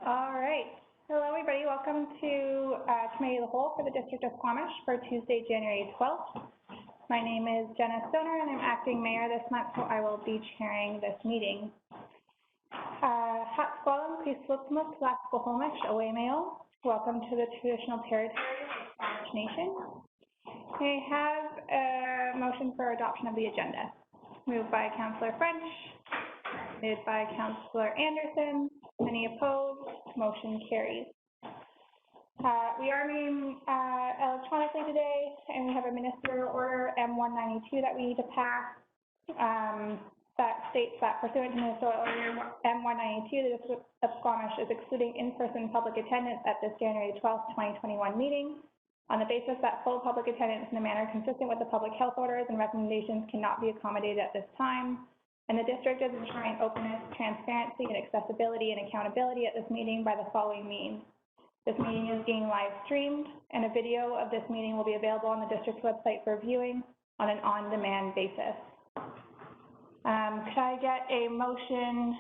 All right. Hello, everybody. Welcome to Committee of the Whole for the District of Squamish for Tuesday, January 12th. My name is Jenna Stoner, and I'm acting mayor this month, so I will be chairing this meeting. Hat Squalam, Christlupmus, Squamish, away mail. Welcome to the traditional territory of the Squamish Nation. I have a motion for adoption of the agenda. Moved by Councillor French, seconded by Councillor Anderson. Any opposed? Motion carries. We are meeting electronically today, and we have a ministerial order M192 that we need to pass that states that pursuant to ministerial order M192, the District of Squamish is excluding in-person public attendance at this January 12th, 2021 meeting on the basis that full public attendance in a manner consistent with the public health orders and recommendations cannot be accommodated at this time. And the district is ensuring openness, transparency, and accessibility and accountability at this meeting by the following means. This meeting is being live streamed, and a video of this meeting will be available on the district's website for viewing on an on-demand basis. Could I get a motion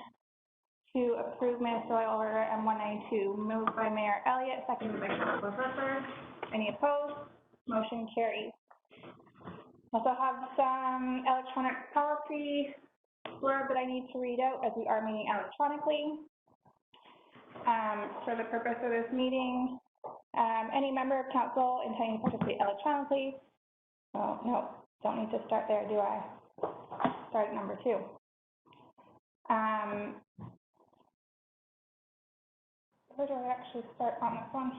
to approve ministerial order M192? Moved by Mayor Elliott, seconded by Councilor Burford. Any opposed? Motion carries. Also have some electronic policy blurb that I need to read out as we are meeting electronically. For the purpose of this meeting, any member of council intending to participate electronically, oh no, don't need to start there, do I? Start at number 2. Where do I actually start on this one?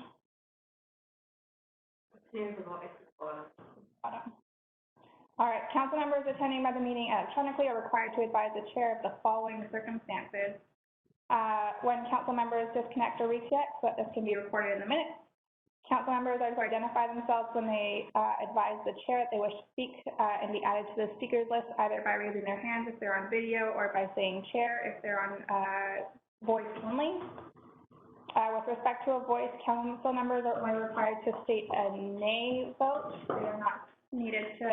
Bottom. All right, council members attending by the meeting electronically are required to advise the chair of the following circumstances. When council members disconnect or reconnect, so that this can be recorded in the minutes. Council members are to identify themselves when they advise the chair that they wish to speak and be added to the speakers list, either by raising their hands if they're on video or by saying chair if they're on voice only. With respect to a voice, council members are only required to state a nay vote. They are not needed to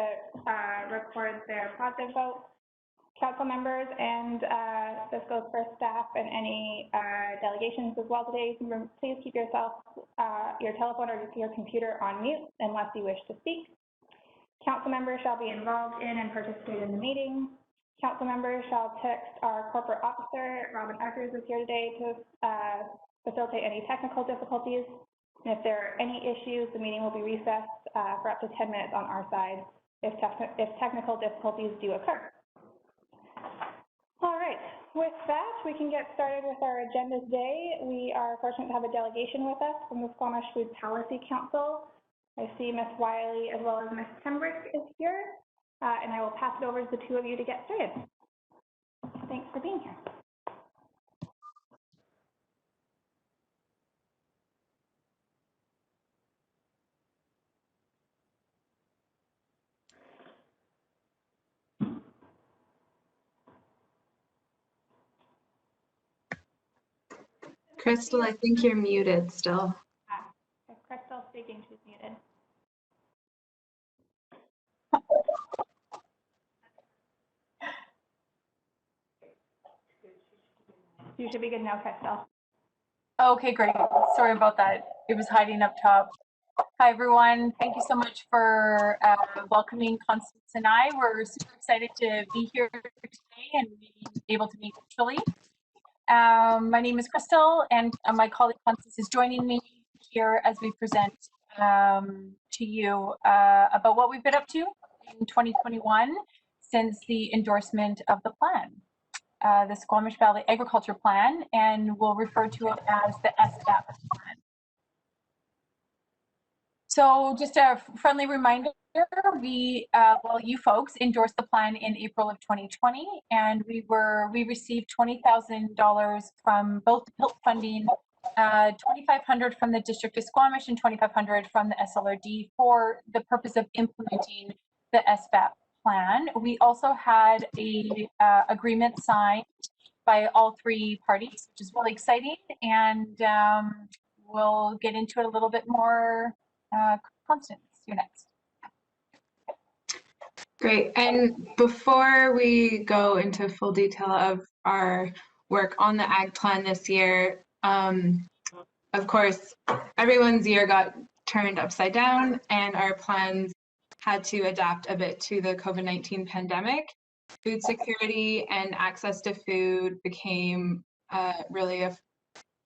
record their positive vote. Council members, and this goes for staff and any delegations as well today, please keep yourself, your telephone or your computer on mute unless you wish to speak. Council members shall be involved in and participate in the meeting. Council members shall text our corporate officer, Robin Eckers is here today to facilitate any technical difficulties. And if there are any issues, the meeting will be recessed for up to 10 minutes on our side if technical difficulties do occur. All right, with that, we can get started with our agenda today. We are fortunate to have a delegation with us from the Squamish Food Policy Council. I see Ms. Wylie as well as Ms. Pembroke is here, and I will pass it over to the two of you to get started. Thanks for being here. Crystal, I think you're muted still. If Crystal's speaking, she's muted. You should be good now, Crystal. Okay, great. Sorry about that. It was hiding up top. Hi, everyone. Thank you so much for welcoming Constance and I. We're super excited to be here today and be able to meet virtually. My name is Crystal, and my colleague Constance is joining me here as we present to you about what we've been up to in 2021 since the endorsement of the plan, the Squamish Valley Agriculture Plan, and we'll refer to it as the SVAP plan. So just a friendly reminder, we, well, you folks endorsed the plan in April of 2020, and we received $20,000 from both the PILT funding, $2,500 from the District of Squamish and $2,500 from the SLRD for the purpose of implementing the SVAP plan. We also had a agreement signed by all 3 parties, which is really exciting, and we'll get into it a little bit more. Constance, you're next. Great. And before we go into full detail of our work on the ag plan this year, Of course, everyone's year got turned upside down and our plans had to adapt a bit to the COVID-19 pandemic. Food security and access to food became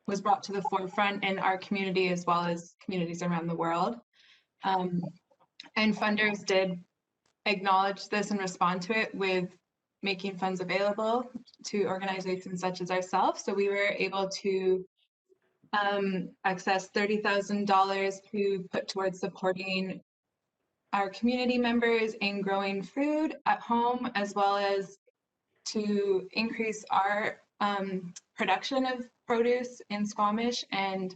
was brought to the forefront in our community as well as communities around the world. And funders did acknowledge this and respond to it with making funds available to organizations such as ourselves. So we were able to access $30,000 to put towards supporting our community members in growing food at home, as well as to increase our production of produce in Squamish and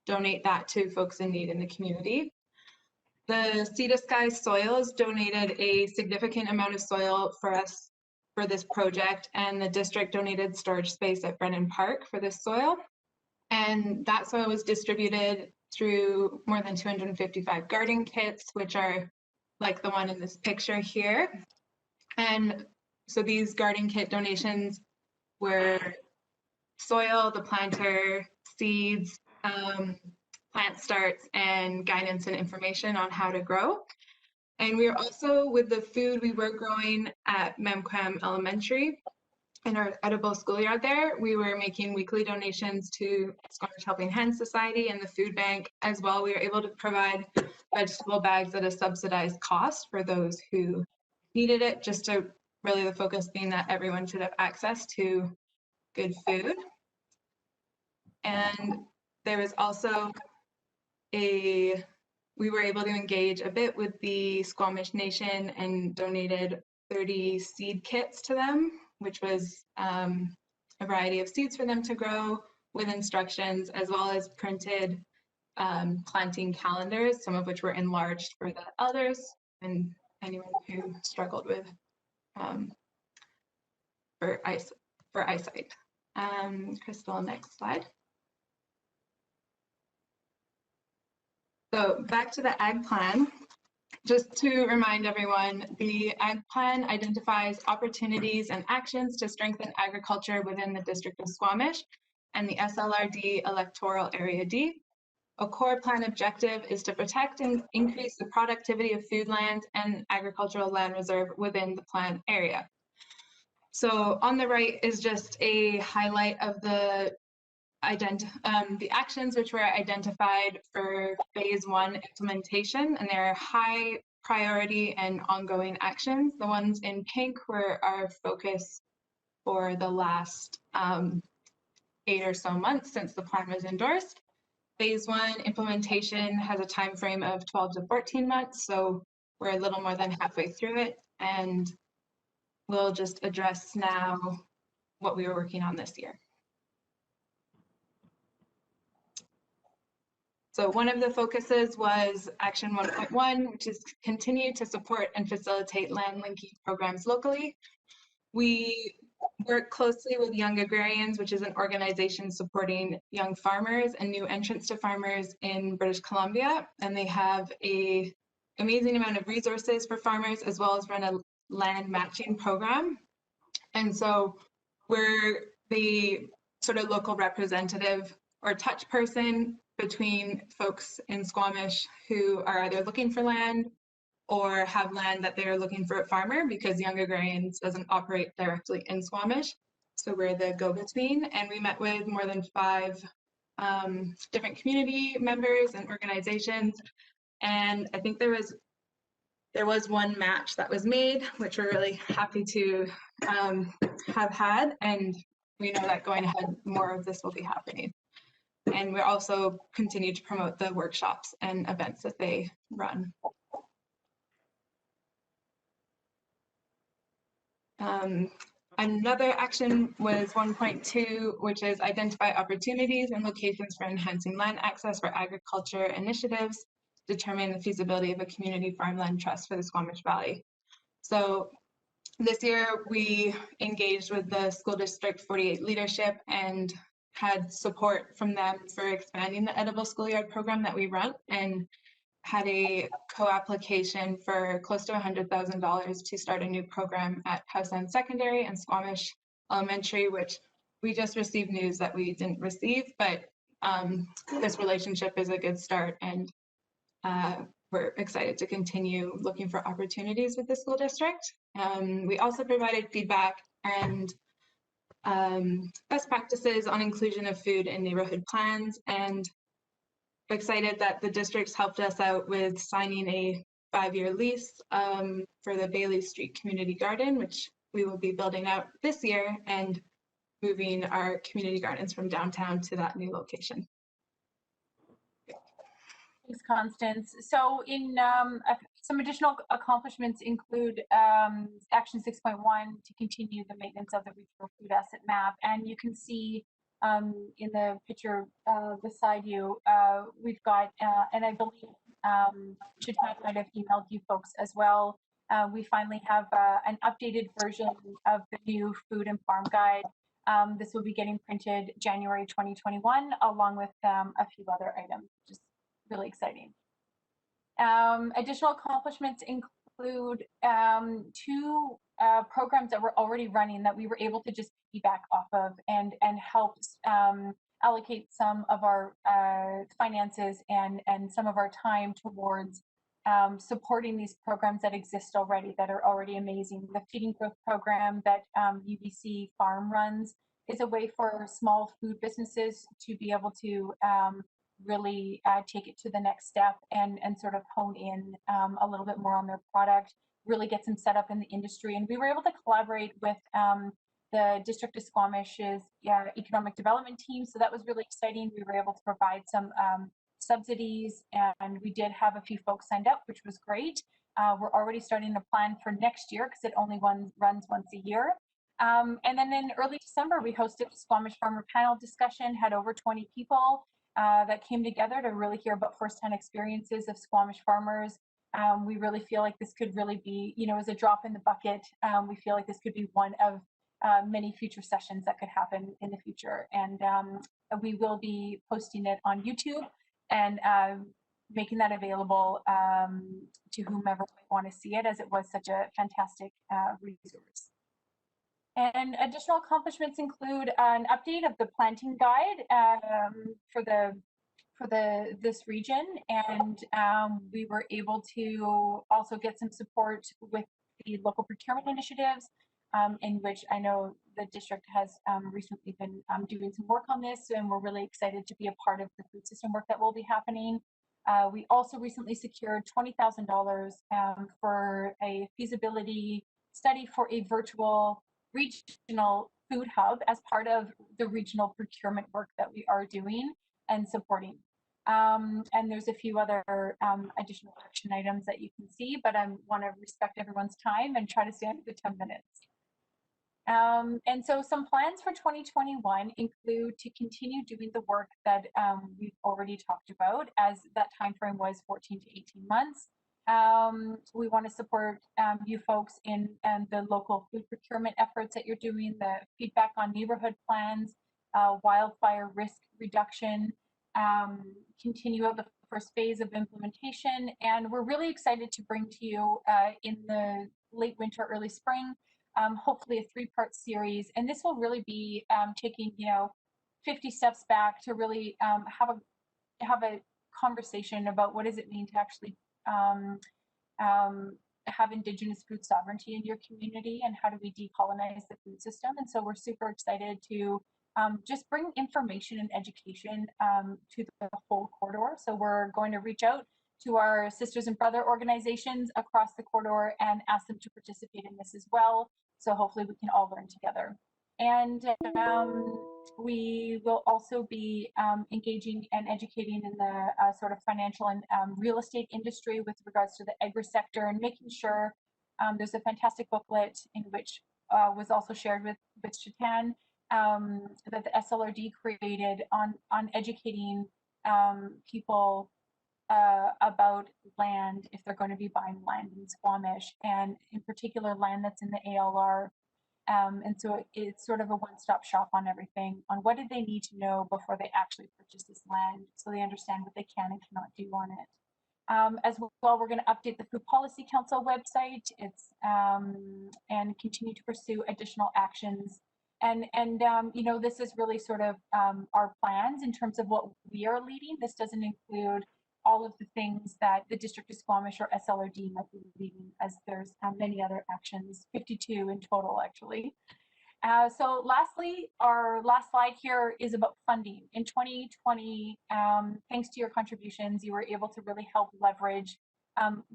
donate that to folks in need in the community. The Sea to Sky Soils donated a significant amount of soil for us for this project, and the district donated storage space at Brennan Park for this soil. And that soil was distributed through more than 255 garden kits, which are like the one in this picture here. And so these garden kit donations were soil, the planter, seeds, plant starts, and guidance and information on how to grow. And we are also, with the food we were growing at Memquam Elementary, in our edible schoolyard there, we were making weekly donations to Squamish Helping Hands Society and the food bank as well. We were able to provide vegetable bags at a subsidized cost for those who needed it, just to really the focus being that everyone should have access to good food. And there was also we were able to engage a bit with the Squamish Nation and donated 30 seed kits to them, which was a variety of seeds for them to grow with instructions, as well as printed planting calendars, some of which were enlarged for the elders and anyone who struggled with for eyesight. Crystal, next slide. So back to the Ag Plan. Just to remind everyone, the Ag Plan identifies opportunities and actions to strengthen agriculture within the District of Squamish and the SLRD Electoral Area D. A core plan objective is to protect and increase the productivity of food land and agricultural land reserve within the plan area. So on the right is just a highlight of the actions which were identified for phase 1 implementation, and they're high priority and ongoing actions. The ones in pink were our focus for the last 8 or so months since the plan was endorsed. Phase 1 implementation has a time frame of 12 to 14 months, so we're a little more than halfway through it, and we'll just address now what we were working on this year. So one of the focuses was Action 1.1, which is continue to support and facilitate land linking programs locally. We work closely with Young Agrarians, which is an organization supporting young farmers and new entrants to farmers in British Columbia. And they have an amazing amount of resources for farmers, as well as run a land matching program. And so we're the sort of local representative or touch person between folks in Squamish who are either looking for land or have land that they're looking for a farmer, because Young Agrarians doesn't operate directly in Squamish. So we're the go-between, and we met with more than 5 different community members and organizations. And I think there was one match that was made, which we're really happy to have had. And we know that going ahead, more of this will be happening. And we also continue to promote the workshops and events that they run. Another action was 1.2, which is identify opportunities and locations for enhancing land access for agriculture initiatives, determine the feasibility of a community farmland trust for the Squamish Valley. So this year we engaged with the School District 48 leadership and had support from them for expanding the edible schoolyard program that we run, and had a co-application for close to $100,000 to start a new program at House End Secondary and Squamish Elementary, which we just received news that we didn't receive, but this relationship is a good start, and we're excited to continue looking for opportunities with the school district. We also provided feedback and best practices on inclusion of food in neighborhood plans, and excited that the district's helped us out with signing a 5-year lease for the Bailey Street Community Garden, which we will be building out this year and moving our community gardens from downtown to that new location. Thanks, Constance. So in some additional accomplishments include Action 6.1 to continue the maintenance of the regional food asset map. And you can see in the picture beside you, we've got, and I believe Chatan might have emailed you folks as well. We finally have an updated version of the new food and farm guide. This will be getting printed January 2021, along with a few other items, which is really exciting. Additional accomplishments include 2 programs that were already running that we were able to just piggyback off of and help allocate some of our finances and some of our time towards supporting these programs that exist already, that are already amazing. The Feeding Growth program that UBC Farm runs is a way for small food businesses to be able to really take it to the next step and sort of hone in a little bit more on their product, really get them set up in the industry. And we were able to collaborate with the District of Squamish's economic development team. So that was really exciting. We were able to provide some subsidies, and we did have a few folks signed up, which was great. We're already starting to plan for next year because it only runs once a year. And then in early December, we hosted a Squamish Farmer panel discussion, had over 20 people that came together to really hear about firsthand experiences of Squamish farmers. We really feel like this could really be, as a drop in the bucket. We feel like this could be one of many future sessions that could happen in the future. And we will be posting it on YouTube and making that available to whomever might want to see it, as it was such a fantastic resource. And additional accomplishments include an update of the planting guide for this region, and we were able to also get some support with the local procurement initiatives, in which I know the district has recently been doing some work on this, and we're really excited to be a part of the food system work that will be happening. We also recently secured $20,000 for a feasibility study for a virtual regional food hub as part of the regional procurement work that we are doing and supporting. And there's a few other additional action items that you can see, but I want to respect everyone's time and try to stay under the 10 minutes. And so some plans for 2021 include to continue doing the work that we've already talked about, as that time frame was 14 to 18 months. We want to support you folks in the local food procurement efforts that you're doing, the feedback on neighborhood plans, wildfire risk reduction, continue out the first phase of implementation. And we're really excited to bring to you in the late winter, early spring, hopefully a 3-part series. And this will really be taking, 50 steps back to really have a conversation about what does it mean to actually have Indigenous food sovereignty in your community, and how do we decolonize the food system. And so we're super excited to just bring information and education to the whole corridor. So we're going to reach out to our sisters and brother organizations across the corridor and ask them to participate in this as well. So hopefully we can all learn together. And we will also be engaging and educating in the sort of financial and real estate industry with regards to the agri sector, and making sure there's a fantastic booklet in which was also shared with Chatan that the SLRD created on educating people about land if they're going to be buying land in Squamish, and in particular land that's in the ALR. And so it's sort of a one-stop shop on everything, on what did they need to know before they actually purchase this land, so they understand what they can and cannot do on it. As well, we're going to update the Food Policy Council website. And continue to pursue additional actions You know, this is really sort of our plans in terms of what we are leading. This doesn't include all of the things that the District of Squamish or SLRD might be leading, as there's many other actions, 52 in total, actually. So lastly, our last slide here is about funding. In 2020, thanks to your contributions, you were able to really help leverage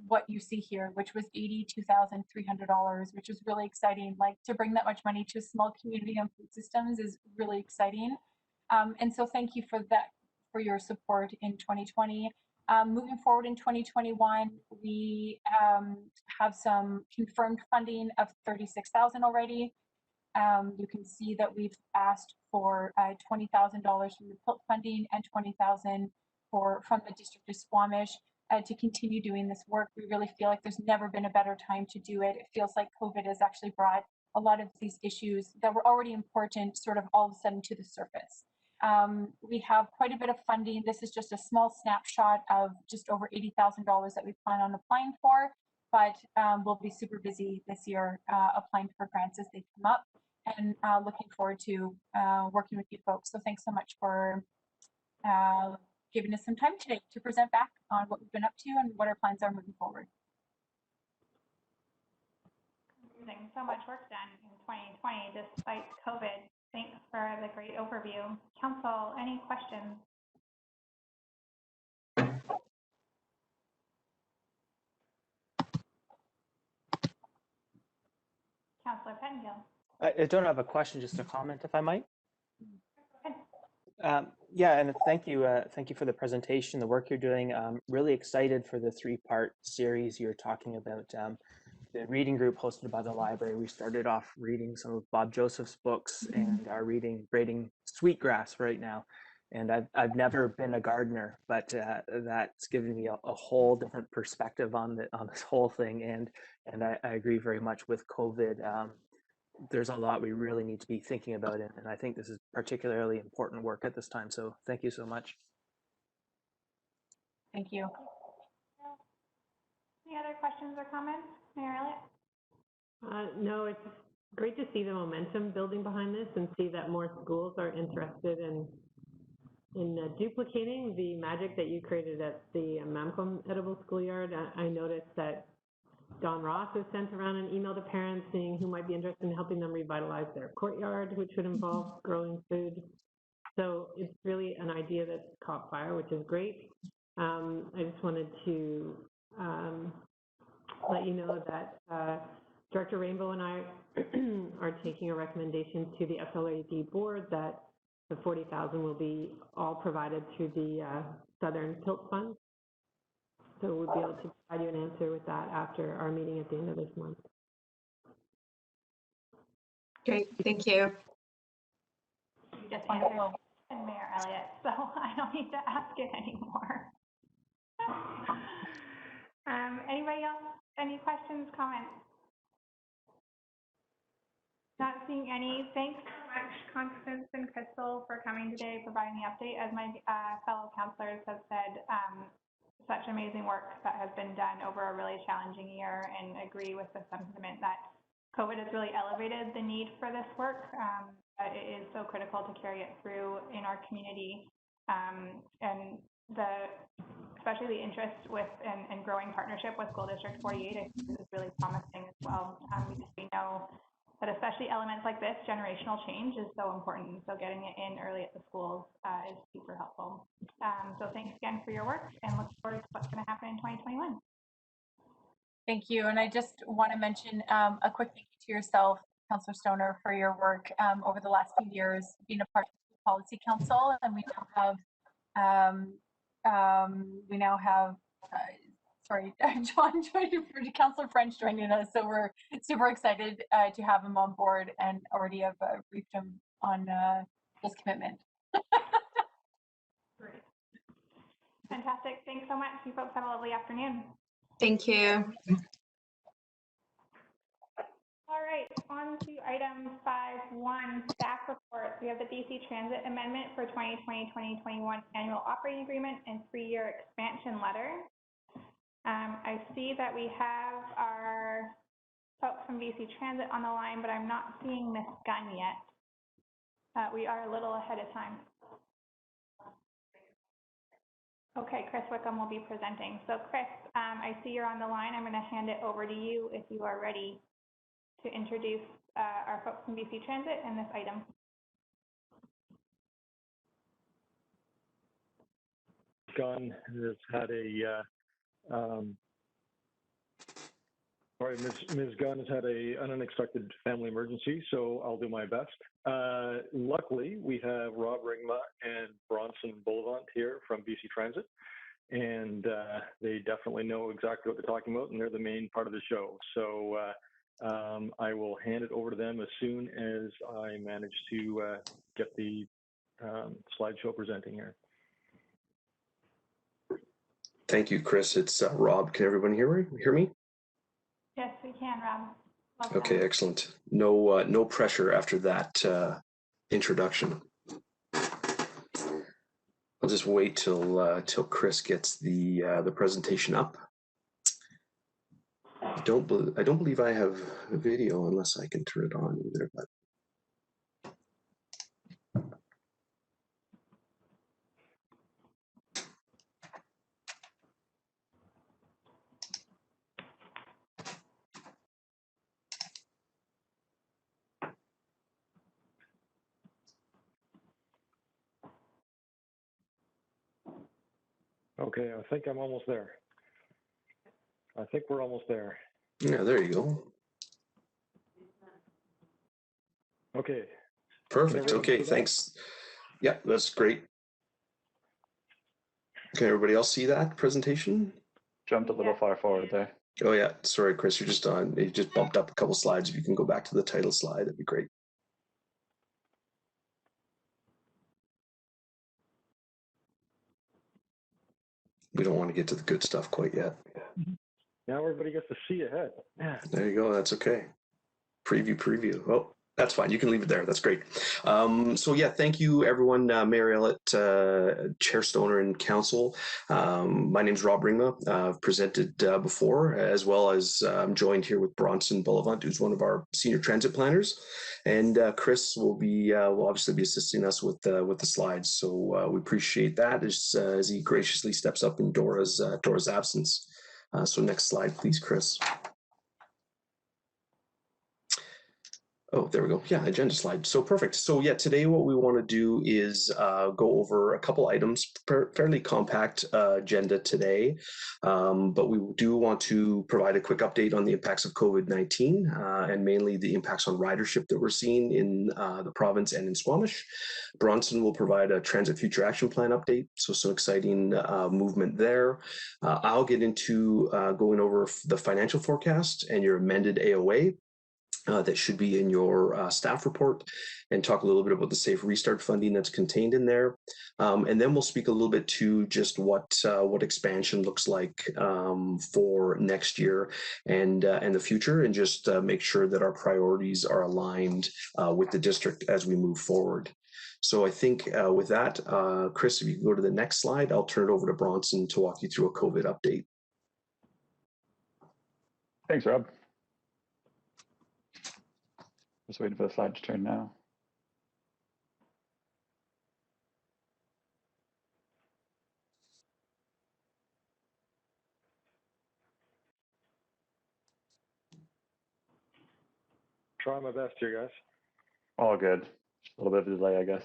what you see here, which was $82,300, which is really exciting. Like, to bring that much money to a small community on food systems is really exciting. And so thank you for that, for your support in 2020. Moving forward in 2021, we have some confirmed funding of $36,000 already. You can see that we've asked for $20,000 from the PILT funding and $20,000 from the District of Squamish to continue doing this work. We really feel like there's never been a better time to do it. It feels like COVID has actually brought a lot of these issues that were already important sort of all of a sudden to the surface. We have quite a bit of funding. This is just a small snapshot of just over $80,000 that we plan on applying for, but we'll be super busy this year applying for grants as they come up, and looking forward to working with you folks. So thanks so much for giving us some time today to present back on what we've been up to and what our plans are moving forward. So much work done in 2020 despite COVID. Thanks for the great overview. Council, any questions? Councillor Pettengill. I don't have a question, just a comment, if I might. Yeah, and thank you for the presentation, the work you're doing. I'm really excited for the three-part series you're talking about. The reading group hosted by the library, we started off reading some of Bob Joseph's books and are braiding sweetgrass right now. And I've never been a gardener, but that's given me a whole different perspective on this whole thing. And I agree very much with COVID. There's a lot we really need to be thinking about it, and I think this is particularly important work at this time. So thank you so much. Thank you. Any other questions or comments, Mayor Elliott? No, it's great to see the momentum building behind this and see that more schools are interested in duplicating the magic that you created at the Mamcom Edible Schoolyard. I noticed that Don Ross has sent around an email to parents saying who might be interested in helping them revitalize their courtyard, which would involve growing food. So it's really an idea that's caught fire, which is great. I just wanted to let you know that Director Rainbow and I are taking a recommendation to the SLAD board that the $40,000 will be all provided through the Southern PILT Fund. So we'll be able to provide you an answer with that after our meeting at the end of this month. Great, thank you. You just answered Mayor Elliott, so I don't need to ask it anymore. Anybody else? Any questions, comments? Not seeing any. Thanks so much, Constance and Crystal, for coming today, providing the update. As my fellow councillors have said, such amazing work that has been done over a really challenging year, and agree with the sentiment that COVID has really elevated the need for this work. It is so critical to carry it through in our community, and especially the interest with and growing partnership with School District 48 I think is really promising as well. We know that especially elements like this, generational change is so important. So getting it in early at the schools is super helpful. So thanks again for your work, and look forward to what's going to happen in 2021. Thank you. And I just want to mention a quick thank you to yourself, Councillor Stoner, for your work over the last few years, being a part of the Policy Council. And we now have sorry, John joined, Councillor French joining us. So we're super excited to have him on board, and already have briefed him on his commitment. Great. Fantastic. Thanks so much. You folks have a lovely afternoon. Thank you. All right, on to item 5.1, staff reports. We have the BC Transit Amendment for 2020-2021 Annual Operating Agreement and 3-year expansion letter. I see that we have our folks from BC Transit on the line, but I'm not seeing Ms. Gunn yet. We are a little ahead of time. Okay, Chris Wickham will be presenting. So Chris, I see you're on the line. I'm going to hand it over to you if you are ready to introduce our folks from BC Transit and this item. Gunn has had Ms. Gunn has had an unexpected family emergency, so I'll do my best. Luckily, we have Rob Ringma and Bronson Bullivant here from BC Transit, and they definitely know exactly what they're talking about, and they're the main part of the show. So I will hand it over to them as soon as I manage to get the slideshow presenting here. Thank you, Chris. It's Rob. Can everyone hear me? Yes, we can, Rob. Welcome. Okay, excellent. No pressure after that introduction. I'll just wait till Chris gets the presentation up. I don't believe I have a video unless I can turn it on either. But Okay, I think I'm almost there. I think we're almost there. yeah, there you go. Okay. Perfect. Okay, thanks. Yeah, that's great. Can everybody else see that presentation? Jumped a little far forward there. Oh yeah, sorry, Chris, you're just on. You just bumped up a couple slides. If you can go back to the title slide, that'd be great. We don't want to get to the good stuff quite yet. Now everybody gets to see ahead. Yeah. There you go. That's okay. Preview. Oh, that's fine. You can leave it there. That's great. So yeah, thank you everyone, Mayor Ellett, Chair Stoner and Council. My name is Rob Ringma. I've presented before, as well as I'm joined here with Bronson Bullivant, who's one of our senior transit planners, and Chris will obviously be assisting us with the slides. So we appreciate that as he graciously steps up in Dora's absence. So next slide, please, Chris. Oh, there we go. Yeah, agenda slide. So perfect. So yeah, today what we want to do is go over a couple items, fairly compact agenda today, but we do want to provide a quick update on the impacts of COVID-19 and mainly the impacts on ridership that we're seeing in the province and in Squamish. Bronson will provide a Transit Future Action Plan update, so some exciting movement there. I'll get into going over the financial forecast and your amended AOA. That should be in your staff report, and talk a little bit about the Safe Restart funding that's contained in there. And then we'll speak a little bit to just what expansion looks like for next year and the future, and just make sure that our priorities are aligned with the district as we move forward. So I think with that, Chris, if you can go to the next slide, I'll turn it over to Bronson to walk you through a COVID update. Thanks, Rob. Just waiting for the slide to turn now. Try my best here, guys. All good. Just a little bit of a delay, I guess.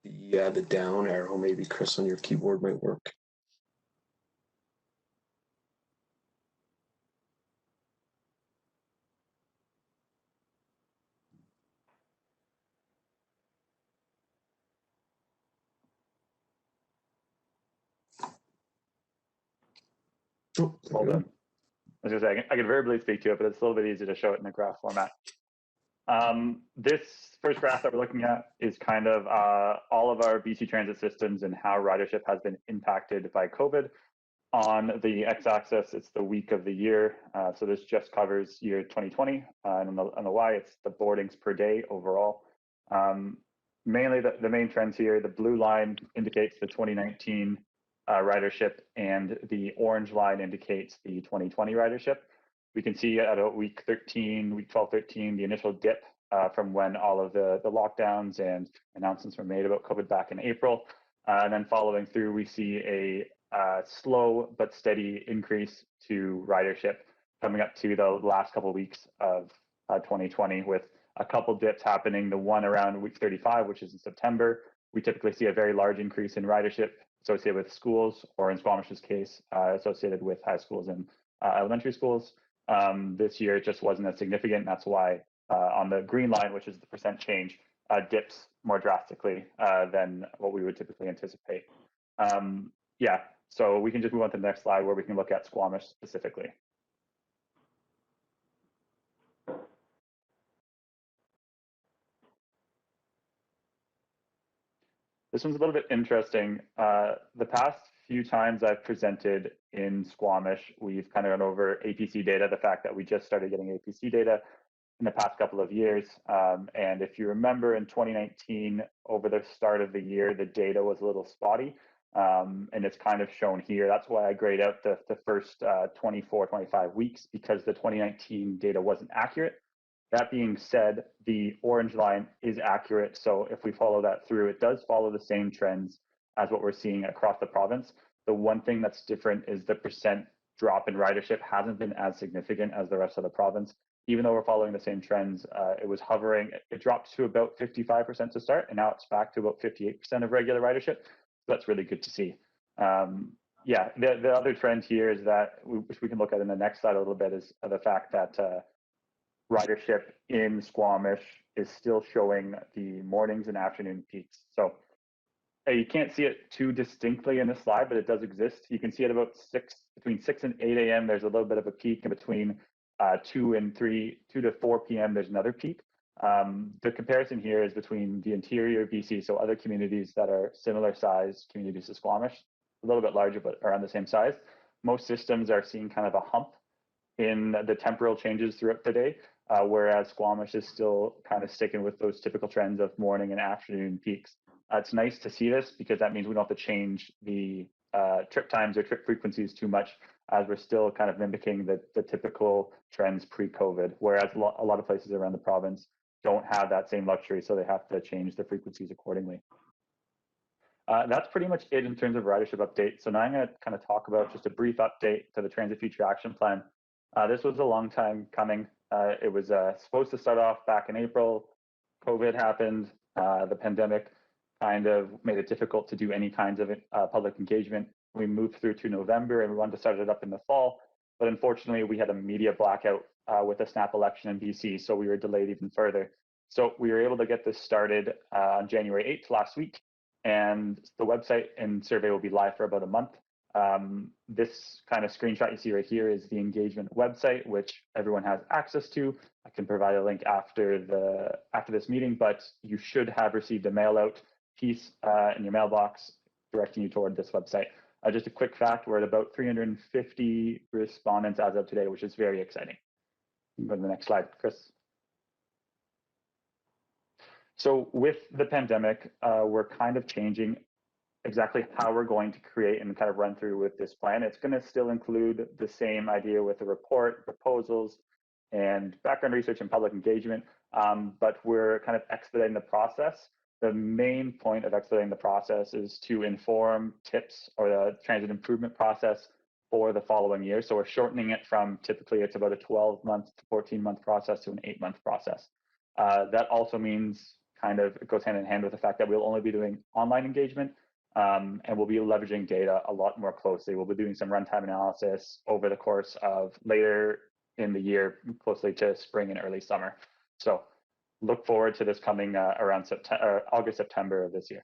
Yeah, the down arrow, maybe, Chris, on your keyboard might work. Oh, well done. I was going to say, I can verbally speak to it, but it's a little bit easier to show it in a graph format. This first graph that we're looking at is kind of all of our BC transit systems and how ridership has been impacted by COVID. On the x-axis, it's the week of the year. So this just covers year 2020. And on the y, it's the boardings per day overall. Mainly the main trends here, the blue line indicates the 2019 ridership, and the orange line indicates the 2020 ridership. We can see at about week 12, 13, the initial dip from when all of the lockdowns and announcements were made about COVID back in April. And then following through, we see a slow but steady increase to ridership coming up to the last couple of weeks of 2020, with a couple dips happening. The one around week 35, which is in September, we typically see a very large increase in ridership associated with schools, or in Squamish's case, associated with high schools and elementary schools. This year, it just wasn't as significant. That's why on the green line, which is the percent change, dips more drastically than what we would typically anticipate. Yeah, so we can just move on to the next slide where we can look at Squamish specifically. This one's a little bit interesting. The past few times I've presented in Squamish, we've kind of gone over APC data, the fact that we just started getting APC data in the past couple of years. And if you remember in 2019, over the start of the year, the data was a little spotty. And it's kind of shown here. That's why I grayed out the first 24, 25 weeks, because the 2019 data wasn't accurate. That being said, the orange line is accurate. So if we follow that through, it does follow the same trends as what we're seeing across the province. The one thing that's different is the percent drop in ridership hasn't been as significant as the rest of the province. Even though we're following the same trends, it was hovering, it dropped to about 55% to start, and now it's back to about 58% of regular ridership. So that's really good to see. Yeah, the other trend here is that, which we can look at in the next slide a little bit, is the fact that ridership in Squamish is still showing the mornings and afternoon peaks. So you can't see it too distinctly in this slide, but it does exist. You can see at about between 6 and 8 a.m. there's a little bit of a peak, and between 2 to 4 p.m. there's another peak. The comparison here is between the interior BC, so other communities that are similar size communities to Squamish, a little bit larger but around the same size. Most systems are seeing kind of a hump in the temporal changes throughout the day, whereas Squamish is still kind of sticking with those typical trends of morning and afternoon peaks. It's nice to see this, because that means we don't have to change the trip times or trip frequencies too much, as we're still kind of mimicking the typical trends pre-COVID, whereas a lot of places around the province don't have that same luxury, so they have to change the frequencies accordingly. That's pretty much it in terms of ridership update. So now I'm going to kind of talk about just a brief update to the Transit Future Action Plan. This was a long time coming. It was supposed to start off back in April. COVID happened. The pandemic kind of made it difficult to do any kinds of public engagement. We moved through to November, and we wanted to start it up in the fall. But unfortunately, we had a media blackout with a snap election in BC, so we were delayed even further. So we were able to get this started on January 8th last week, and the website and survey will be live for about a month. This kind of screenshot you see right here is the engagement website, which everyone has access to. I can provide a link after this meeting, but you should have received a mail out piece in your mailbox directing you toward this website. Just a quick fact, we're at about 350 respondents as of today, which is very exciting. Go to the next slide, Chris. So with the pandemic, we're kind of changing exactly how we're going to create and kind of run through with this plan. It's going to still include the same idea with the report, proposals, and background research and public engagement, but we're kind of expediting the process. The main point of expediting the process is to inform tips or the transit improvement process for the following year. So we're shortening it from, typically it's about a 12-month to 14-month process, to an 8-month process. That also means it goes hand in hand with the fact that we'll only be doing online engagement, and we'll be leveraging data a lot more closely. We'll be doing some runtime analysis over the course of later in the year, closely to spring and early summer. So look forward to this coming around August, September of this year.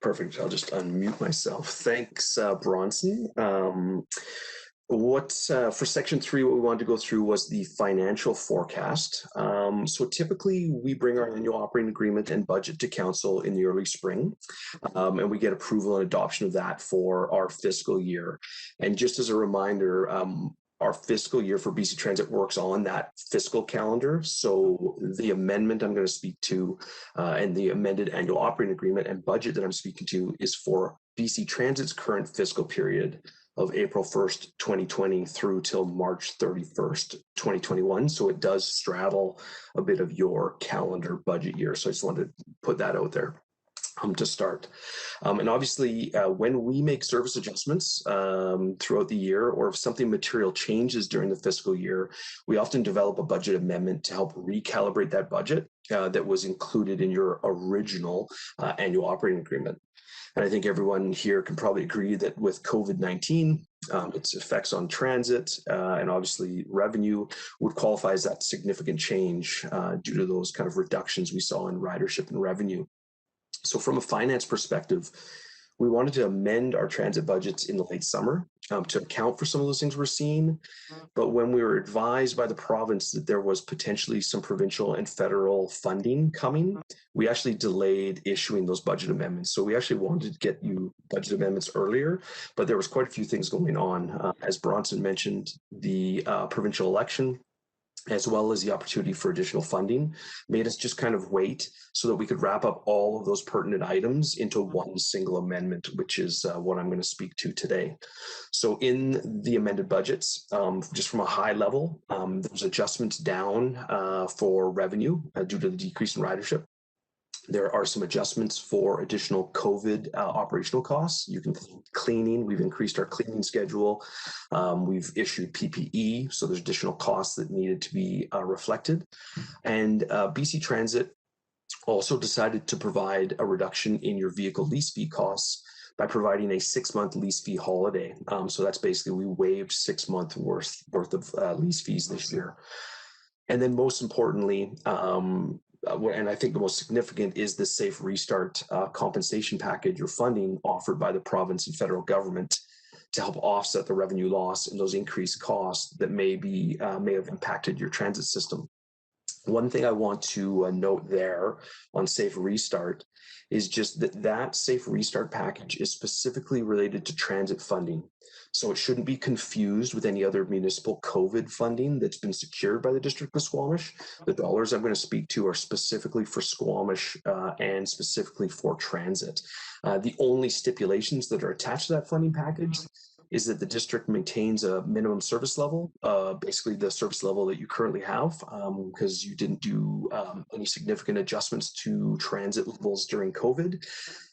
Perfect. I'll just unmute myself. Thanks, Bronson. For section 3, what we wanted to go through was the financial forecast. So typically we bring our annual operating agreement and budget to council in the early spring, and we get approval and adoption of that for our fiscal year. And just as a reminder, our fiscal year for BC Transit works on that fiscal calendar. So the amendment I'm going to speak to and the amended annual operating agreement and budget that I'm speaking to is for BC Transit's current fiscal period of April 1st, 2020 through till March 31st, 2021. So it does straddle a bit of your calendar budget year. So I just wanted to put that out there. To start. And obviously, when we make service adjustments throughout the year, or if something material changes during the fiscal year, we often develop a budget amendment to help recalibrate that budget that was included in your original annual operating agreement. And I think everyone here can probably agree that with COVID-19, its effects on transit and obviously revenue would qualify as that significant change due to those kind of reductions we saw in ridership and revenue. So from a finance perspective, we wanted to amend our transit budgets in the late summer to account for some of those things we're seeing. But when we were advised by the province that there was potentially some provincial and federal funding coming, we actually delayed issuing those budget amendments. So we actually wanted to get you budget amendments earlier, but there was quite a few things going on. As Bronson mentioned, the provincial election, as well as the opportunity for additional funding, made us just kind of wait so that we could wrap up all of those pertinent items into one single amendment, which is what I'm going to speak to today. So in the amended budgets, just from a high level, there's adjustments down for revenue due to the decrease in ridership. There are some adjustments for additional COVID operational costs. You can cleaning. We've increased our cleaning schedule. We've issued PPE, so there's additional costs that needed to be reflected. And BC Transit also decided to provide a reduction in your vehicle lease fee costs by providing a 6-month lease fee holiday. So that's basically we waived 6 months worth of lease fees this year. And then most importantly, and I think the most significant is the Safe Restart compensation package or funding offered by the province and federal government to help offset the revenue loss and those increased costs that may have impacted your transit system. One thing I want to note there on Safe Restart is just that Safe Restart package is specifically related to transit funding. So it shouldn't be confused with any other municipal COVID funding that's been secured by the District of Squamish. The dollars I'm going to speak to are specifically for Squamish and specifically for transit. The only stipulations that are attached to that funding package is that the district maintains a minimum service level, basically the service level that you currently have, because you didn't do any significant adjustments to transit levels during COVID.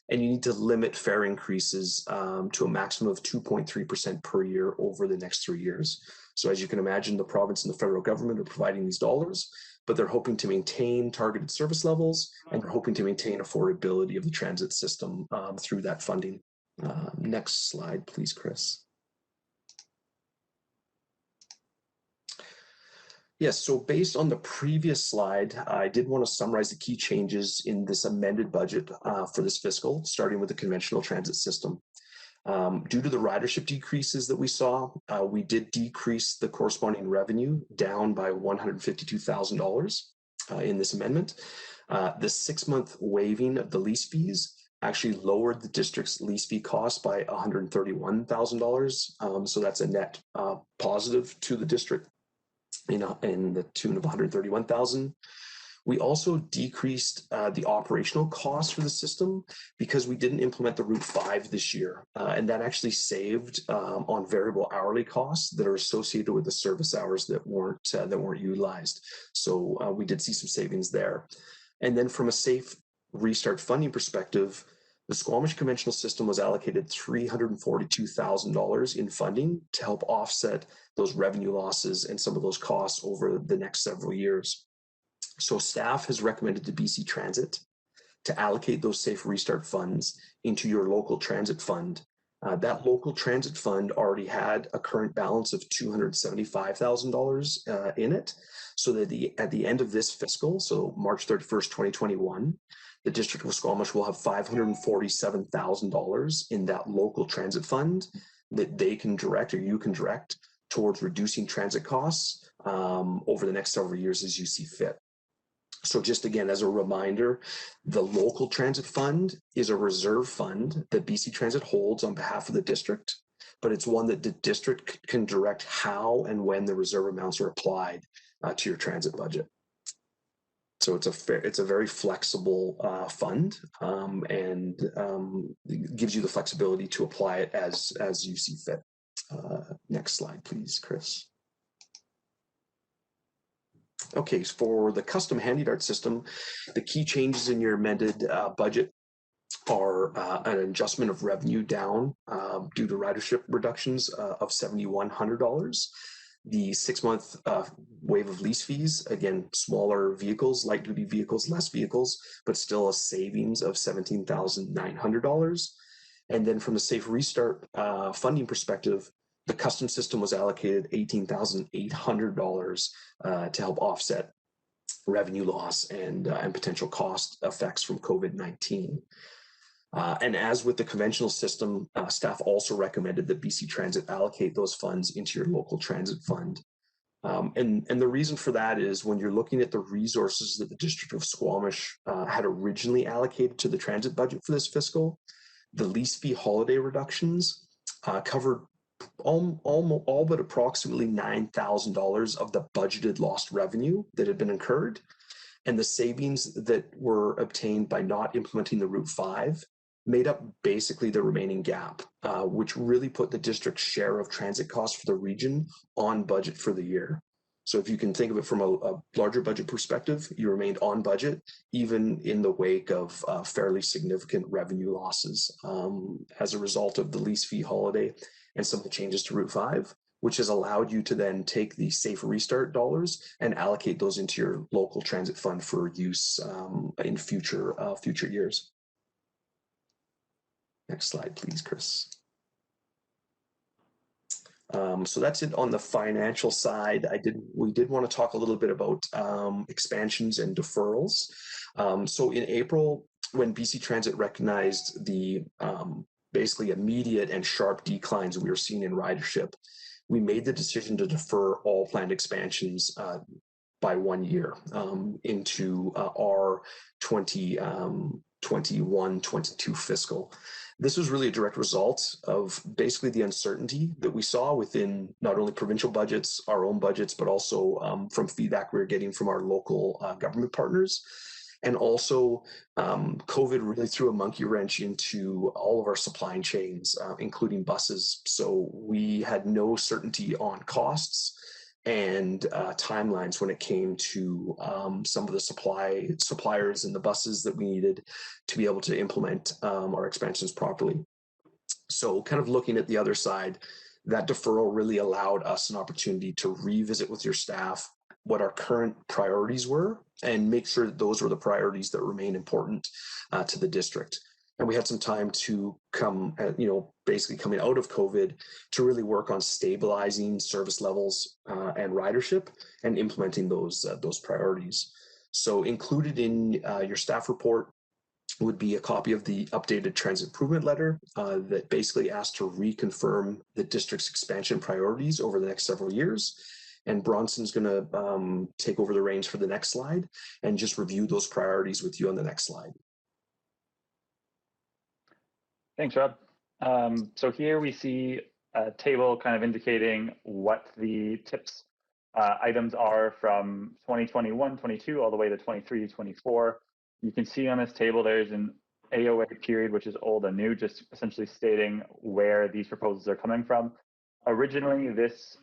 And you need to limit fare increases to a maximum of 2.3% per year over the next 3 years. So as you can imagine, the province and the federal government are providing these dollars, but they're hoping to maintain targeted service levels and they're hoping to maintain affordability of the transit system through that funding. Next slide, please, Chris. Yes, so based on the previous slide, I did want to summarize the key changes in this amended budget for this fiscal, starting with the conventional transit system. Due to the ridership decreases that we saw, we did decrease the corresponding revenue down by $152,000 in this amendment. The 6-month waiving of the lease fees actually lowered the district's lease fee cost by $131,000. So that's a net positive to the district in the tune of $131,000. We also decreased the operational costs for the system because we didn't implement the Route 5 this year. And that actually saved on variable hourly costs that are associated with the service hours that weren't utilized. So we did see some savings there. And then from a Safe Restart funding perspective, the Squamish conventional system was allocated $342,000 in funding to help offset those revenue losses and some of those costs over the next several years. So staff has recommended to BC Transit to allocate those Safe Restart funds into your local transit fund. That local transit fund already had a current balance of $275,000 in it. So that at the end of this fiscal, so March 31st, 2021, the District of Squamish will have $547,000 in that local transit fund that they can direct, or you can direct, towards reducing transit costs over the next several years as you see fit. So just again, as a reminder, the local transit fund is a reserve fund that BC Transit holds on behalf of the district. but it's one that the district can direct how and when the reserve amounts are applied to your transit budget. So it's a very flexible fund, and gives you the flexibility to apply it as you see fit. Next slide, please, Chris. Okay, so for the custom handy dart system, the key changes in your amended budget are an adjustment of revenue down due to ridership reductions of $7,100. The 6-month waive of lease fees, again, smaller vehicles, light duty vehicles, less vehicles, but still a savings of $17,900. And then from the Safe Restart funding perspective, the custom system was allocated $18,800 to help offset revenue loss and potential cost effects from COVID-19. And as with the conventional system, staff also recommended that BC Transit allocate those funds into your local transit fund. And the reason for that is when you're looking at the resources that the District of Squamish had originally allocated to the transit budget for this fiscal, the lease fee holiday reductions covered all but approximately $9,000 of the budgeted lost revenue that had been incurred, and the savings that were obtained by not implementing the Route 5 made up basically the remaining gap, which really put the district's share of transit costs for the region on budget for the year. So if you can think of it from a larger budget perspective, you remained on budget, even in the wake of fairly significant revenue losses as a result of the lease fee holiday and some of the changes to Route 5, which has allowed you to then take the Safe Restart dollars and allocate those into your local transit fund for use in future years. Next slide, please, Chris. So that's it on the financial side. We did want to talk a little bit about expansions and deferrals. So in April, when BC Transit recognized the basically immediate and sharp declines we were seeing in ridership, we made the decision to defer all planned expansions by 1 year into our 21-22 fiscal. This was really a direct result of basically the uncertainty that we saw within not only provincial budgets, our own budgets, but also from feedback we were getting from our local government partners. And also, COVID really threw a monkey wrench into all of our supply chains, including buses. So we had no certainty on costs and timelines when it came to some of the suppliers and the buses that we needed to be able to implement our expansions properly. So kind of looking at the other side, that deferral really allowed us an opportunity to revisit with your staff what our current priorities were and make sure that those were the priorities that remain important to the district. And we had some time to come, basically coming out of COVID, to really work on stabilizing service levels and ridership and implementing those priorities. So included in your staff report would be a copy of the updated transit improvement letter that basically asked to reconfirm the district's expansion priorities over the next several years. And Bronson's going to take over the reins for the next slide and just review those priorities with you on the next slide. Thanks, Rob. So here we see a table kind of indicating what the TIPS items are from 2021-22 all the way to 23-24. You can see on this table there's an AOA period, which is old and new, just essentially stating where these proposals are coming from. Originally, this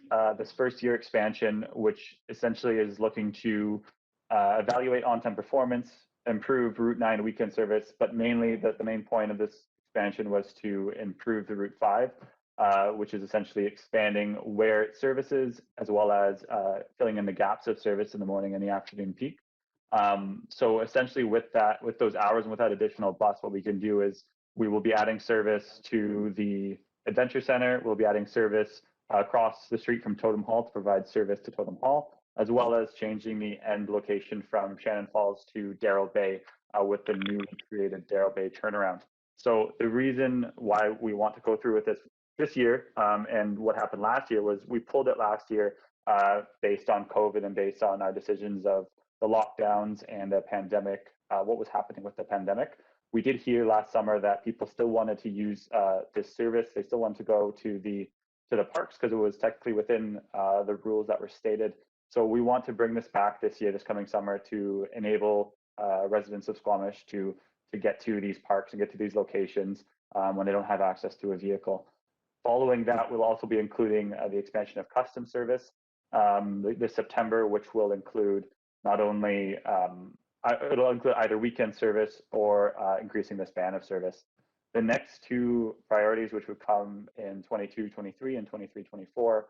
first year expansion, which essentially is looking to evaluate on-time performance, improve Route 9 weekend service, but mainly the main point of this expansion was to improve the Route 5, which is essentially expanding where it services, as well as filling in the gaps of service in the morning and the afternoon peak. So essentially with those hours and with that additional bus, what we can do is we will be adding service to the Adventure Center. We'll be adding service across the street from Totem Hall to provide service to Totem Hall, as well as changing the end location from Shannon Falls to Darrell Bay with the newly created Darrell Bay turnaround. So the reason why we want to go through with this year and what happened last year was we pulled it last year based on COVID and based on our decisions of the lockdowns and the pandemic, what was happening with the pandemic. We did hear last summer that people still wanted to use this service. They still wanted to go to the parks because it was technically within the rules that were stated. So we want to bring this back this year, this coming summer, to enable residents of Squamish to get to these parks and get to these locations when they don't have access to a vehicle. Following that, we'll also be including the expansion of custom service this September, which will include not only, it'll include either weekend service or increasing the span of service. The next two priorities, which would come in 22-23 and 23-24,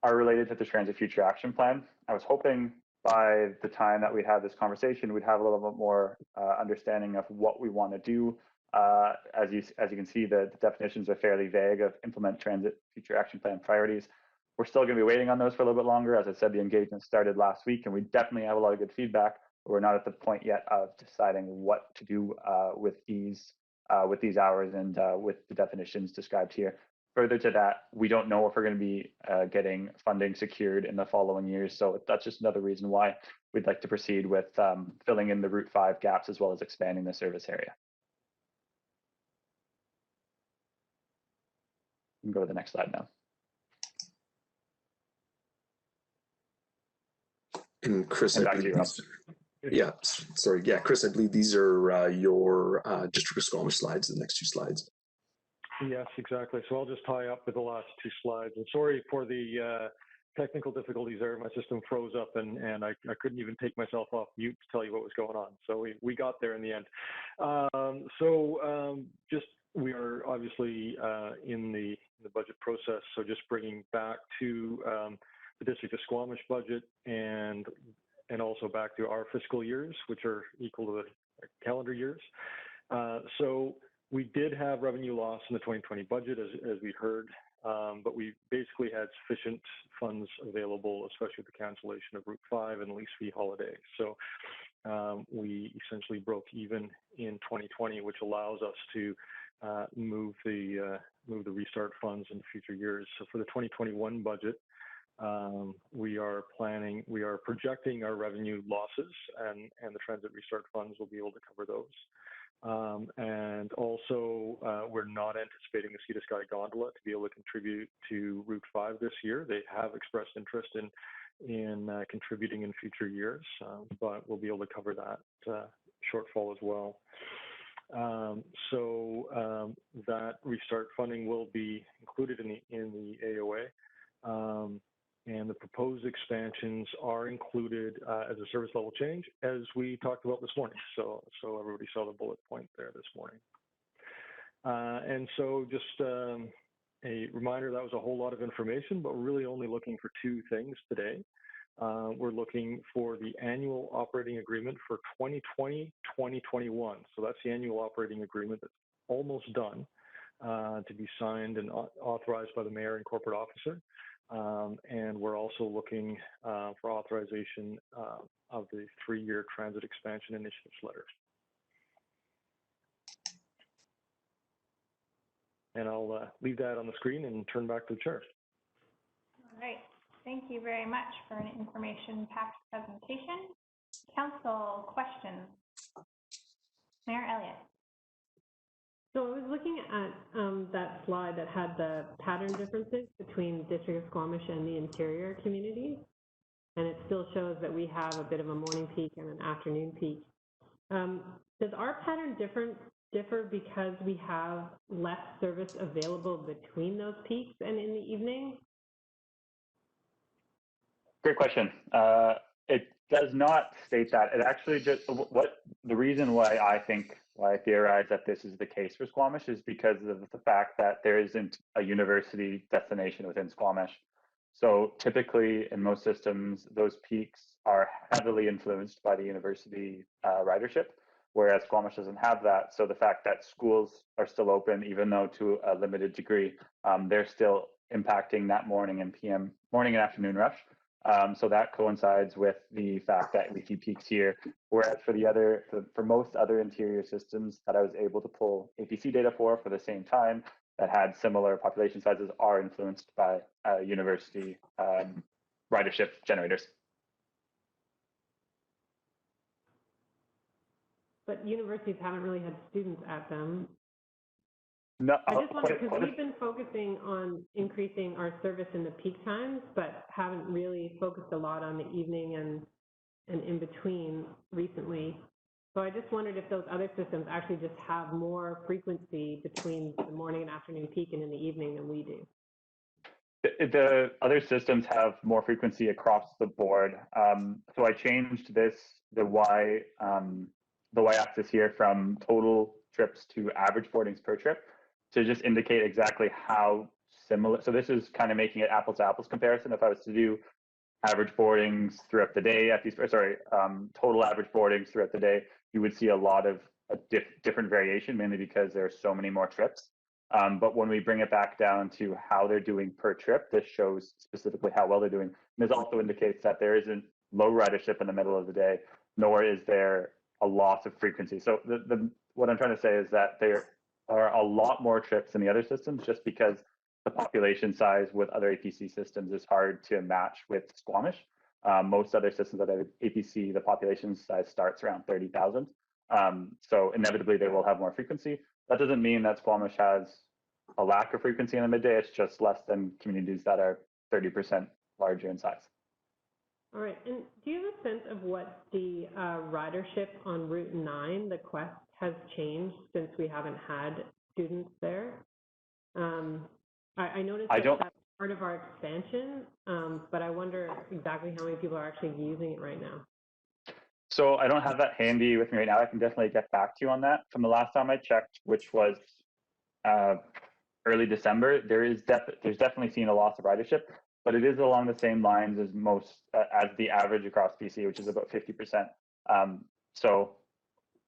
are related to the Transit Future Action Plan. I was hoping by the time that we had this conversation, we'd have a little bit more understanding of what we want to do. As you can see, the definitions are fairly vague of implement Transit Future Action Plan priorities. We're still going to be waiting on those for a little bit longer. As I said, the engagement started last week, and we definitely have a lot of good feedback, but we're not at the point yet of deciding what to do with these hours and with the definitions described here. Further to that, we don't know if we're going to be getting funding secured in the following years. So that's just another reason why we'd like to proceed with filling in the Route 5 gaps as well as expanding the service area. You can go to the next slide now. And Chris, And I back to believe you, Rob. yeah, sorry. Yeah, Chris, I believe these are your District of Squamish slides, the next two slides. Yes, exactly. So I'll just tie up with the last two slides. And sorry for the technical difficulties there. My system froze up and I couldn't even take myself off mute to tell you what was going on. So we got there in the end. We are obviously in the budget process. So just bringing back to the District of Squamish budget and also back to our fiscal years, which are equal to the calendar years. So we did have revenue loss in the 2020 budget, as we heard, but we basically had sufficient funds available, especially with the cancellation of Route 5 and lease fee holiday. So we essentially broke even in 2020, which allows us to move the restart funds in future years. So for the 2021 budget, we are projecting our revenue losses, and the transit restart funds will be able to cover those. And also, we're not anticipating the Sea to Sky Gondola to be able to contribute to Route 5 this year. They have expressed interest in contributing in future years, but we'll be able to cover that shortfall as well. That restart funding will be included in the AOA. And the proposed expansions are included as a service level change, as we talked about this morning. So everybody saw the bullet point there this morning. And so just a reminder, that was a whole lot of information, but we're really only looking for two things today. We're looking for the annual operating agreement for 2020-2021. So that's the annual operating agreement that's almost done to be signed and authorized by the mayor and corporate officer. And we're also looking for authorization of the 3-year transit expansion initiatives letters. And I'll leave that on the screen and turn back to the chair. All right. Thank you very much for an information-packed presentation. Council questions. Mayor Elliott. So I was looking at that slide that had the pattern differences between the District of Squamish and the interior communities. And it still shows that we have a bit of a morning peak and an afternoon peak. Does our pattern differ because we have less service available between those peaks and in the evening? Great question. It does not state that. It actually just, the reason why I theorize that this is the case for Squamish is because of the fact that there isn't a university destination within Squamish. So typically in most systems, those peaks are heavily influenced by the university ridership, whereas Squamish doesn't have that. So the fact that schools are still open, even though to a limited degree, they're still impacting that morning and afternoon rush. So that coincides with the fact that we see peaks here, whereas for most other interior systems that I was able to pull APC data for the same time that had similar population sizes are influenced by university ridership generators. but universities haven't really had students at them. No, I just wonder, because we've been focusing on increasing our service in the peak times, but haven't really focused a lot on the evening and in between recently. So I just wondered if those other systems actually just have more frequency between the morning and afternoon peak and in the evening than we do. The other systems have more frequency across the board. So I changed the y-axis here from total trips to average boardings per trip to just indicate exactly how similar. So this is kind of making it apples to apples comparison. If I was to do average boardings throughout the day at these, total average boardings throughout the day, you would see a lot of different variation, mainly because there are so many more trips. But when we bring it back down to how they're doing per trip, this shows specifically how well they're doing. And this also indicates that there isn't low ridership in the middle of the day, nor is there a loss of frequency. So what I'm trying to say is that there are a lot more trips in the other systems just because the population size with other APC systems is hard to match with Squamish. Most other systems that have APC, the population size starts around 30,000. So inevitably they will have more frequency. That doesn't mean that Squamish has a lack of frequency in the midday. It's just less than communities that are 30% larger in size. All right, and do you have a sense of what the ridership on Route 9, the Quest, has changed since we haven't had students there? I noticed that's part of our expansion, but I wonder exactly how many people are actually using it right now. So I don't have that handy with me right now. I can definitely get back to you on that. From the last time I checked, which was early December, there's definitely seen a loss of ridership, but it is along the same lines as as the average across BC, which is about 50%. So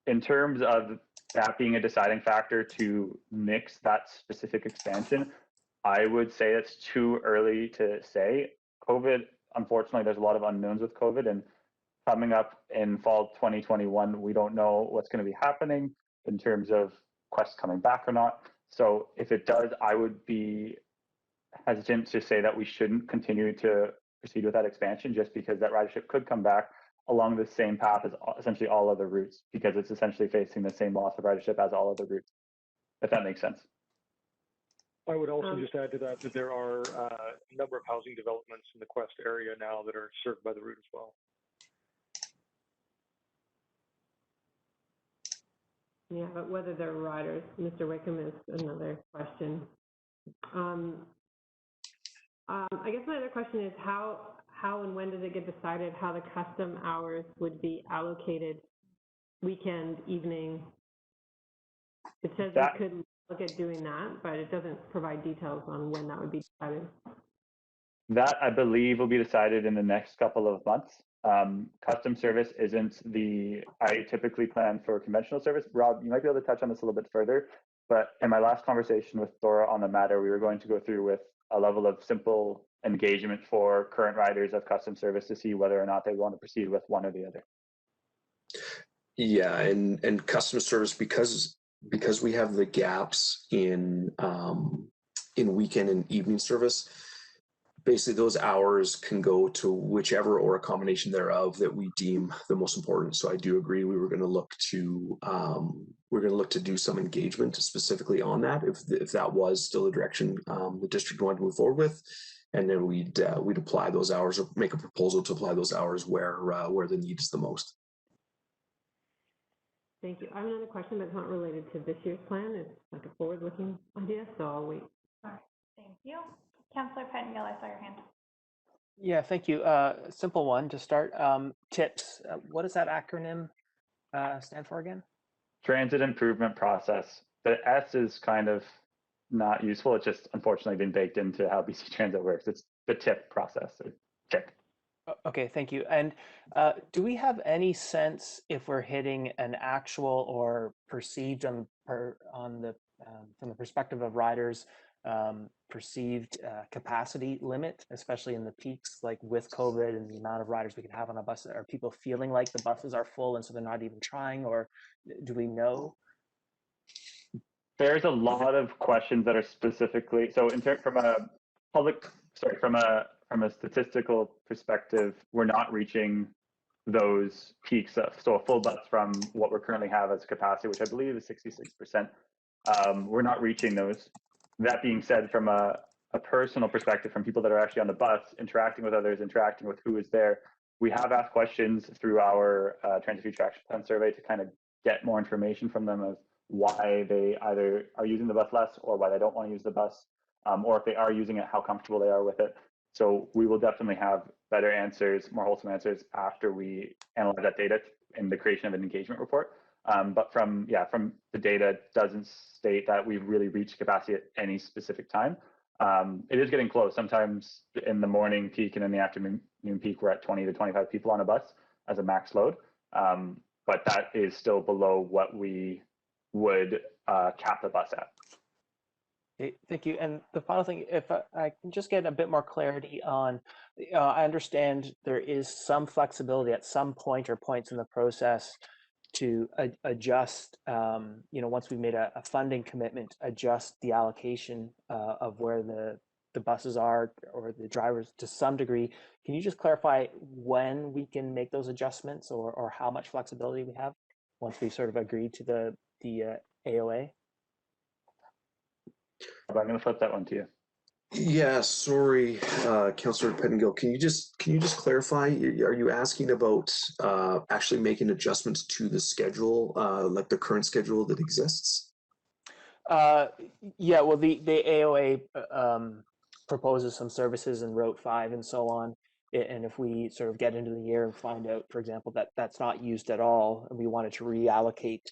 in terms of that being a deciding factor to mix that specific expansion, I would say it's too early to say. COVID, unfortunately, there's a lot of unknowns with COVID, and coming up in fall 2021, we don't know what's going to be happening in terms of Quest coming back or not. So if it does, I would be hesitant to say that we shouldn't continue to proceed with that expansion just because that ridership could come back along the same path as essentially all other routes, because it's essentially facing the same loss of ridership as all other routes, if that makes sense. I would also just add to that there are a number of housing developments in the Quest area now that are served by the route as well. Yeah, but whether they're riders, Mr. Wickham, is another question. I guess my other question is how and when does it get decided how the custom hours would be allocated, weekend, evening? It says we could look at doing that, but it doesn't provide details on when that would be decided. That, I believe, will be decided in the next couple of months. Custom service isn't I typically plan for conventional service. Rob, you might be able to touch on this a little bit further, but in my last conversation with Dora on the matter, we were going to go through with a level of simple engagement for current riders of custom service to see whether or not they want to proceed with one or the other. Yeah, and custom service, because we have the gaps in weekend and evening service, basically those hours can go to whichever or a combination thereof that we deem the most important. So I do agree we were going to look to do some engagement specifically on that if that was still the direction the district wanted to move forward with, and then we'd apply those hours or make a proposal to apply those hours where the need is the most. Thank you. I have another question that's not related to this year's plan. It's like a forward-looking idea, so I'll wait. All right, thank you. Councillor Pettengill, I saw your hand. Yeah, thank you. Simple one to start. TIPS. What does that acronym stand for again? Transit Improvement Process. The S is kind of not useful. It's just unfortunately been baked into how BC Transit works. It's the TIP process, or TIP. Okay, thank you. And do we have any sense if we're hitting an actual or perceived from the perspective of riders, perceived capacity limit, especially in the peaks, like with COVID and the amount of riders we could have on a bus? Are people feeling like the buses are full and so they're not even trying, or do we know? There's a lot of questions that are specifically, so from a statistical perspective, we're not reaching those peaks. So a full bus from what we currently have as capacity, which I believe is 66%, we're not reaching those. That being said, from a personal perspective, from people that are actually on the bus, interacting with others, interacting with who is there, we have asked questions through our Transit Future Action Plan survey to kind of get more information from them of why they either are using the bus less or why they don't want to use the bus, or if they are using it, how comfortable they are with it. So we will definitely have better answers, more wholesome answers after we analyze that data in the creation of an engagement report. But from the data, it doesn't state that we've really reached capacity at any specific time. It is getting close. Sometimes in the morning peak and in the afternoon peak, we're at 20 to 25 people on a bus as a max load. But that is still below what we would cap the bus at. Okay, thank you. And the final thing, if I can just get a bit more clarity on, I understand there is some flexibility at some point or points in the process to adjust, once we've made a funding commitment, adjust the allocation of where the buses are or the drivers to some degree. Can you just clarify when we can make those adjustments or how much flexibility we have once we sort of agree to the AOA? I'm going to flip that one to you. Yeah, sorry, Councillor Pettingill. Can you just clarify? Are you asking about actually making adjustments to the schedule, like the current schedule that exists? Yeah. Well, the AOA proposes some services in Route 5 and so on. And if we sort of get into the year and find out, for example, that that's not used at all, and we wanted to reallocate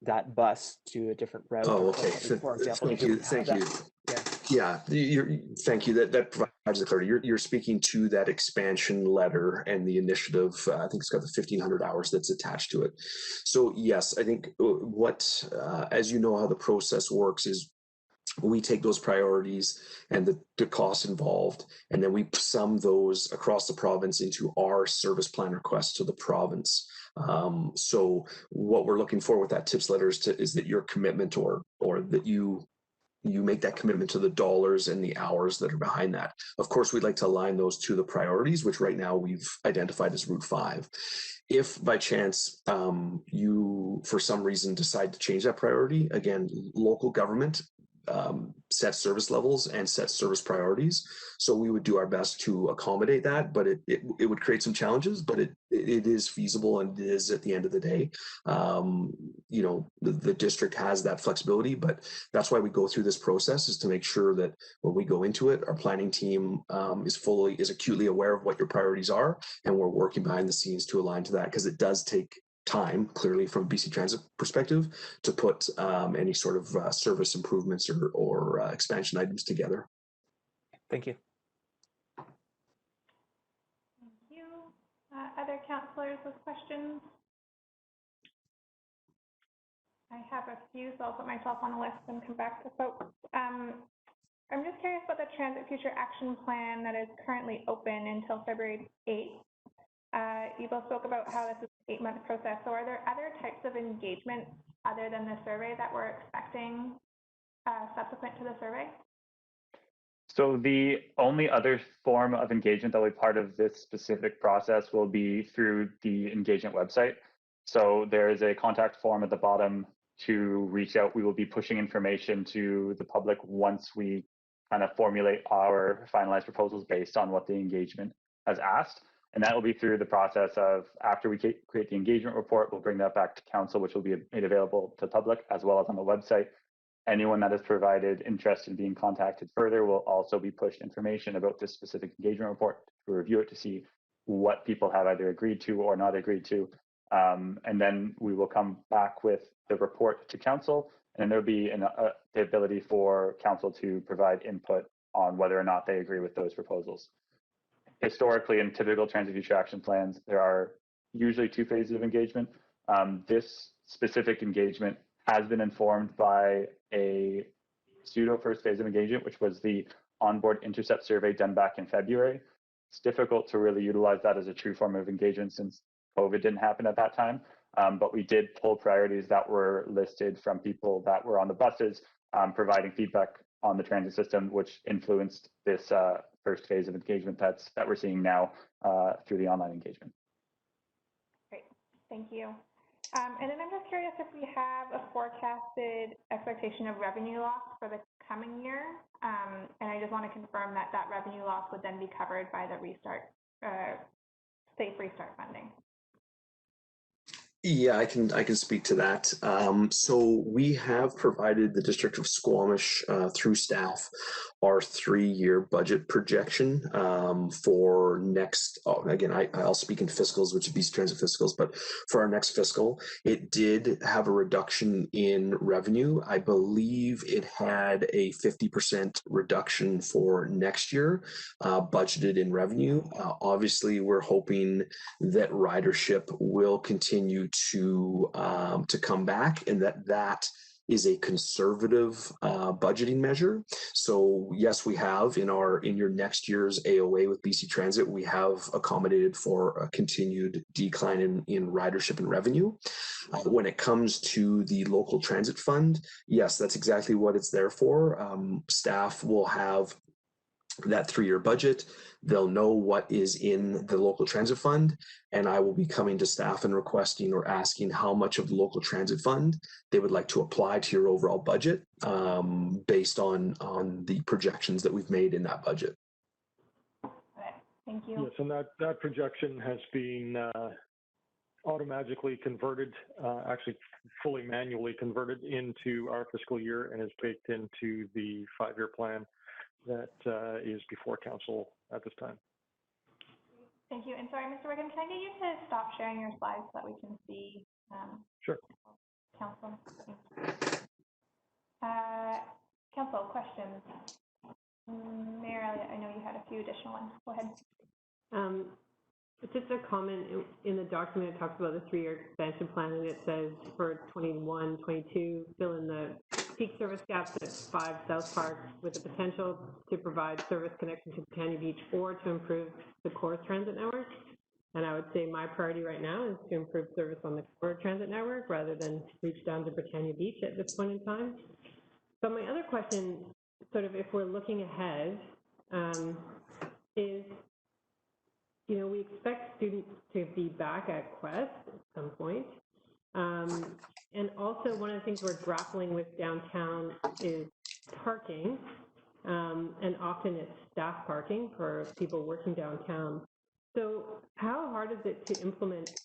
that bus to a different route. Oh, okay. For example, Thank you. Thank you. Yeah. Thank you. That provides the clarity. You're speaking to that expansion letter and the initiative. I think it's got the 1,500 hours that's attached to it. So yes, I think as you know how the process works is we take those priorities and the costs involved, and then we sum those across the province into our service plan requests to the province. So what we're looking for with that tips letter is that your commitment or that you make that commitment to the dollars and the hours that are behind that. Of course, we'd like to align those to the priorities, which right now we've identified as Route 5. If by chance you, for some reason, decide to change that priority, again, local government sets service levels and sets service priorities. So we would do our best to accommodate that, but it would create some challenges, but it is feasible, and it is at the end of the day. The district has that flexibility, but that's why we go through this process, is to make sure that when we go into it, our planning team is acutely aware of what your priorities are, and we're working behind the scenes to align to that, because it does take time, clearly, from BC Transit perspective, to put any sort of service improvements or expansion items together. Thank you. Thank you. Other councillors with questions? I have a few, so I'll put myself on a list and come back to folks. I'm just curious about the Transit Future Action Plan that is currently open until February 8th. You both spoke about how this is an 8-month process. So are there other types of engagement other than the survey that we're expecting subsequent to the survey? So the only other form of engagement that will be part of this specific process will be through the engagement website. So there is a contact form at the bottom to reach out. We will be pushing information to the public once we kind of formulate our finalized proposals based on what the engagement has asked. And that will be through the process of, after we create the engagement report, we'll bring that back to council, which will be made available to the public as well as on the website. Anyone that has provided interest in being contacted further will also be pushed information about this specific engagement report to review it, to see what people have either agreed to or not agreed to. And then we will come back with the report to council, and there'll be the ability for council to provide input on whether or not they agree with those proposals. Historically, in typical transit future action plans, there are usually 2 phases of engagement. This specific engagement has been informed by a pseudo first phase of engagement, which was the onboard intercept survey done back in February. It's difficult to really utilize that as a true form of engagement since COVID didn't happen at that time. But we did pull priorities that were listed from people that were on the buses, providing feedback on the transit system, which influenced this first phase of engagement that we're seeing now through the online engagement. Thank you. And then I'm just curious if we have a forecasted expectation of revenue loss for the coming year. And I just want to confirm that that revenue loss would then be covered by the safe restart funding. Yeah, I can speak to that. So we have provided the District of Squamish through staff our 3-year budget projection for next. Again, I'll speak in fiscals, which would be transit fiscals, but for our next fiscal, it did have a reduction in revenue. I believe it had a 50% reduction for next year budgeted in revenue. Obviously, we're hoping that ridership will continue to come back, and that is a conservative budgeting measure. So yes, we have in your next year's AOA with BC Transit, we have accommodated for a continued decline in ridership and revenue. When it comes to the local transit fund, yes, that's exactly what it's there for. Staff will have that 3-year budget. They'll know what is in the local transit fund, and I will be coming to staff and requesting or asking how much of the local transit fund they would like to apply to your overall budget based on the projections that we've made in that budget. Okay, thank you. Yes, and that projection has been automatically converted, actually fully manually converted into our fiscal year and is baked into the 5-year plan that is before council at this time. Thank you. And sorry, Mr. Wiggum, can I get you to stop sharing your slides so that we can see? Sure. Council. Council, questions? Mayor Elliott, I know you had a few additional ones. Go ahead. Just a comment in the document, it talks about the 3-year expansion plan, and it says for 21, 22, fill in the peak service gaps at 5 South Park with the potential to provide service connection to Britannia Beach or to improve the core transit network. And I would say my priority right now is to improve service on the core transit network rather than reach down to Britannia Beach at this point in time. But my other question, sort of if we're looking ahead, is, you know, we expect students to be back at Quest at some point. And also one of the things we're grappling with downtown is parking, and often it's staff parking for people working downtown. So how hard is it to implement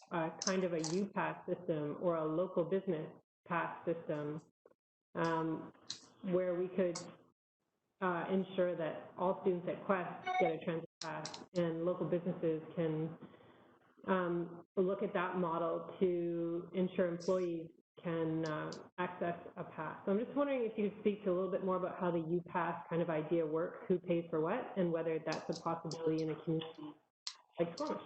kind of a U-Pass system or a local business pass system where we could ensure that all students at Quest get a transit pass and local businesses can look at that model to ensure employees can access a pass. So I'm just wondering if you could speak to a little bit more about how the U-Pass kind of idea works, who pays for what, and whether that's a possibility in a community like Squamish.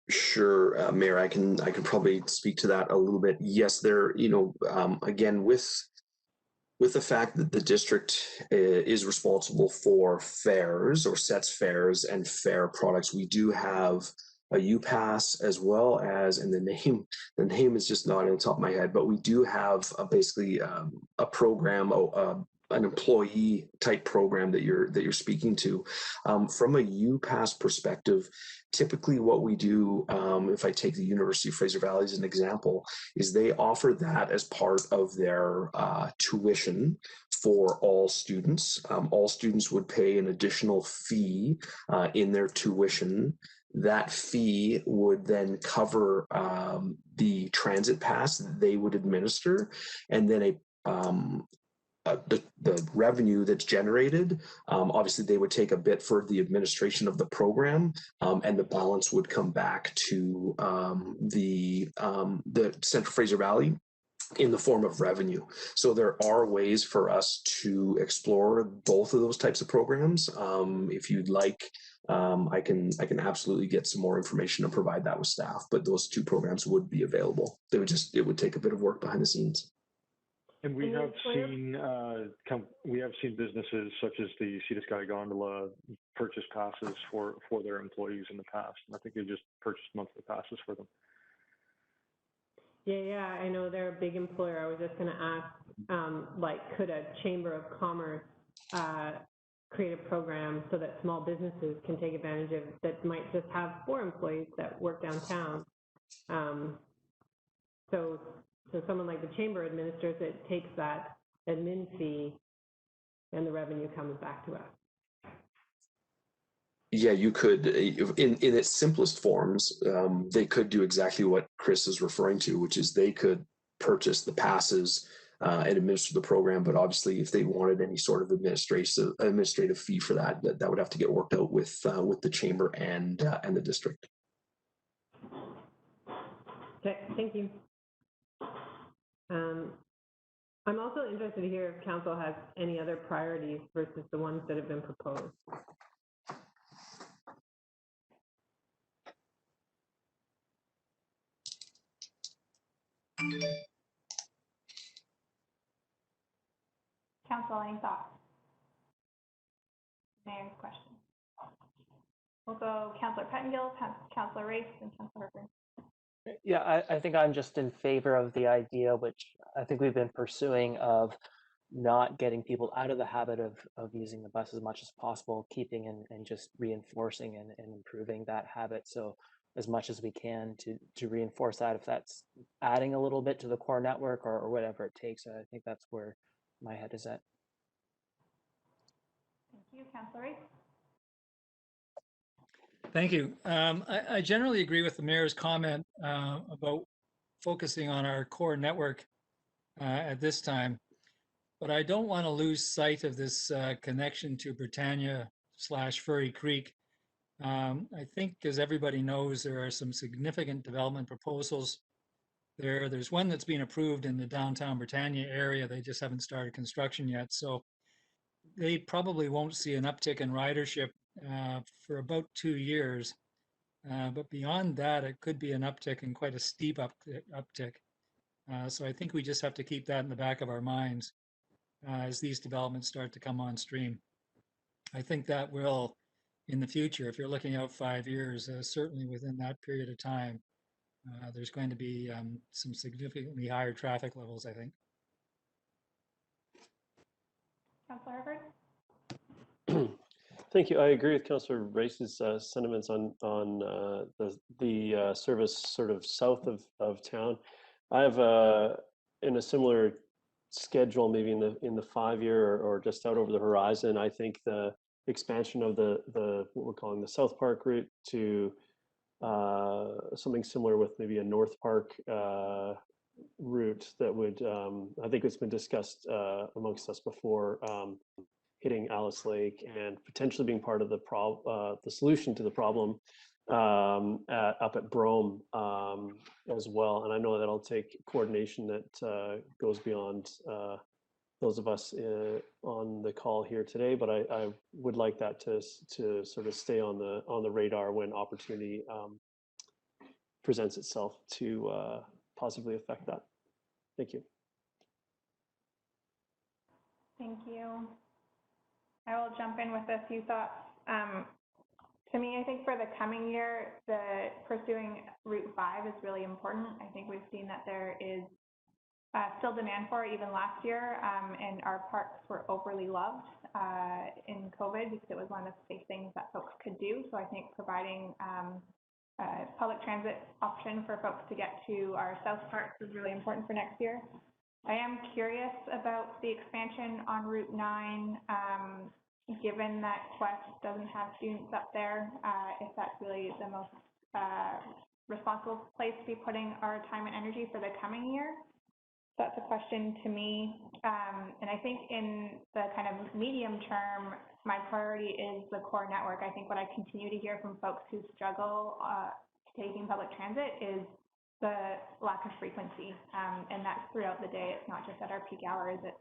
Sure, Mayor, I can probably speak to that a little bit. Yes, there, you know, again, with the fact that the district is responsible for fares or sets fares and fare products, we do have a U-Pass as well as, and the name is just not on the top of my head, but we do have basically a program, an employee type program that you're speaking to. From a U-Pass perspective, typically what we do, if I take the University of Fraser Valley as an example, is they offer that as part of their tuition for all students. All students would pay an additional fee in their tuition. That fee would then cover the transit pass that they would administer, and then the revenue that's generated, obviously they would take a bit for the administration of the program, and the balance would come back to the Central Fraser Valley in the form of revenue. So there are ways for us to explore both of those types of programs. If you'd like, I can absolutely get some more information and provide that with staff, but those 2 programs would be available. It would take a bit of work behind the scenes. And we have seen businesses such as the Sea to Sky Gondola purchase passes for their employees in the past. And I think they just purchased monthly passes for them. Yeah, I know they're a big employer. I was just going to ask, like, could a Chamber of Commerce create a program so that small businesses can take advantage of that might just have 4 employees that work downtown. So someone like the chamber administers it, takes that admin fee, and the revenue comes back to us. Yeah, you could, in its simplest forms, they could do exactly what Chris is referring to, which is they could purchase the passes and administer the program. But obviously, if they wanted any sort of administrative fee for that, that would have to get worked out with the chamber and the district. Okay, thank you. I'm also interested to hear if council has any other priorities versus the ones that have been proposed. Council, any thoughts? Mayor's question. We'll go Councillor Pettengill, Councillor Race, and Councillor Herford. Yeah, I think I'm just in favor of the idea, which I think we've been pursuing, of not getting people out of the habit of using the bus as much as possible, keeping and just reinforcing and improving that habit. So as much as we can to reinforce that, if that's adding a little bit to the core network or whatever it takes, I think that's where my head is at. Thank you, Councillor Race. Thank you. I generally agree with the mayor's comment about focusing on our core network at this time, but I don't want to lose sight of this connection to Britannia/Furry Creek. I think, as everybody knows, there are some significant development proposals there. There's one that's been approved in the downtown Britannia area. They just haven't started construction yet. So they probably won't see an uptick in ridership for about 2 years. But beyond that, it could be an uptick, and quite a steep uptick. So I think we just have to keep that in the back of our minds as these developments start to come on stream. I think that will, in the future, if you're looking out 5 years, certainly within that period of time, there's going to be some significantly higher traffic levels, I think. Councillor Herford. Thank you. I agree with Councillor Race's sentiments on the service sort of south of town. I have in a similar schedule, maybe in the 5-year or just out over the horizon. I think the expansion of the what we're calling the South Park route to something similar with maybe a North Park route that would, I think it's been discussed amongst us before, hitting Alice Lake and potentially being part of the solution to the problem up at Brome as well. And I know that'll take coordination that goes beyond those of us on the call here today, but I would like that to sort of stay on the radar when opportunity presents itself to positively affect that. Thank you. Thank you. I will jump in with a few thoughts. To me, I think for the coming year, pursuing Route 5 is really important. I think we've seen that there is still demand for it even last year, and our parks were overly loved in COVID because it was one of the safe things that folks could do. So I think providing a public transit option for folks to get to our south parks is really important for next year. I am curious about the expansion on Route 9, given that Quest doesn't have students up there, if that's really the most responsible place to be putting our time and energy for the coming year. That's a question to me. And I think in the kind of medium term, my priority is the core network. I think what I continue to hear from folks who struggle taking public transit is the lack of frequency. And that's throughout the day. It's not just at our peak hours. It's,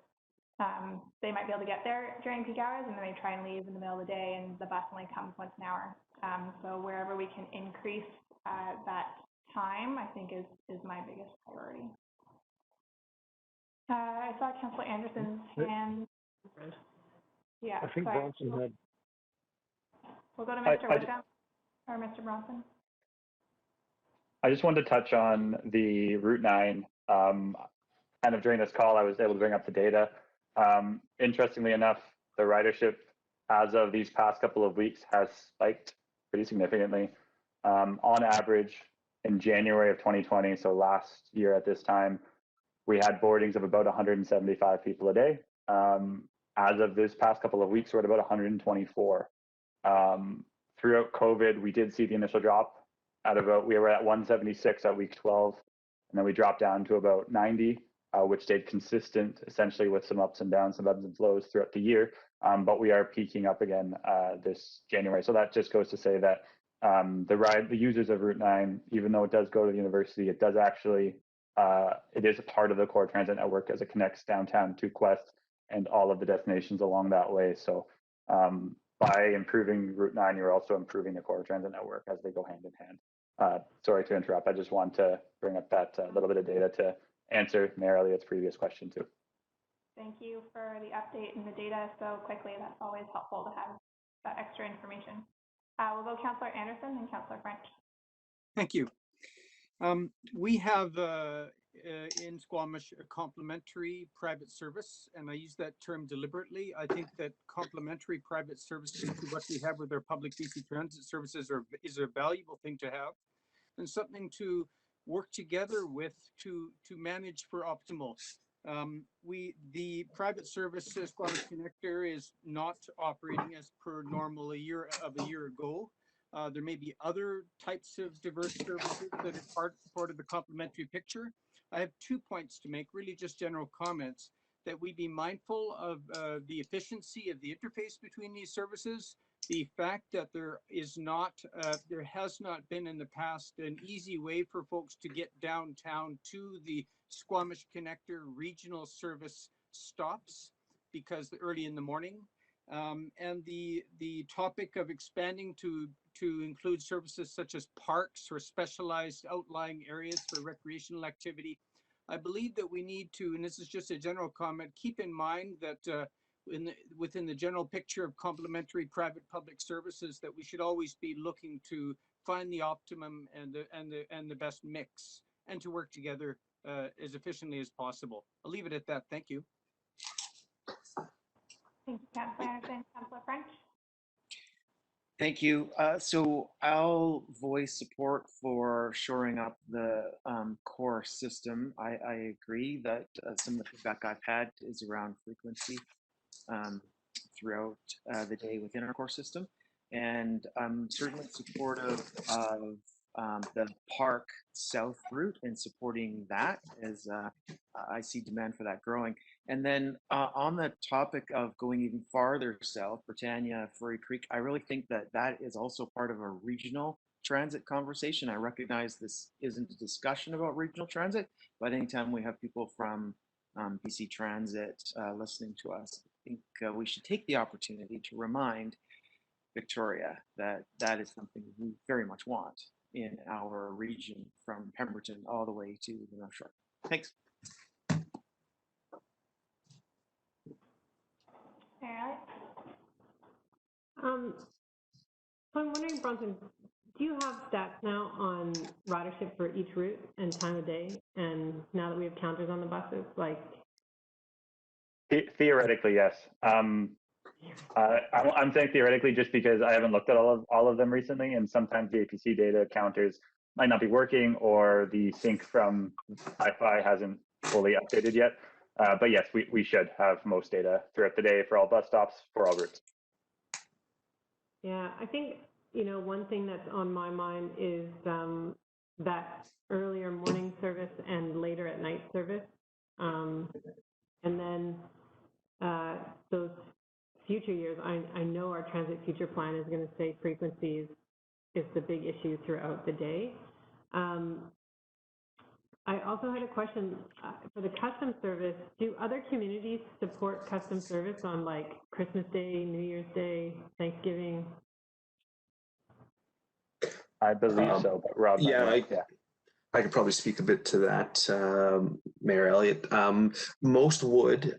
they might be able to get there during peak hours and then they try and leave in the middle of the day and the bus only comes once an hour. So wherever we can increase that time, I think is my biggest priority. I saw Councillor Anderson's hand. Yeah. I think Bronson had. We'll go to Mr. Woodbound or Mr. Bronson. I just wanted to touch on the Route 9. Kind of during this call, I was able to bring up the data. Interestingly enough, the ridership as of these past couple of weeks has spiked pretty significantly. On average, in January of 2020, so last year at this time, we had boardings of about 175 people a day. As of this past couple of weeks, we're at about 124. Throughout COVID, we did see the initial drop we were at 176 at week 12, and then we dropped down to about 90, which stayed consistent essentially with some ups and downs, some ebbs and flows throughout the year. But we are peaking up again this January. So that just goes to say that the users of Route 9, even though it does go to the university, it does actually, it is a part of the core transit network as it connects downtown to Quest and all of the destinations along that way. So by improving Route 9, you're also improving the core transit network as they go hand in hand. Sorry to interrupt. I just want to bring up that little bit of data to answer Mayor Elliott's previous question too. Thank you for the update and the data so quickly. That's always helpful to have that extra information. We'll go Councillor Anderson and Councillor French. Thank you. We have in Squamish a complementary private service, and I use that term deliberately. I think that complementary private services to what we have with our public BC transit services is a valuable thing to have, and something to work together with to manage for optimal. The private service Squamish Connector is not operating as per normal a year ago. There may be other types of diverse services that are part of the complementary picture. I have 2 points to make, really just general comments, that we be mindful of the efficiency of the interface between these services, the fact that there has not been in the past an easy way for folks to get downtown to the Squamish Connector regional service stops because early in the morning. And the topic of expanding to include services such as parks or specialized outlying areas for recreational activity. I believe that we need to, and this is just a general comment, keep in mind that within the general picture of complementary private-public services, that we should always be looking to find the optimum and the best mix, and to work together as efficiently as possible. I'll leave it at that. Thank you. Thank you, Councillor Anderson. Councillor French. Thank you. So I'll voice support for shoring up the core system. I agree that some of the feedback I've had is around frequency throughout the day within our core system. And I'm certainly supportive of the Park South route and supporting that, as I see demand for that growing. And then on the topic of going even farther south, Britannia, Furry Creek, I really think that that is also part of a regional transit conversation. I recognize this isn't a discussion about regional transit, but anytime we have people from BC Transit listening to us, I think we should take the opportunity to remind Victoria that that is something we very much want in our region from Pemberton all the way to the North Shore. Thanks. So I'm wondering, Bronson, do you have stats now on ridership for each route and time of day? And now that we have counters on the buses, like? Theoretically, yes. I'm saying theoretically just because I haven't looked at all of them recently, and sometimes the APC data counters might not be working, or the sync from Wi-Fi hasn't fully updated yet. But yes, we should have most data throughout the day for all bus stops, for all routes. Yeah, I think, one thing that's on my mind is that earlier morning service and later at night service. And then those future years, I know our transit future plan is going to say frequencies is the big issue throughout the day. I also had a question for the custom service. Do other communities support custom service on like Christmas Day, New Year's Day, Thanksgiving? I believe so, but Rob. Yeah, I could probably speak a bit to that, Mayor Elliott. Most would,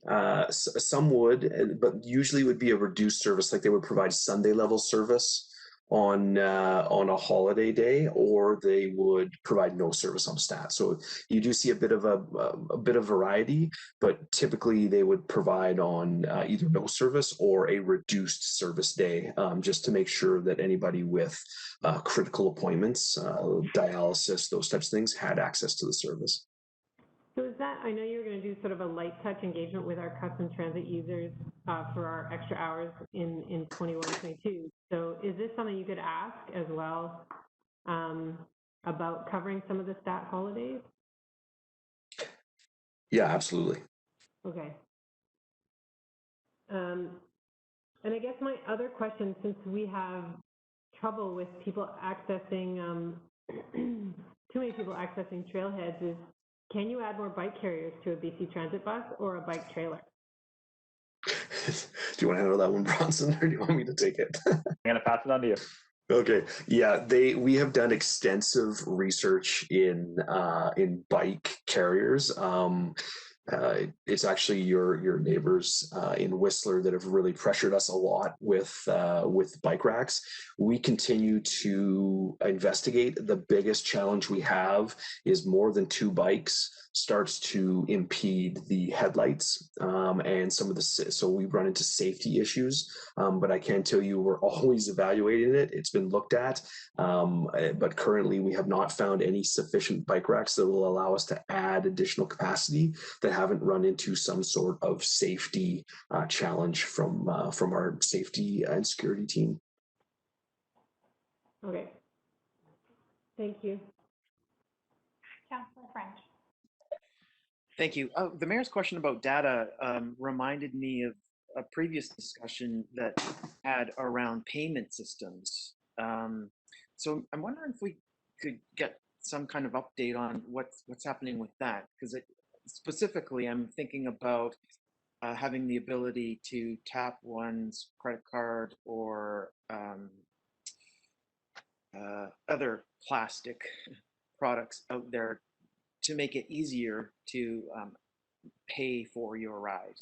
some would, but usually would be a reduced service, like they would provide Sunday level service on a holiday day, or they would provide no service on stat. So you do see a bit of variety, but typically they would provide on either no service or a reduced service day, just to make sure that anybody with critical appointments, dialysis, those types of things, had access to the service. So is that, I know you were going to do sort of a light touch engagement with our custom transit users for our extra hours in 21, 22. So is this something you could ask as well about covering some of the stat holidays? Yeah, absolutely. Okay. And I guess my other question, since we have trouble with people accessing, too many people accessing trailheads, is can you add more bike carriers to a BC Transit bus or a bike trailer? Do you want to handle that one, Bronson, or do you want me to take it? I'm going to pass it on to you. Okay. Yeah, we have done extensive research in bike carriers. It's actually your neighbors in Whistler that have really pressured us a lot with bike racks. We continue to investigate. The biggest challenge we have is more than 2 bikes starts to impede the headlights and some of the, so we run into safety issues. But I can tell you we're always evaluating it. It's been looked at, but currently we have not found any sufficient bike racks that will allow us to add additional capacity that haven't run into some sort of safety challenge from our safety and security team. Okay. Thank you. Councillor French. Thank you. The mayor's question about data reminded me of a previous discussion that had around payment systems. So I'm wondering if we could get some kind of update on what's happening with that, because specifically I'm thinking about having the ability to tap one's credit card or other plastic products out there to make it easier to pay for your ride.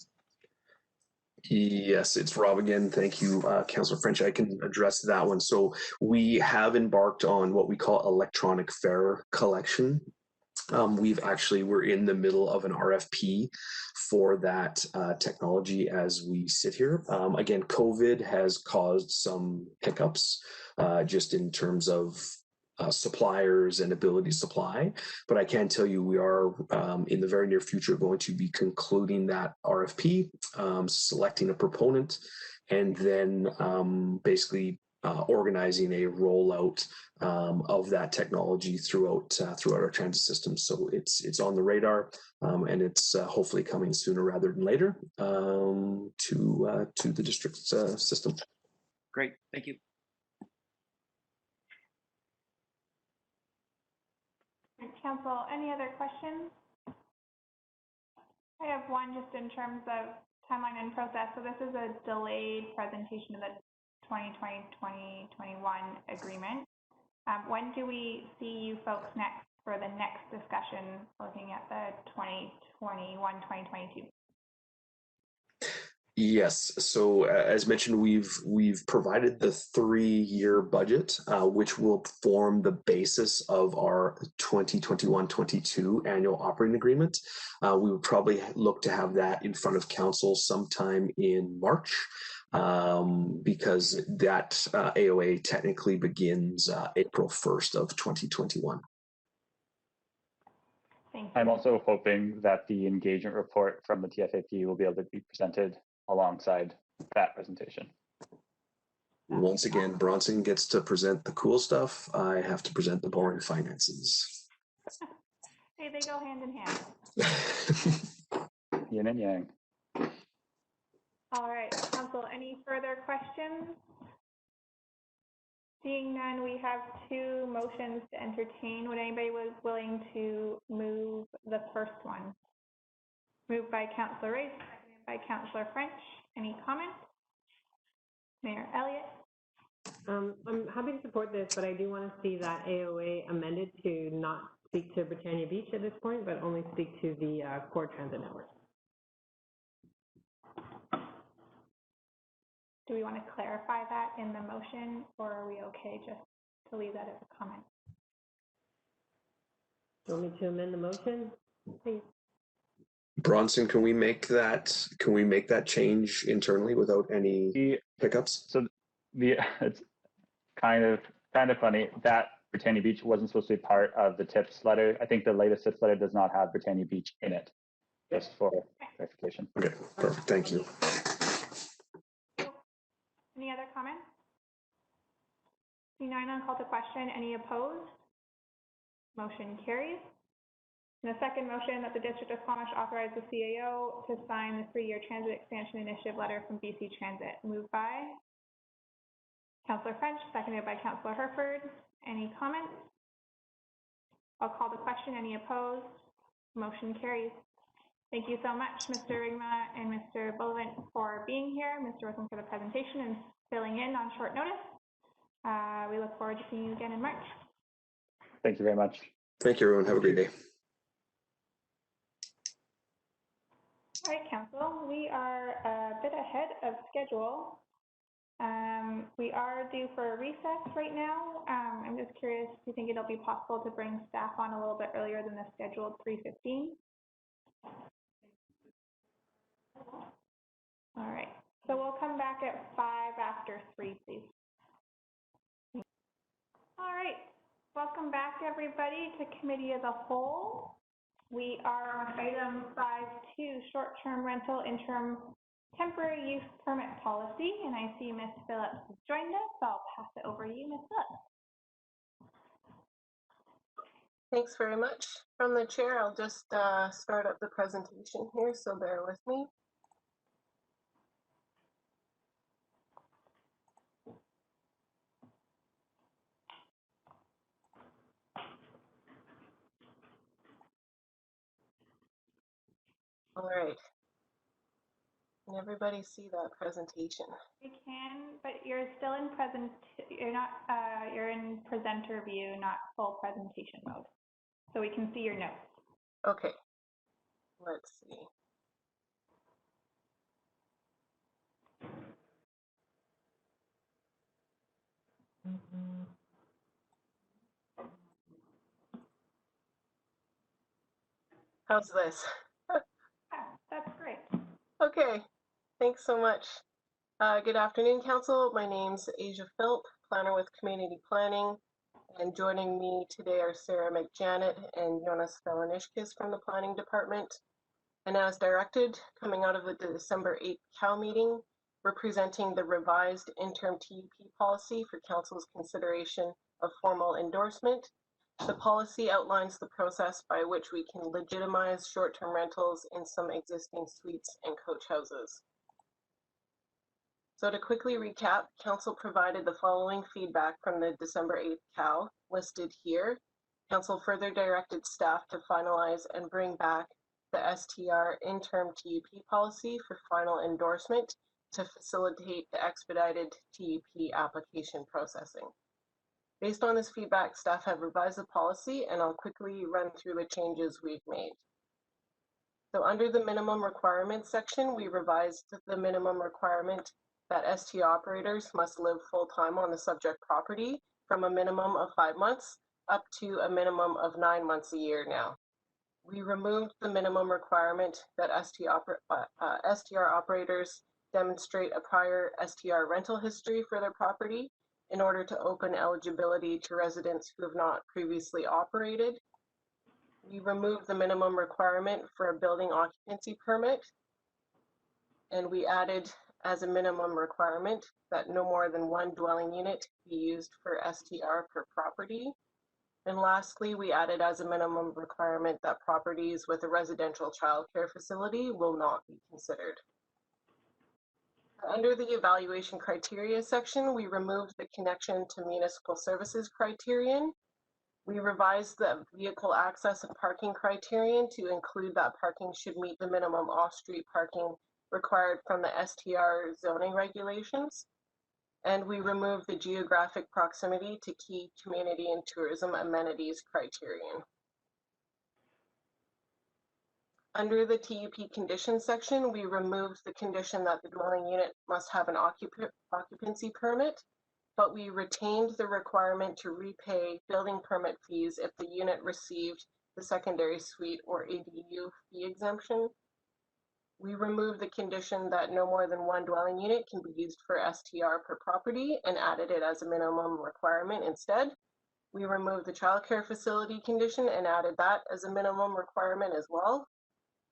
Yes, it's Rob again. Thank you, Councillor French. I can address that one. So we have embarked on what we call electronic fare collection. We're in the middle of an RFP for that technology as we sit here. Again, COVID has caused some hiccups just in terms of suppliers and ability to supply, but I can tell you we are in the very near future going to be concluding that RFP, selecting a proponent, and then basically organizing a rollout of that technology throughout our transit system. So it's on the radar, and it's hopefully coming sooner rather than later to the district system. Great, thank you. Council, any other questions? I have one just in terms of timeline and process. So this is a delayed presentation of the 2020-2021 agreement. When do we see you folks next for the next discussion looking at the 2021-2022? Yes. So as mentioned, we've provided the 3-year budget, which will form the basis of our 2021-22 annual operating agreement. We would probably look to have that in front of council sometime in March, because that AOA technically begins April 1st of 2021. I'm also hoping that the engagement report from the TFAP will be able to be presented alongside that presentation. Once again, Bronson gets to present the cool stuff. I have to present the boring finances. Hey, they go hand in hand. Yin and yang. All right, Council, any further questions? Seeing none, we have 2 motions to entertain. Would anybody was willing to move the first one? Moved by Councillor Race, seconded by Councillor French. Any comments? Mayor Elliott? I'm happy to support this, but I do want to see that AOA amended to not speak to Britannia Beach at this point, but only speak to the core transit network. Do we want to clarify that in the motion, or are we okay just to leave that as a comment? Do you want me to amend the motion? Please. Bronson, can we make that change internally without any hiccups? So it's kind of funny that Britannia Beach wasn't supposed to be part of the TIPS letter. I think the latest TIPS letter does not have Britannia Beach in it, just for clarification. Okay, perfect. Thank you. Any other comments? Seeing none, I'll call to question. Any opposed? Motion carries. And the second motion, that the District of Squamish authorize the CAO to sign the 3-year transit expansion initiative letter from BC Transit. Moved by Councillor French, seconded by Councillor Herford. Any comments? I'll call the question. Any opposed? Motion carries. Thank you so much, Mr. Rigma and Mr. Bullivant, for being here, Mr. Wilson for the presentation and filling in on short notice. We look forward to seeing you again in March. Thank you very much. Thank you, everyone. Have a great day. All right, Council, we are a bit ahead of schedule. We are due for a recess right now. I'm just curious, do you think it'll be possible to bring staff on a little bit earlier than the scheduled 3:15? All right, so we'll come back at 3:05, please. All right, welcome back, everybody, to committee as a whole. We are on item 5.2, short-term rental interim temporary use permit policy, and I see Ms. Phillips has joined us, so I'll pass it over to you, Ms. Phillips. Thanks very much. From the chair, I'll just start up the presentation here, so bear with me. All right. Can everybody see that presentation? You can, but you're still in you're in presenter view, not full presentation mode. So we can see your notes. Okay. Let's see. How's this? That's great. Okay, thanks so much. Good afternoon, Council. My name's Asia Philp, planner with Community Planning, and joining me today are Sarah McJanet and Jonas Felanishkis from the Planning Department. And as directed, coming out of the December 8th COW meeting, we're presenting the revised interim TUP policy for Council's consideration of formal endorsement. The policy outlines the process by which we can legitimize short-term rentals in some existing suites and coach houses. So to quickly recap, Council provided the following feedback from the December 8th COW listed here. Council further directed staff to finalize and bring back the STR interim TUP policy for final endorsement to facilitate the expedited TUP application processing. Based on this feedback, staff have revised the policy, and I'll quickly run through the changes we've made. So under the minimum requirements section, we revised the minimum requirement that ST operators must live full-time on the subject property from a minimum of 5 months up to a minimum of 9 months a year now. We removed the minimum requirement that STR operators demonstrate a prior STR rental history for their property in order to open eligibility to residents who have not previously operated. We removed the minimum requirement for a building occupancy permit, and we added as a minimum requirement that no more than 1 dwelling unit be used for STR per property. And lastly, we added as a minimum requirement that properties with a residential childcare facility will not be considered. Under the evaluation criteria section, we removed the connection to municipal services criterion. We revised the vehicle access and parking criterion to include that parking should meet the minimum off-street parking required from the STR zoning regulations. And we removed the geographic proximity to key community and tourism amenities criterion. Under the TUP conditions section, we removed the condition that the dwelling unit must have an occupancy permit, but we retained the requirement to repay building permit fees if the unit received the secondary suite or ADU fee exemption. We removed the condition that no more than one dwelling unit can be used for STR per property and added it as a minimum requirement instead. We removed the childcare facility condition and added that as a minimum requirement as well.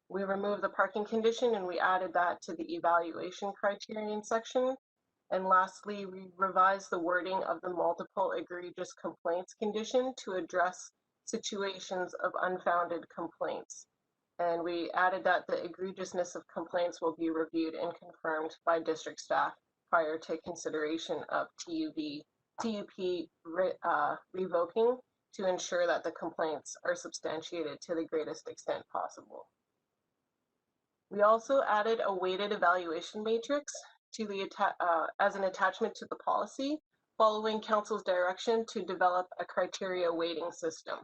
We removed the parking condition and we added that to the evaluation criterion section. And lastly, we revised the wording of the multiple egregious complaints condition to address situations of unfounded complaints. And we added that the egregiousness of complaints will be reviewed and confirmed by district staff prior to consideration of TUP revoking to ensure that the complaints are substantiated to the greatest extent possible. We also added a weighted evaluation matrix to the as an attachment to the policy, following council's direction to develop a criteria weighting system.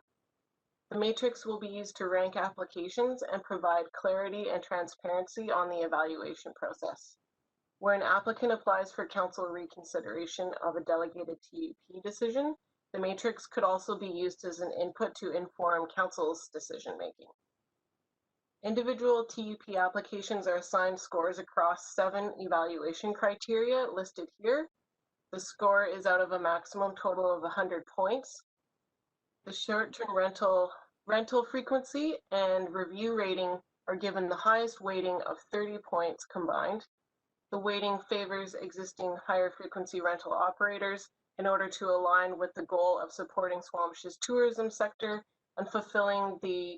The matrix will be used to rank applications and provide clarity and transparency on the evaluation process. Where an applicant applies for council reconsideration of a delegated TUP decision, the matrix could also be used as an input to inform council's decision-making. Individual TUP applications are assigned scores across 7 evaluation criteria listed here. The score is out of a maximum total of 100 points. The short-term rental frequency and review rating are given the highest weighting of 30 points combined. The weighting favors existing higher frequency rental operators in order to align with the goal of supporting Squamish's tourism sector and fulfilling the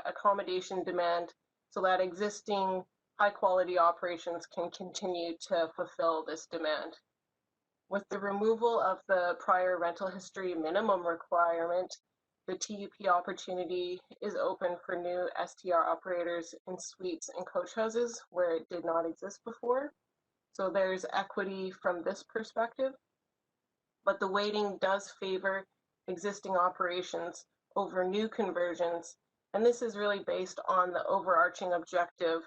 accommodation demand so that existing high quality operations can continue to fulfill this demand. With the removal of the prior rental history minimum requirement, the TUP opportunity is open for new STR operators in suites and coach houses where it did not exist before. So there's equity from this perspective, but the weighting does favor existing operations over new conversions. And this is really based on the overarching objective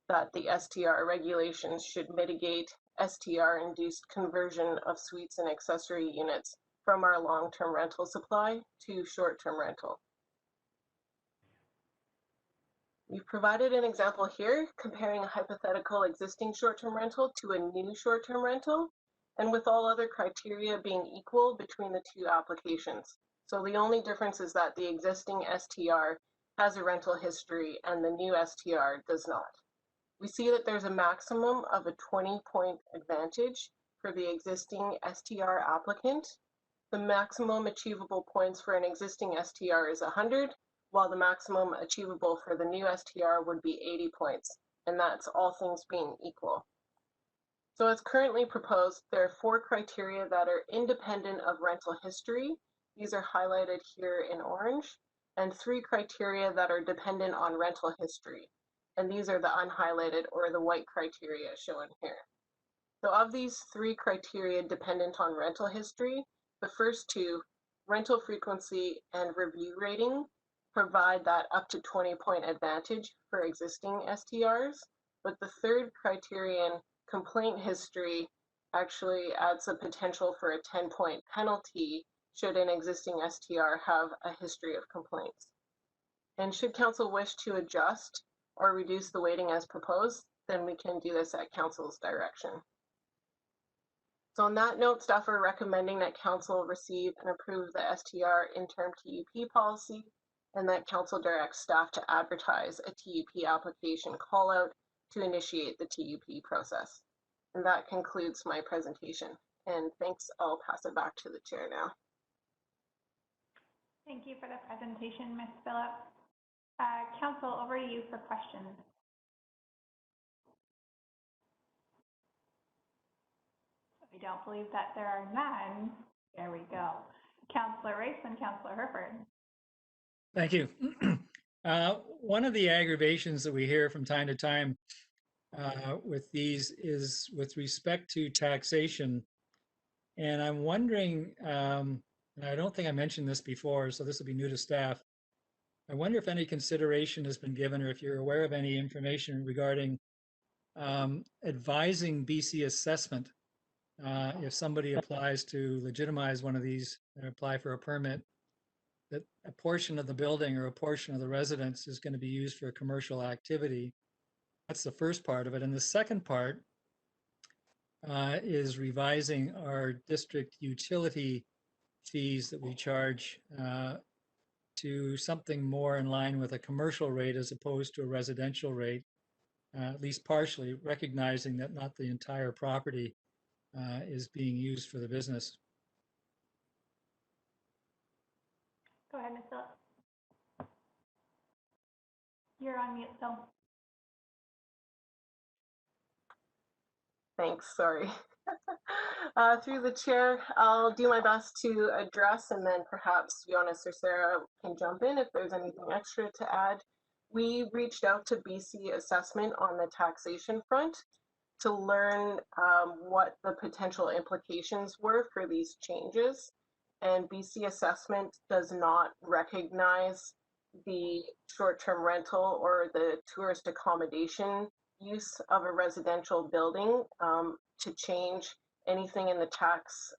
that the STR regulations should mitigate STR-induced conversion of suites and accessory units from our long-term rental supply to short-term rental. We've provided an example here comparing a hypothetical existing short-term rental to a new short-term rental, and with all other criteria being equal between the two applications. So the only difference is that the existing STR has a rental history and the new STR does not. We see that there's a maximum of a 20-point advantage for the existing STR applicant. The maximum achievable points for an existing STR is 100, while the maximum achievable for the new STR would be 80 points, and that's all things being equal. So as currently proposed, there are 4 criteria that are independent of rental history. These are highlighted here in orange, and 3 criteria that are dependent on rental history. And these are the unhighlighted or the white criteria shown here. So of these 3 criteria dependent on rental history, the first 2, rental frequency and review rating, provide that up to 20-point advantage for existing STRs. But the third criterion, complaint history, actually adds the potential for a 10-point penalty should an existing STR have a history of complaints. And should council wish to adjust or reduce the weighting as proposed, then we can do this at council's direction. So on that note, staff are recommending that council receive and approve the STR interim TUP policy, and that council directs staff to advertise a TUP application call out to initiate the TUP process. And that concludes my presentation. And thanks, I'll pass it back to the chair now. Thank you for the presentation, Ms. Phillip. Council, over to you for questions. I don't believe that there are none. There we go. Councillor Race and Councillor Herford. Thank you. One of the aggravations that we hear from time to time with these is with respect to taxation. And I'm wondering, and I don't think I mentioned this before, so this will be new to staff. I wonder if any consideration has been given, or if you're aware of any information regarding advising BC assessment if somebody applies to legitimize one of these, apply for a permit, that a portion of the building or a portion of the residence is going to be used for a commercial activity. That's the first part of it. And the second part is revising our district utility fees that we charge to something more in line with a commercial rate as opposed to a residential rate, at least partially, recognizing that not the entire property is being used for the business. Go ahead, Ms. Phillips. You're on mute still. Thanks, sorry. Through the chair, I'll do my best to address, and then perhaps Jonas or Sarah can jump in if there's anything extra to add. We reached out to BC Assessment on the taxation front to learn what the potential implications were for these changes. And BC Assessment does not recognize the short-term rental or the tourist accommodation use of a residential building to change anything in the tax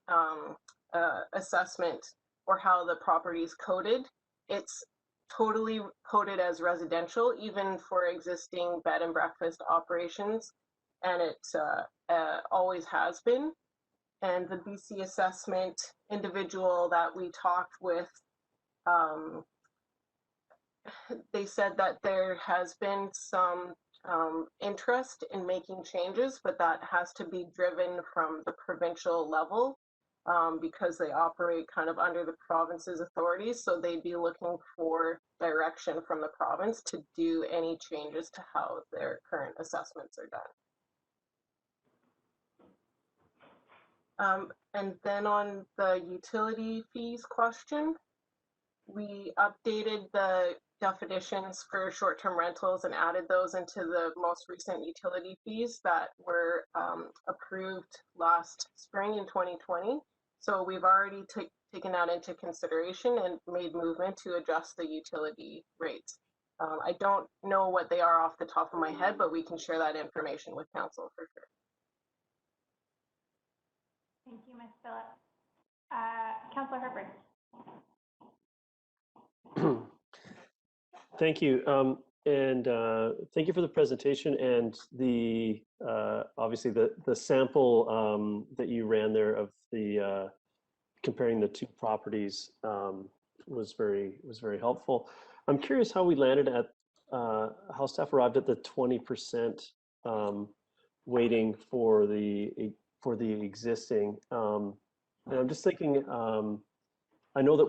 assessment or how the property is coded. It's totally coded as residential, even for existing bed and breakfast operations, and it always has been. And the BC Assessment individual that we talked with, they said that there has been some interest in making changes, but that has to be driven from the provincial level because they operate kind of under the province's authorities. So they'd be looking for direction from the province to do any changes to how their current assessments are done. And then on the utility fees question, we updated the definitions for short-term rentals and added those into the most recent utility fees that were approved last spring in 2020. So we've already taken that into consideration and made movement to adjust the utility rates. I don't know what they are off the top of my head, but we can share that information with council for sure. Thank you, Ms. Phillips. Councillor Herbert. Thank you. And thank you for the presentation and the obviously the sample that you ran there of the comparing the two properties was very helpful. I'm curious how we landed at how staff arrived at the 20% weighting for the existing. And I'm just thinking. I know that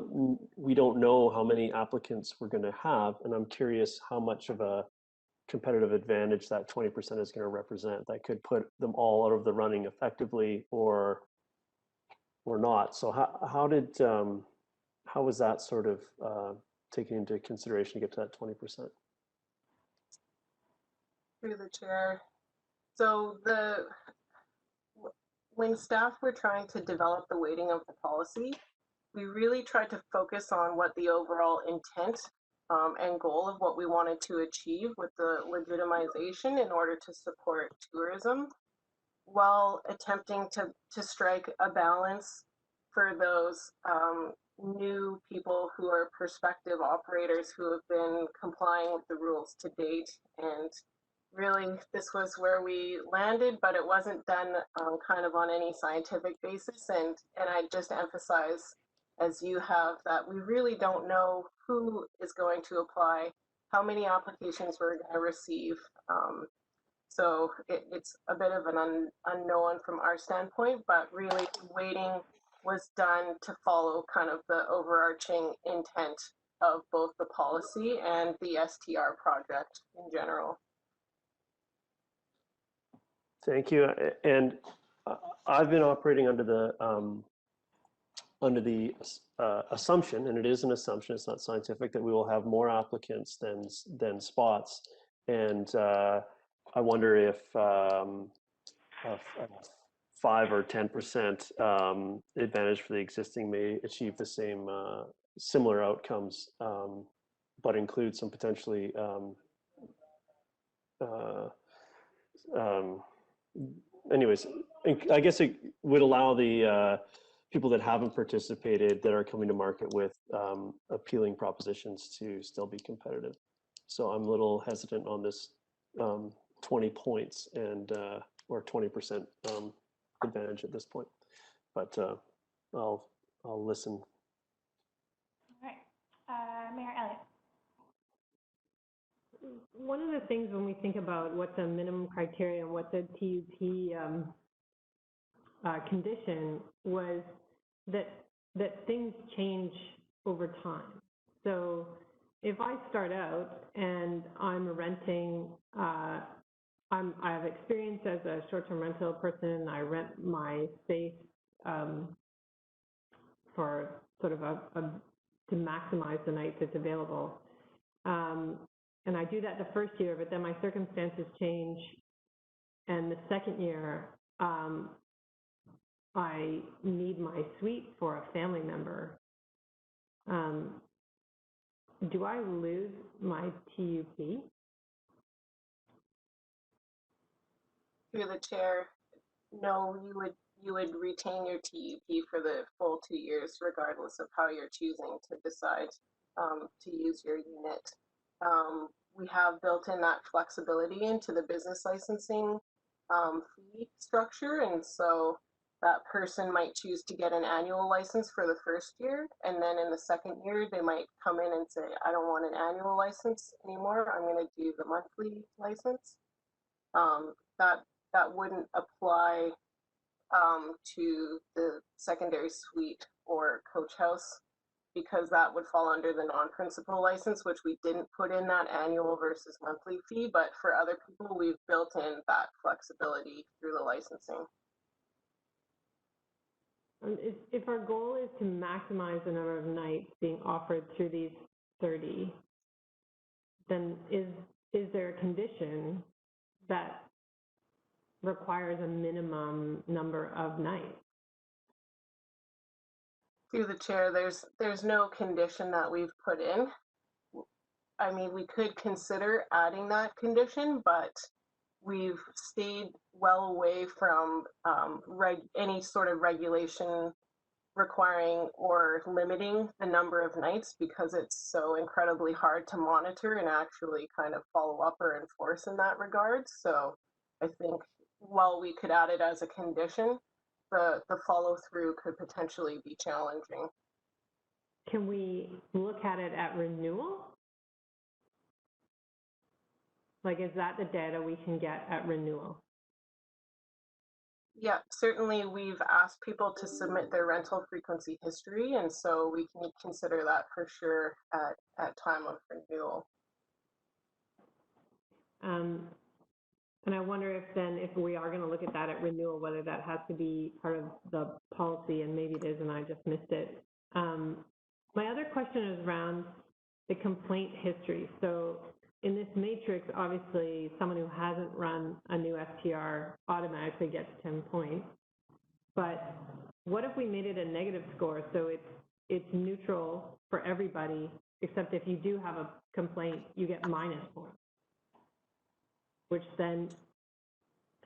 we don't know how many applicants we're going to have, and I'm curious how much of a competitive advantage that 20% is going to represent. That could put them all out of the running effectively, or not. So how was that sort of taken into consideration to get to that 20%? Through the chair. So when staff were trying to develop the weighting of the policy, we really tried to focus on what the overall intent and goal of what we wanted to achieve with the legitimization in order to support tourism, while attempting to strike a balance for those new people who are prospective operators who have been complying with the rules to date. And really, this was where we landed, but it wasn't done kind of on any scientific basis. And I just emphasize, as you have, that we really don't know who is going to apply, how many applications we're going to receive. So it's a bit of an unknown from our standpoint, but really weighting was done to follow kind of the overarching intent of both the policy and the STR project in general. Thank you. And I've been operating under the assumption, and it is an assumption, it's not scientific, that we will have more applicants than spots. And I wonder if 5 or 10% advantage for the existing may achieve the same similar outcomes but include some potentially anyways, I guess it would allow the people that haven't participated that are coming to market with appealing propositions to still be competitive. So I'm a little hesitant on this 20 points and or 20% advantage at this point, but I'll listen. All right, Mayor Elliott. One of the things when we think about what's a minimum criteria and what's a TUP condition was that things change over time. So if I start out and I'm renting, I have experience as a short-term rental person. I rent my space for sort of to maximize the nights it's available. And I do that the first year, but then my circumstances change. And the second year, I need my suite for a family member. Do I lose my TUP? Through the chair, no, you would retain your TUP for the full 2 years, regardless of how you're choosing to decide to use your unit. We have built in that flexibility into the business licensing fee structure, and so that person might choose to get an annual license for the first year, and then in the second year they might come in and say, I don't want an annual license anymore, I'm going to do the monthly license. That wouldn't apply to the secondary suite or coach house, because that would fall under the non-principal license, which we didn't put in that annual versus monthly fee, but for other people, we've built in that flexibility through the licensing. If our goal is to maximize the number of nights being offered through these 30, then is there a condition that requires a minimum number of nights? Through the chair, there's no condition that we've put in. I mean, we could consider adding that condition, but we've stayed well away from any sort of regulation requiring or limiting the number of nights, because it's so incredibly hard to monitor and actually kind of follow up or enforce in that regard. So I think while we could add it as a condition, the follow through could potentially be challenging. Can we look at it at renewal? Like, is that the data we can get at renewal? Yeah, certainly we've asked people to submit their rental frequency history, and so we can consider that for sure at time of renewal. And I wonder if we are going to look at that at renewal, whether that has to be part of the policy, and maybe it is and I just missed it. My other question is around the complaint history. So in this matrix, obviously, someone who hasn't run a new STR automatically gets 10 points. But what if we made it a negative score, so it's neutral for everybody, except if you do have a complaint, you get -4, which then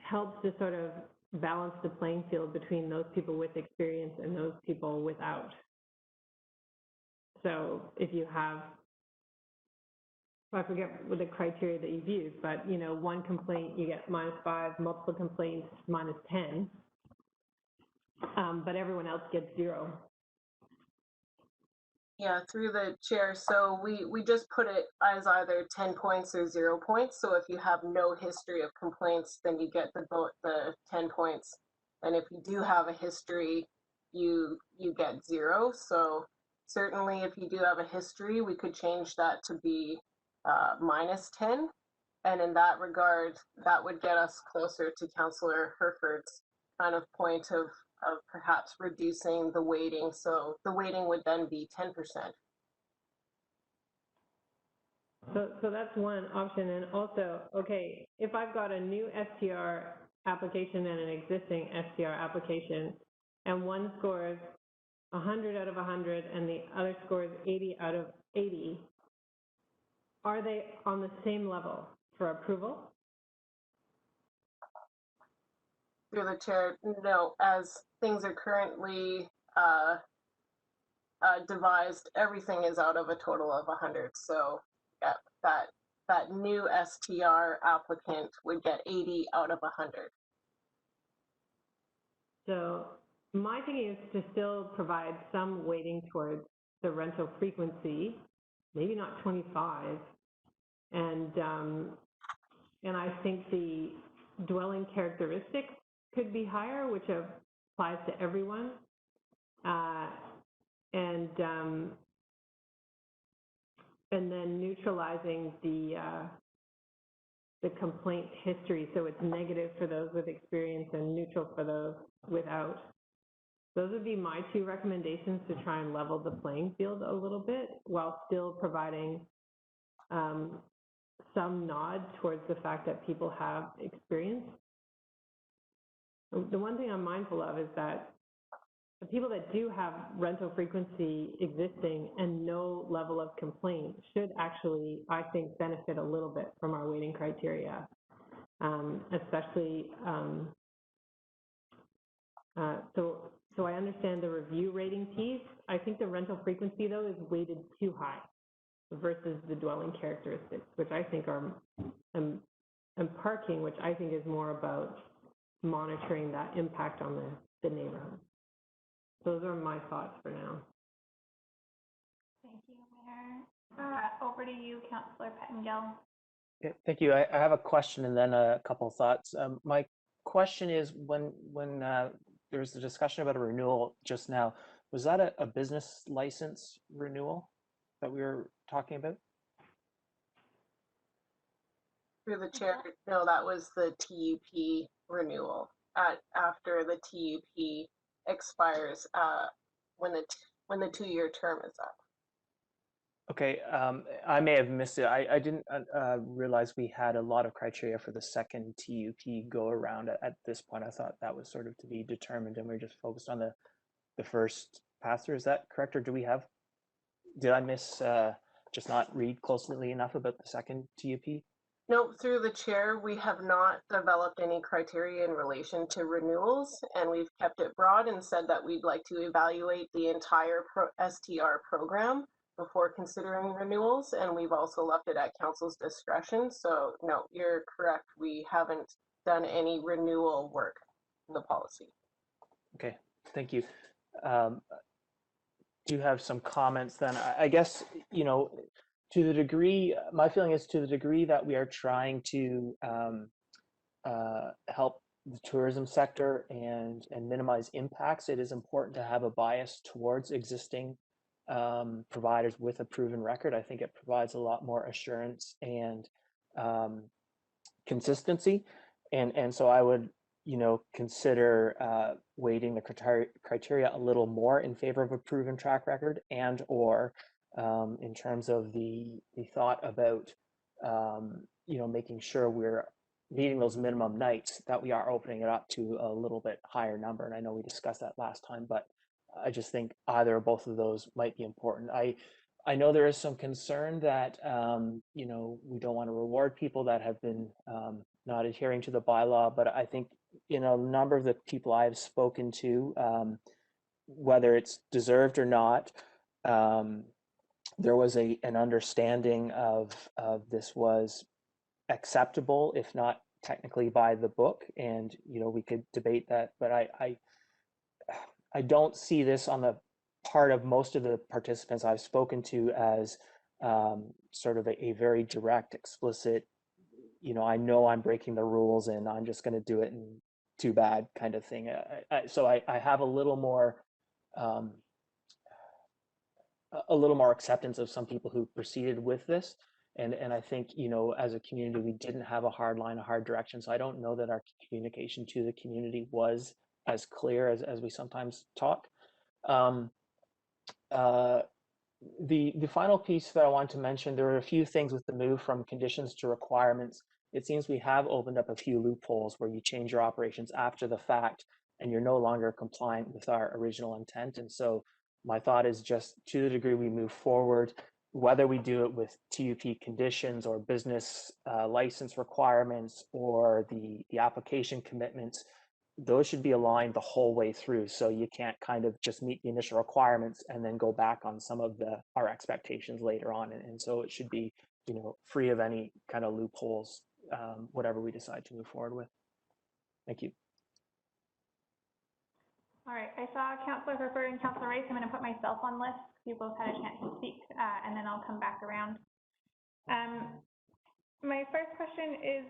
helps to sort of balance the playing field between those people with experience and those people without. So if you have, I forget what the criteria that you've used, but one complaint, you get -5, multiple complaints, -10, but everyone else gets 0. Yeah, through the chair. So we just put it as either 10 points or 0 points. So if you have no history of complaints, then you get the 10 points. And if you do have a history, you get 0. So certainly if you do have a history, we could change that to be -10. And in that regard, that would get us closer to Councillor Herford's kind of point of perhaps reducing the weighting. So the weighting would then be 10%. So that's one option. And also, okay, if I've got a new STR application and an existing STR application, and one scores 100 out of 100 and the other scores 80 out of 80, are they on the same level for approval? Through the chair, no, as things are currently devised, everything is out of a total of 100. So yeah, that new STR applicant would get 80 out of 100. So my thinking is to still provide some weighting towards the rental frequency, maybe not 25. And I think the dwelling characteristics could be higher, which applies to everyone. And then neutralizing the complaint history, so it's negative for those with experience and neutral for those without. Those would be my two recommendations to try and level the playing field a little bit while still providing some nod towards the fact that people have experience. The one thing I'm mindful of is that the people that do have rental frequency existing and no level of complaint should actually, I think, benefit a little bit from our weighting criteria, especially, so I understand the review rating piece. I think the rental frequency, though, is weighted too high versus the dwelling characteristics, which I think are, and parking, which I think is more about monitoring that impact on the neighborhood. Those are my thoughts for now. Thank you, Mayor. Over to you, Councillor Pettengill. Okay, thank you. I have a question and then a couple of thoughts. My question is, when there was a discussion about a renewal just now, was that a business license renewal that we were talking about? Through the chair, no, that was the TUP renewal. After the TUP expires, when the 2-year term is up. Okay, I may have missed it. I didn't realize we had a lot of criteria for the second TUP go around at this point. I thought that was sort of to be determined and we're just focused on the first pass-through. Is that correct, or did I miss, just not read closely enough about the second TUP? No, through the chair, we have not developed any criteria in relation to renewals, and we've kept it broad and said that we'd like to evaluate the entire STR program before considering renewals, and we've also left it at council's discretion. So no, you're correct. We haven't done any renewal work in the policy. Okay, thank you. Do you have some comments then? I guess, you know, to the degree, my feeling is to the degree that we are trying to help the tourism sector and minimize impacts, it is important to have a bias towards existing providers with a proven record. I think it provides a lot more assurance and consistency. And so I would, you know, consider weighting the criteria a little more in favor of a proven track record, and or in terms of the thought about, you know, making sure we're meeting those minimum nights, that we are opening it up to a little bit higher number. And I know we discussed that last time, but I just think either or both of those might be important. I know there is some concern that, you know, we don't want to reward people that have been not adhering to the bylaw, but I think, you know, a number of the people I've spoken to, whether it's deserved or not, there was an understanding of this was acceptable, if not technically by the book, and you know we could debate that, but I don't see this on the part of most of the participants I've spoken to as sort of a very direct, explicit, you know I'm breaking the rules and I'm just going to do it and too bad kind of thing. So I have a little more acceptance of some people who proceeded with this. And I think, you know, as a community, we didn't have a hard line, a hard direction. So I don't know that our communication to the community was as clear as we sometimes talk. The final piece that I want to mention, there are a few things with the move from conditions to requirements. It seems we have opened up a few loopholes where you change your operations after the fact and you're no longer compliant with our original intent. And so my thought is just to the degree we move forward, whether we do it with TUP conditions or business license requirements or the application commitments, those should be aligned the whole way through. So you can't kind of just meet the initial requirements and then go back on some of our expectations later on. And so it should be, free of any kind of loopholes, whatever we decide to move forward with. Thank you. All right, I saw Councillor Herford and Councillor Rice. I'm going to put myself on list. You both had a chance to speak, and then I'll come back around. My first question is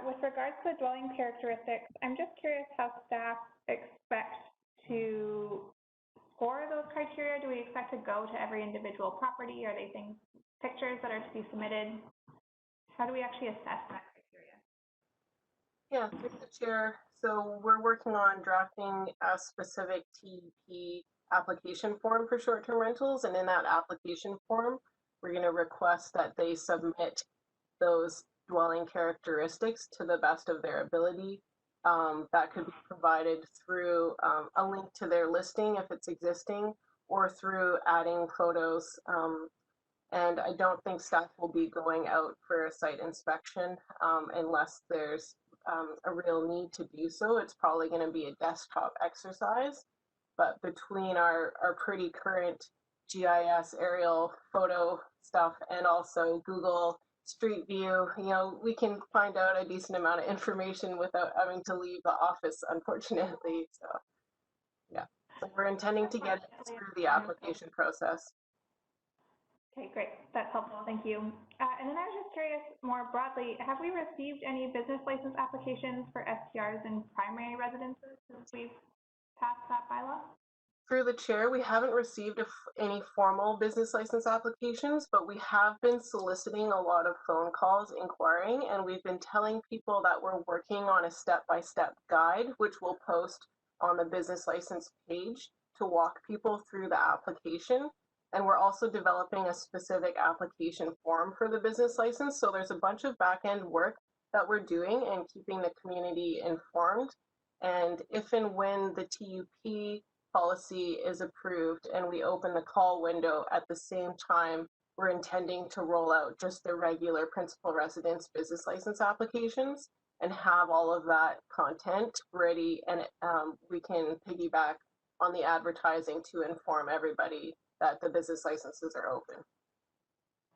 with regards to the dwelling characteristics. I'm just curious how staff expect to score those criteria. Do we expect to go to every individual property? Are they things, pictures that are to be submitted? How do we actually assess that criteria? Yeah, through the chair. So we're working on drafting a specific TUP application form for short-term rentals, and in that application form, we're going to request that they submit those dwelling characteristics to the best of their ability. That could be provided through a link to their listing if it's existing, or through adding photos. And I don't think staff will be going out for a site inspection unless there's a real need to do so. It's probably going to be a desktop exercise, but between our pretty current GIS aerial photo stuff and also Google Street View, we can find out a decent amount of information without having to leave the office, unfortunately. So yeah, so we're intending to get it through the application process. Okay, great. That's helpful. Thank you. And then I was just curious more broadly, have we received any business license applications for STRs in primary residences since we've passed that bylaw? Through the chair, we haven't received any formal business license applications, but we have been soliciting a lot of phone calls inquiring, and we've been telling people that we're working on a step-by-step guide, which we'll post on the business license page to walk people through the application. And we're also developing a specific application form for the business license. So there's a bunch of back-end work that we're doing and keeping the community informed. And if and when the TUP policy is approved and we open the call window at the same time, we're intending to roll out just the regular principal residence business license applications and have all of that content ready, and we can piggyback on the advertising to inform everybody that the business licenses are open.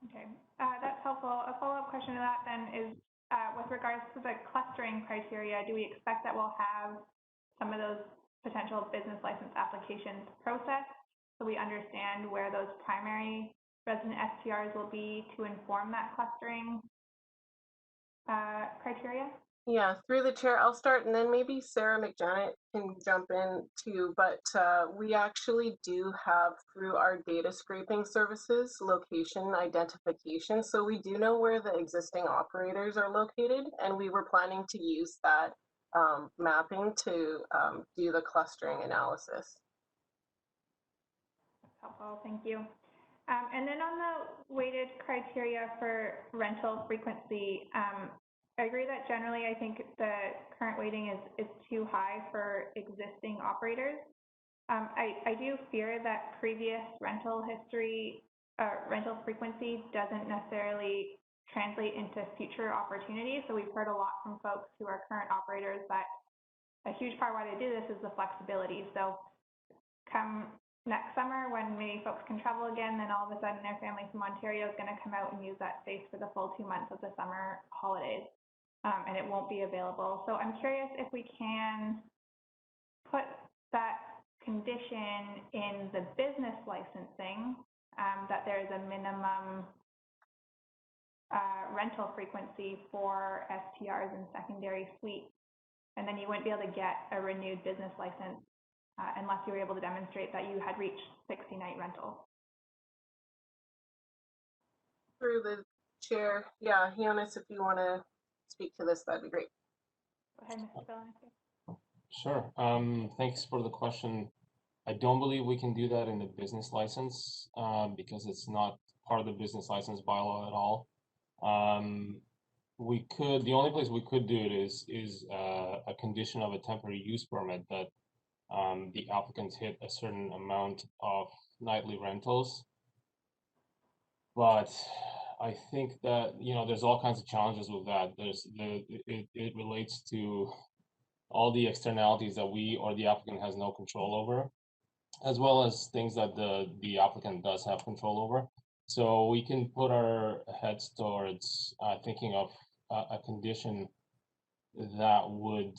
Okay, that's helpful. A follow-up question to that then is with regards to the clustering criteria, do we expect that we'll have some of those potential business license applications processed so we understand where those primary resident STRs will be to inform that clustering criteria? Yeah, through the chair, I'll start, and then maybe Sarah McJanet can jump in too, but we actually do have, through our data scraping services, location identification. So we do know where the existing operators are located, and we were planning to use that mapping to do the clustering analysis. That's helpful, thank you. And then on the weighted criteria for rental frequency, I agree that generally I think the current weighting is too high for existing operators. I do fear that previous rental history, rental frequency doesn't necessarily translate into future opportunities. So we've heard a lot from folks who are current operators that a huge part why they do this is the flexibility. So come next summer when maybe folks can travel again, then all of a sudden their family from Ontario is going to come out and use that space for the full 2 months of the summer holidays. And it won't be available. So I'm curious if we can put that condition in the business licensing, that there's a minimum rental frequency for STRs and secondary suites, and then you wouldn't be able to get a renewed business license unless you were able to demonstrate that you had reached 60-night rental. Through the chair, yeah, Jonas, if you want to speak to this, that'd be great. Go ahead, Mr. Belanger. Sure. Thanks for the question. I don't believe we can do that in the business license because it's not part of the business license bylaw at all. We could, the only place we could do it is a condition of a temporary use permit that the applicants hit a certain amount of nightly rentals. but I think that, you know, there's all kinds of challenges with that. It relates to all the externalities that we or the applicant has no control over, as well as things that the applicant does have control over. So we can put our heads towards thinking of a condition that would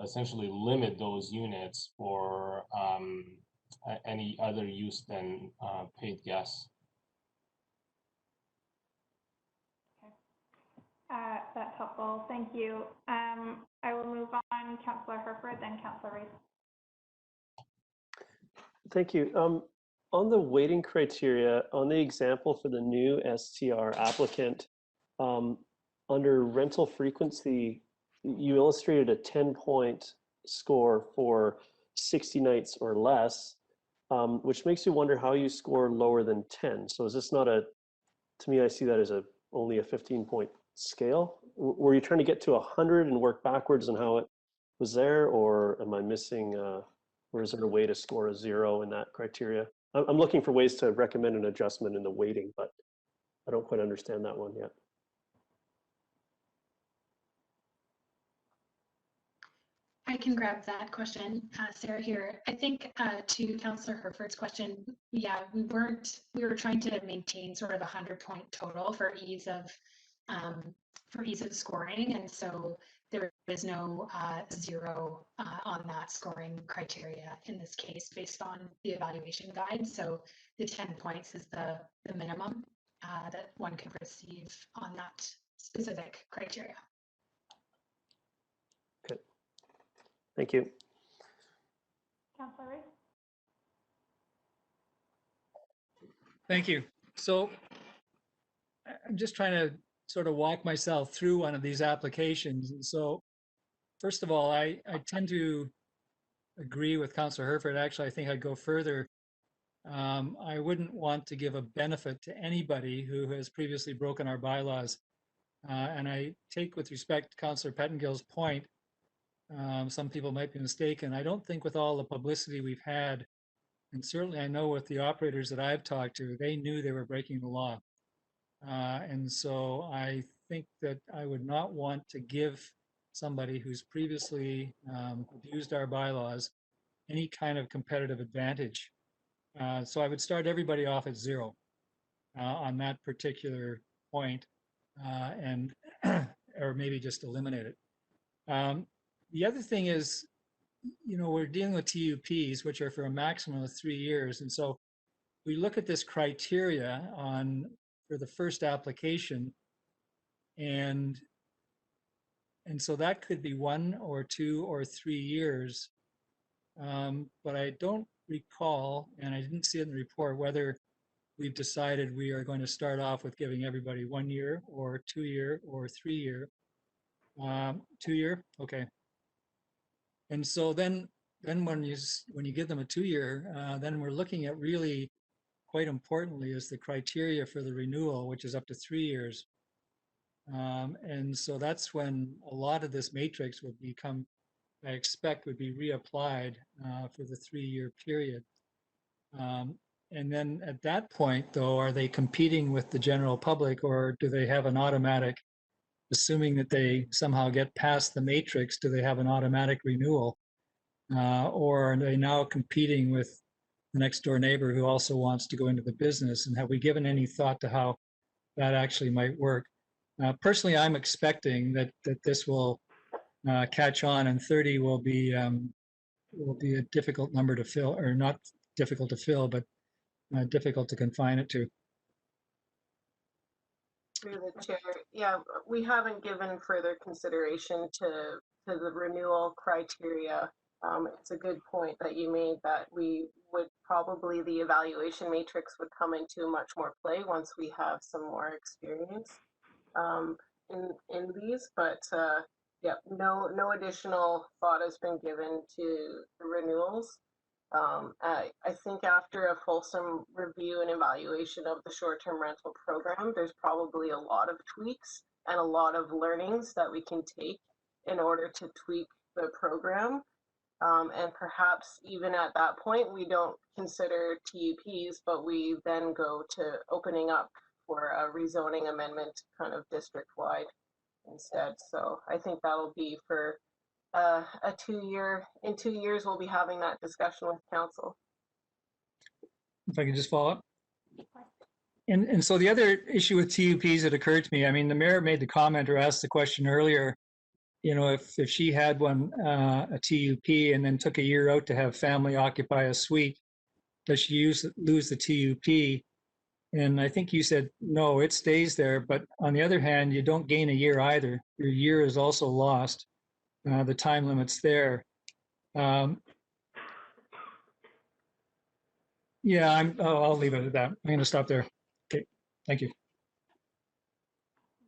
essentially limit those units for any other use than paid guests. That's helpful. Thank you. I will move on. Councillor Herford, then Councillor Reese. Thank you. On the weighting criteria, on the example for the new STR applicant, under rental frequency, you illustrated a 10-point score for 60 nights or less, which makes you wonder how you score lower than 10. So is this not a, to me, I see that as only a 15-point scale. Were you trying to get to 100 and work backwards on how it was there, or am I missing, or is there a way to score a 0 in that criteria? I'm looking for ways to recommend an adjustment in the weighting, but I don't quite understand that one yet. I can grab that question, Sarah here. I think to Councillor Herford's question, yeah, we were trying to maintain sort of a 100-point total for ease of scoring, and so there is no 0 on that scoring criteria in this case based on the evaluation guide. So the 10 points is the minimum that one can receive on that specific criteria. Okay. Thank you. Councillor Reese. Thank you. So I'm just trying to sort of walk myself through one of these applications. And so first of all, I tend to agree with Councillor Herford. Actually, I think I'd go further. I wouldn't want to give a benefit to anybody who has previously broken our bylaws. And I take with respect to Councillor Pettengill's point, some people might be mistaken. I don't think with all the publicity we've had, and certainly I know with the operators that I've talked to, they knew they were breaking the law. And so I think that I would not want to give somebody who's previously abused our bylaws any kind of competitive advantage. So I would start everybody off at 0 on that particular point, and or maybe just eliminate it. The other thing is, you know, we're dealing with TUPs, which are for a maximum of 3 years. And so we look at this criteria for the first application, and so that could be 1 or 2 or 3 years. But I don't recall, and I didn't see it in the report, whether we've decided we are going to start off with giving everybody 1 year or 2 year or 3 year. 2 year, okay. And so then when you give them a 2 year, then we're looking at really quite importantly is the criteria for the renewal, which is up to 3 years. And so that's when a lot of this matrix would become, I expect, would be reapplied for the 3 year period. And then at that point, though, are they competing with the general public, or do they have an automatic, assuming that they somehow get past the matrix, do they have an automatic renewal? Or are they now competing with the next door neighbor who also wants to go into the business? And have we given any thought to how that actually might work? Personally, I'm expecting that this will catch on, and 30 will be a difficult number to fill, or not difficult to fill, but difficult to confine it to. Through the chair, yeah, we haven't given further consideration to the renewal criteria. It's a good point that you made, that we would probably, the evaluation matrix would come into much more play once we have some more experience in these, but yeah, no additional thought has been given to the renewals. I think after a fulsome review and evaluation of the short-term rental program, there's probably a lot of tweaks and a lot of learnings that we can take in order to tweak the program. And perhaps even at that point, we don't consider TUPs, but we then go to opening up for a rezoning amendment kind of district-wide instead. So I think that'll be for a 2-year, in 2 years, we'll be having that discussion with council. If I could just follow up. And so the other issue with TUPs that occurred to me, I mean, the mayor made the comment or asked the question earlier, you know, if she had one, a TUP, and then took a year out to have family occupy a suite, does she lose the TUP? And I think you said, no, it stays there. But on the other hand, you don't gain a year either. Your year is also lost. The time limit's there. Yeah, I'll leave it at that. I'm going to stop there. Okay, thank you.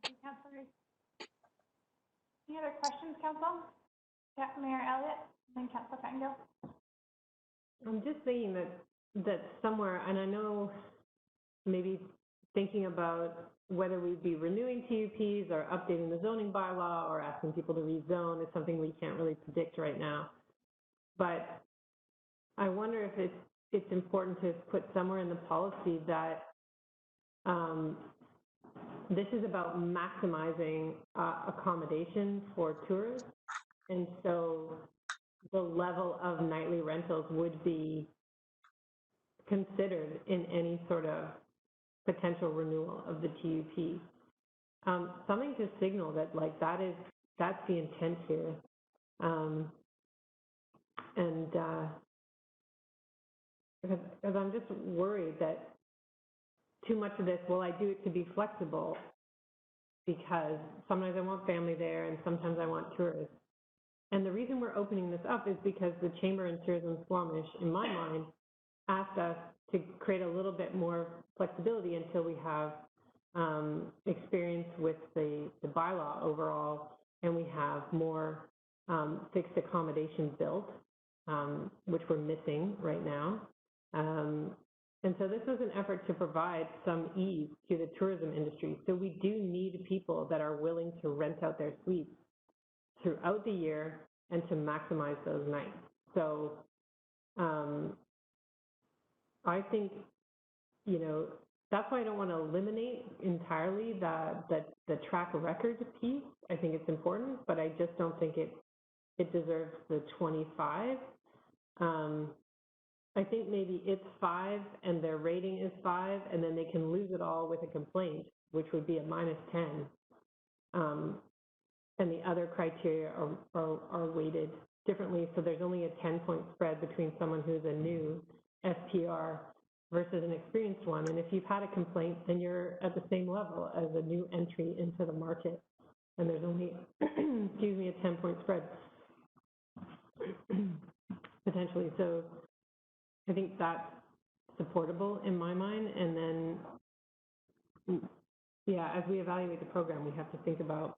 Thank you, Councillor. Any other questions, Council? Yeah, Mayor Elliott, and then Councillor Pettingill. I'm just thinking that somewhere, and I know maybe thinking about whether we'd be renewing TUPs or updating the zoning bylaw or asking people to rezone is something we can't really predict right now. But I wonder if it's important to put somewhere in the policy that this is about maximizing accommodation for tourists. And so the level of nightly rentals would be considered in any sort of potential renewal of the TUP. Something to signal that like that's the intent here. Because I'm just worried that too much of this, well, I do it to be flexible because sometimes I want family there and sometimes I want tourists. And the reason we're opening this up is because the Chamber and Tourism Squamish, in my mind, asked us to create a little bit more flexibility until we have experience with the bylaw overall, and we have more fixed accommodation built, which we're missing right now. And so this was an effort to provide some ease to the tourism industry. So we do need people that are willing to rent out their suites throughout the year and to maximize those nights. So I think, you know, that's why I don't want to eliminate entirely the track record piece. I think it's important, but I just don't think it deserves the 25. I think maybe it's 5 and their rating is 5, and then they can lose it all with a complaint, which would be a -10. And the other criteria are weighted differently. So there's only a 10-point spread between someone who's a new SPR versus an experienced one. And if you've had a complaint, then you're at the same level as a new entry into the market. And there's only, excuse me, a 10-point spread potentially. So I think that's supportable in my mind. And then, yeah, as we evaluate the program, we have to think about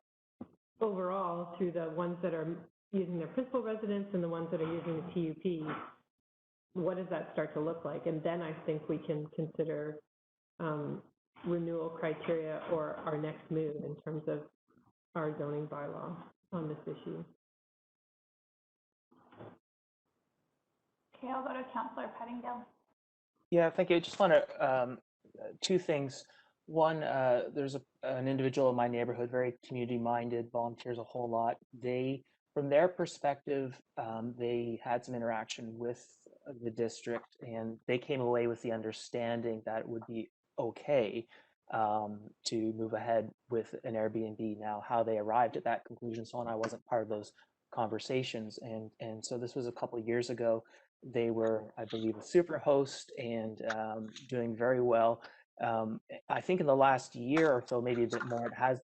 overall through the ones that are using their principal residence and the ones that are using the TUP, what does that start to look like? And then I think we can consider renewal criteria or our next move in terms of our zoning bylaw on this issue. Okay, I'll go to Councillor Pettingill. Yeah, thank you. I just want to, 2 things. One, there's an individual in my neighborhood, very community-minded, volunteers a whole lot. They, from their perspective, they had some interaction with the district, and they came away with the understanding that it would be okay to move ahead with an Airbnb. Now, how they arrived at that conclusion, so on, I wasn't part of those conversations, and so this was a couple of years ago. They were, I believe, a super host and doing very well. I think in the last year or so, maybe a bit more, it has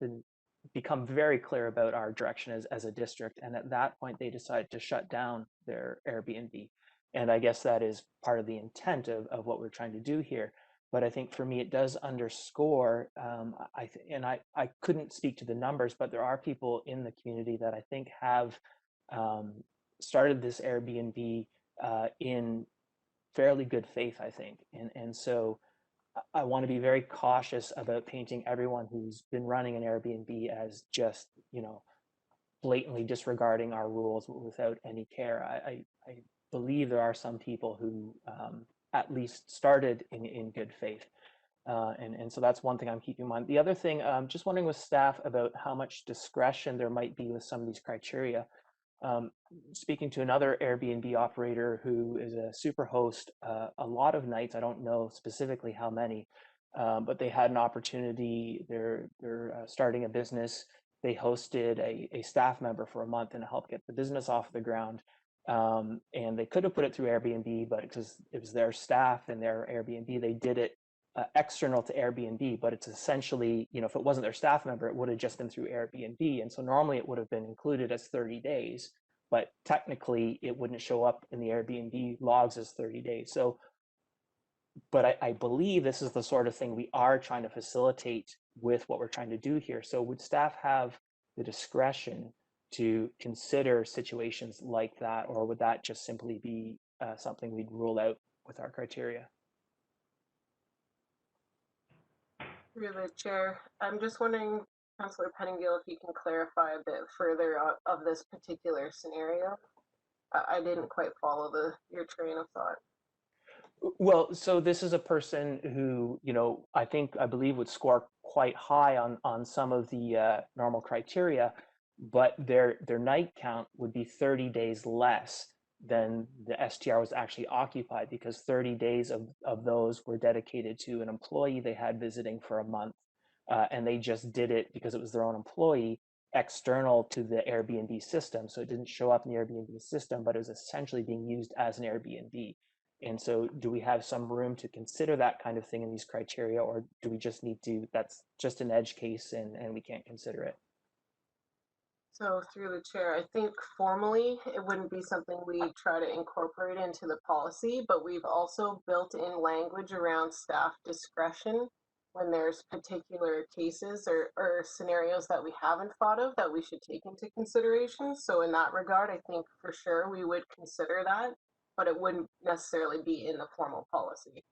become very clear about our direction as a district. And at that point, they decided to shut down their Airbnb. And I guess that is part of the intent of what we're trying to do here. But I think for me, it does underscore, I couldn't speak to the numbers, but there are people in the community that I think have started this Airbnb in fairly good faith, I think. And so I want to be very cautious about painting everyone who's been running an Airbnb as just, you know, blatantly disregarding our rules without any care. I believe there are some people who at least started in good faith. And so that's one thing I'm keeping in mind. The other thing, just wondering with staff about how much discretion there might be with some of these criteria. Speaking to another Airbnb operator who is a super host, a lot of nights, I don't know specifically how many, but they had an opportunity, they're starting a business, they hosted a staff member for a month and helped get the business off the ground. And they could have put it through Airbnb, but because it was their staff and their Airbnb, they did it external to Airbnb, but it's essentially, you know, if it wasn't their staff member, it would have just been through Airbnb. And so normally it would have been included as 30 days, but technically it wouldn't show up in the Airbnb logs as 30 days. So, but I believe this is the sort of thing we are trying to facilitate with what we're trying to do here. So would staff have the discretion to consider situations like that, or would that just simply be something we'd rule out with our criteria? Through the chair, I'm just wondering, Councillor Pettingill, if you can clarify a bit further of this particular scenario. I didn't quite follow your train of thought. Well, so this is a person who, you know, I believe would score quite high on some of the normal criteria, but their night count would be 30 days less than the STR was actually occupied, because 30 days of those were dedicated to an employee they had visiting for a month. And they just did it because it was their own employee external to the Airbnb system. So it didn't show up in the Airbnb system, but it was essentially being used as an Airbnb. And so do we have some room to consider that kind of thing in these criteria, or do we just need to, that's just an edge case and we can't consider it? So through the chair, I think formally it wouldn't be something we try to incorporate into the policy, but we've also built in language around staff discretion when there's particular cases or scenarios that we haven't thought of that we should take into consideration. So in that regard, I think for sure we would consider that, but it wouldn't necessarily be in the formal policy.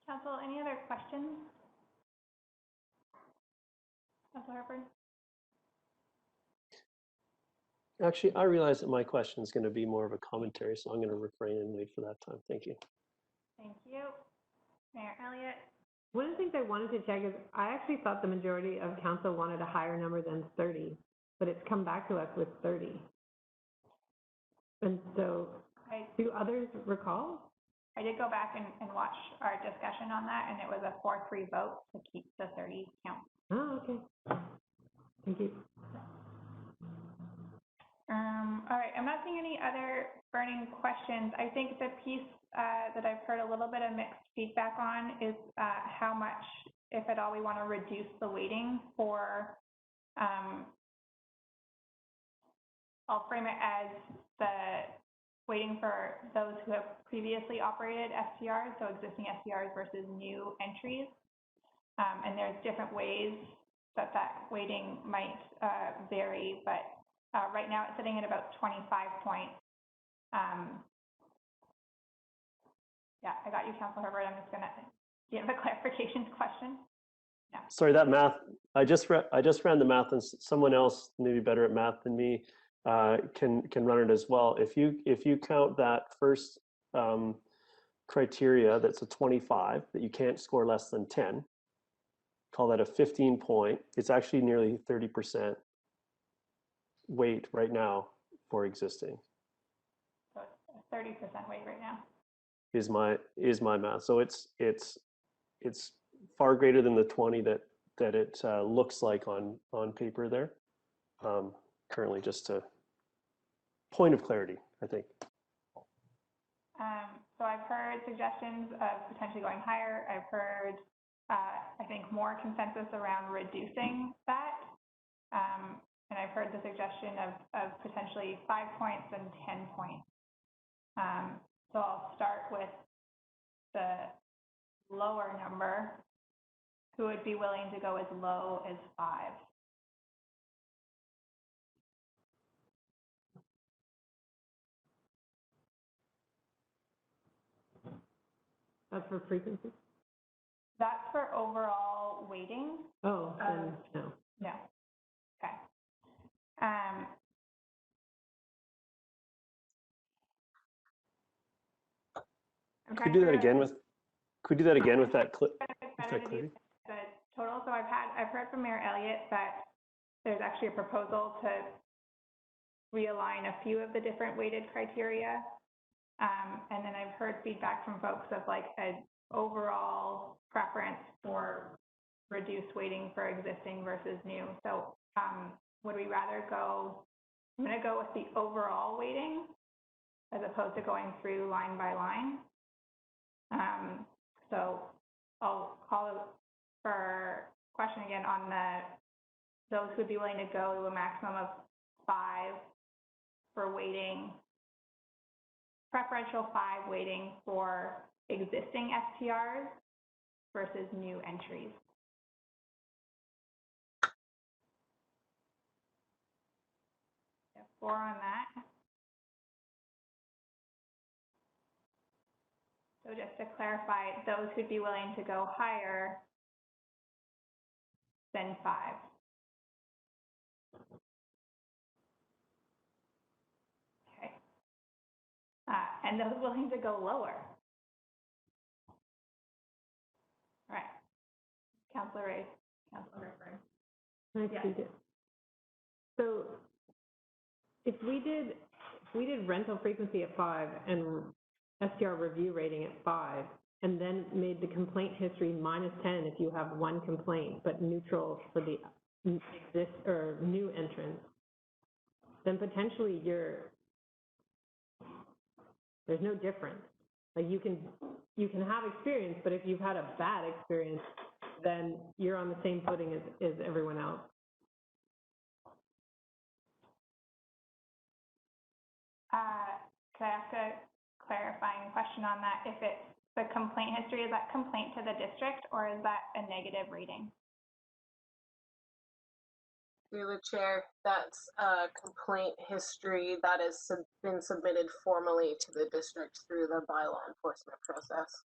Council, any other questions? Councilor Harper? Actually, I realize that my question is going to be more of a commentary, so I'm going to refrain and wait for that time. Thank you. Thank you. Mayor Elliott? One of the things I wanted to check is I actually thought the majority of council wanted a higher number than 30, but it's come back to us with 30. And so, do others recall? I did go back and watch our discussion on that, and it was a 4-3 vote to keep the 30 count. Oh, okay. Thank you. All right, I'm not seeing any other burning questions. I think the piece that I've heard a little bit of mixed feedback on is how much, if at all, we want to reduce the weighting for, I'll frame it as the waiting for those who have previously operated STRs, so existing STRs versus new entries. And there's different ways that weighting might vary, but right now it's sitting at about 25 points. Yeah, I got you, Councilor Herbert. I'm just gonna, do you have a clarification question? No. Sorry, that math, I just ran the math, and someone else maybe better at math than me can run it as well. If you count that first criteria, that's a 25, that you can't score less than 10, call that a 15 point. It's actually nearly 30% weight right now for existing. So it's 30% weight right now. Is my math. So it's far greater than the 20 that it looks like on paper there. Currently, just a point of clarity, I think. So I've heard suggestions of potentially going higher. I've heard, I think, more consensus around reducing that. And I've heard the suggestion of potentially 5 points and 10 points. So I'll start with the lower number. Who would be willing to go as low as 5? That's for frequency? That's for overall weighting. Oh, then no. No. Okay. Could we do that again with? Could we do that again with that clip? The total. So I've heard from Mayor Elliott that there's actually a proposal to realign a few of the different weighted criteria. And then I've heard feedback from folks of like an overall preference for reduced weighting for existing versus new. So would we rather go, I'm going to go with the overall weighting as opposed to going through line by line. So I'll call for question again on those who would be willing to go to a maximum of 5 for weighting, preferential 5 weighting for existing STRs versus new entries. Yeah, 4 on that. So just to clarify, those who'd be willing to go higher than 5. Okay. And those willing to go lower. All right. Councillor Ray, Councillor Redfern. Yes. So if we did rental frequency at 5 and STR review rating at 5, and then made the complaint history -10 if you have 1 complaint, but neutral for the new entrants, then potentially there's no difference. Like you can have experience, but if you've had a bad experience, then you're on the same footing as everyone else. Could I ask a clarifying question on that? If it's the complaint history, is that complaint to the district or is that a negative rating? Through the chair, that's a complaint history that has been submitted formally to the district through the bylaw enforcement process.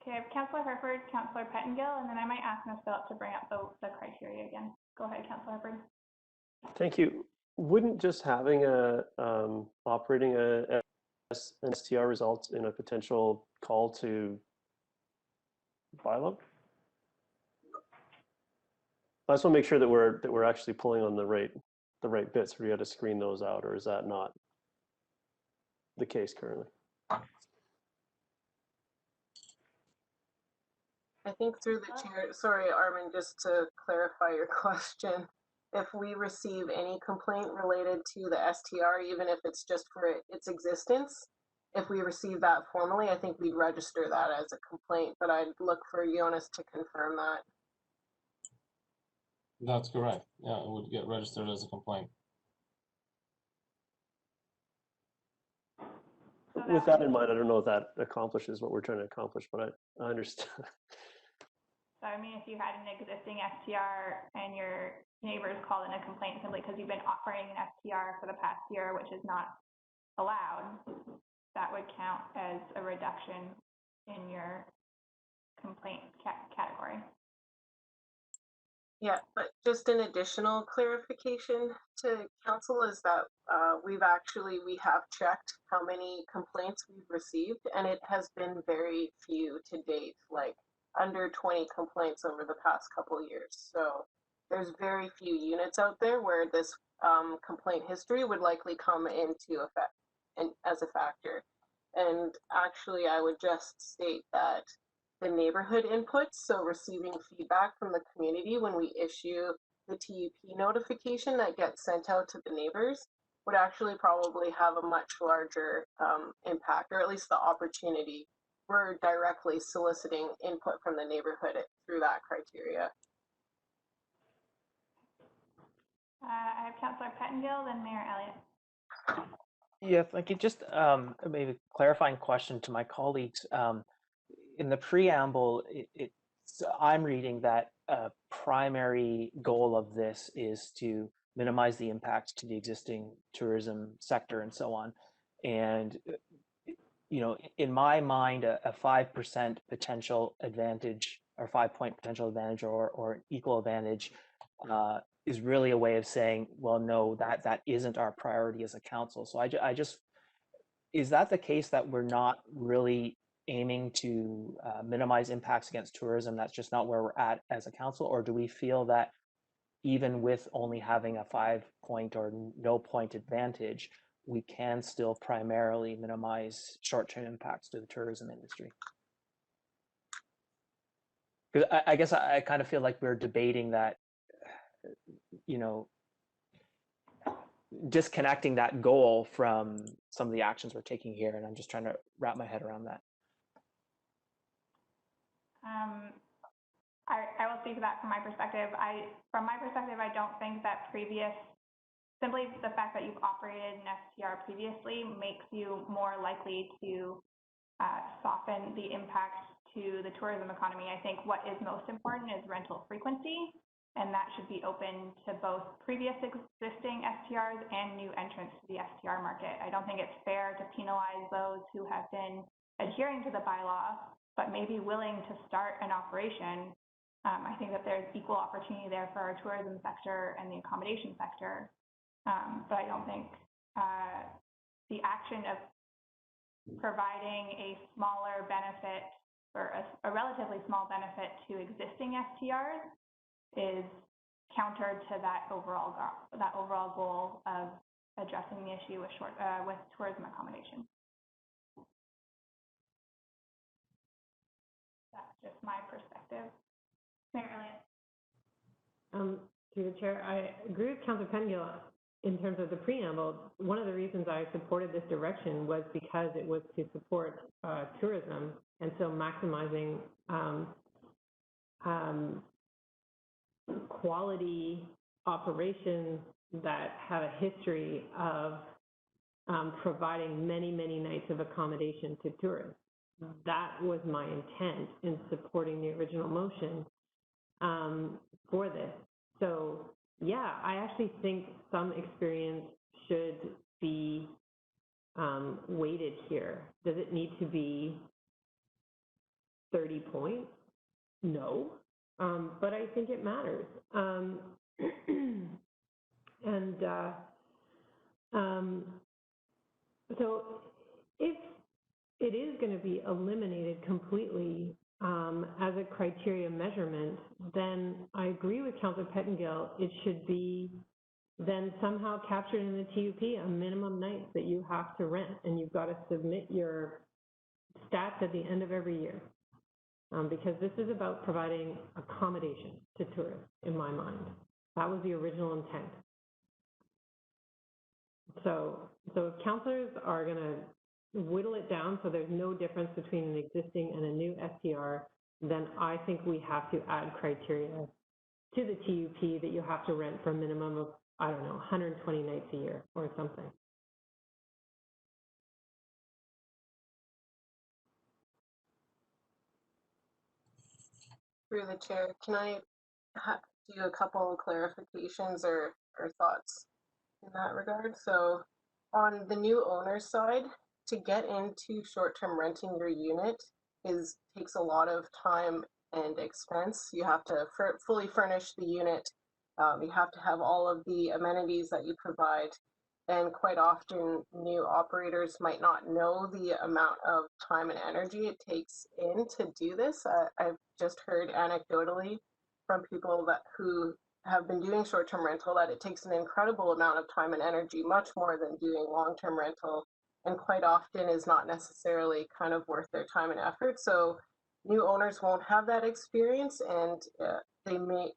Okay, Councillor Herford, Councillor Pettengill, and then I might ask Ms. Phillips to bring up the criteria again. Go ahead, Councillor Herford. Thank you. Wouldn't just having operating an STR result in a potential call to bylaw? I just want to make sure that we're actually pulling on the right bits. We got to screen those out, or is that not the case currently? I think through the chair, sorry, Armin, just to clarify your question, if we receive any complaint related to the STR, even if it's just for its existence, if we receive that formally, I think we'd register that as a complaint, but I'd look for Jonas to confirm that. That's correct. Yeah, it would get registered as a complaint. With that in mind, I don't know if that accomplishes what we're trying to accomplish, but I understand. So I mean, if you had an existing STR and your neighbors called in a complaint simply because you've been operating an STR for the past year, which is not allowed, that would count as a reduction in your complaint category. Yeah, but just an additional clarification to council is that we have checked how many complaints we've received, and it has been very few to date, like under 20 complaints over the past couple of years. So there's very few units out there where this complaint history would likely come into effect and as a factor. And actually, I would just state that the neighborhood inputs, so receiving feedback from the community when we issue the TUP notification that gets sent out to the neighbors, would actually probably have a much larger impact, or at least the opportunity. We're directly soliciting input from the neighborhood through that criteria. I have Councillor Pettengill, then Mayor Elliott. Yeah, if I could just maybe clarifying question to my colleagues. In the preamble, I'm reading that a primary goal of this is to minimize the impact to the existing tourism sector and so on. And, you know, in my mind, a 5% potential advantage or 5-point potential advantage or an equal advantage is really a way of saying, well, no, that isn't our priority as a council. So I just, is that the case that we're not really aiming to minimize impacts against tourism? That's just not where we're at as a council? Or do we feel that even with only having a 5-point or no point advantage, we can still primarily minimize short-term impacts to the tourism industry? Because I guess I kind of feel like we're debating that, you know, disconnecting that goal from some of the actions we're taking here, and I'm just trying to wrap my head around that. I will speak to that from my perspective. From my perspective, I don't think that simply the fact that you've operated an STR previously makes you more likely to soften the impact to the tourism economy. I think what is most important is rental frequency, and that should be open to both previous existing STRs and new entrants to the STR market. I don't think it's fair to penalize those who have been adhering to the bylaw, but may be willing to start an operation. I think that there's equal opportunity there for our tourism sector and the accommodation sector. But I don't think the action of providing a smaller benefit or a relatively small benefit to existing STRs is counter to that overall goal of addressing the issue with tourism accommodation. That's just my perspective. Mayor Elliott. Through the chair, I agree with Councillor Pettengill in terms of the preamble. One of the reasons I supported this direction was because it was to support tourism, and so maximizing quality operations that have a history of providing many, many nights of accommodation to tourists. That was my intent in supporting the original motion for this. So yeah, I actually think some experience should be weighted here. Does it need to be 30 points? No. But I think it matters. So if it is going to be eliminated completely as a criteria measurement, then I agree with Councillor Pettengill. It should be then somehow captured in the TUP, a minimum nights that you have to rent, and you've got to submit your stats at the end of every year. Because this is about providing accommodation to tourists, in my mind. That was the original intent. So if councillors are going to whittle it down so there's no difference between an existing and a new STR, then I think we have to add criteria to the TUP that you have to rent for a minimum of, I don't know, 120 nights a year or something. Through the chair, can I do a couple of clarifications or thoughts in that regard? So on the new owner side, to get into short-term renting your unit takes a lot of time and expense. You have to fully furnish the unit. You have to have all of the amenities that you provide. And quite often, new operators might not know the amount of time and energy it takes in to do this. I've just heard anecdotally from people who have been doing short-term rental that it takes an incredible amount of time and energy, much more than doing long-term rental, and quite often is not necessarily kind of worth their time and effort. So new owners won't have that experience, and they may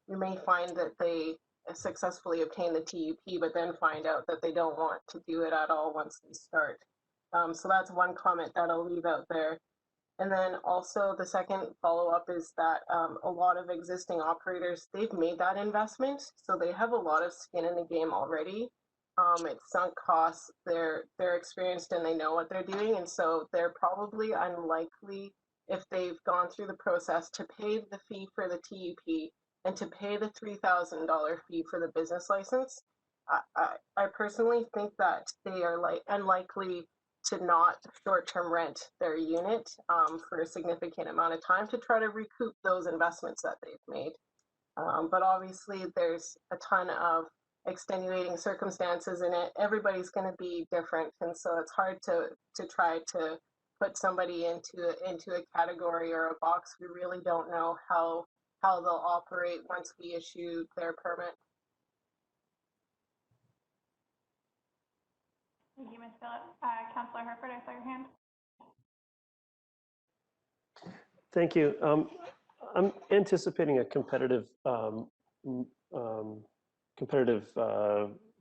you may find that they successfully obtain the TUP, but then find out that they don't want to do it at all once they start. So that's one comment that I'll leave out there. And then also the second follow-up is that a lot of existing operators, they've made that investment, so they have a lot of skin in the game already. It's sunk costs, they're experienced and they know what they're doing, and so they're probably unlikely, if they've gone through the process to pay the fee for the TUP, and to pay the $3,000 fee for the business license, I personally think that they are unlikely to not short-term rent their unit for a significant amount of time to try to recoup those investments that they've made. But obviously there's a ton of extenuating circumstances in it. Everybody's going to be different, and so it's hard to try to put somebody into a category or a box. We really don't know how they'll operate once we issue their permit. Thank you, Ms. Phillips. Councillor Herford, I saw your hand. Thank you. I'm anticipating a competitive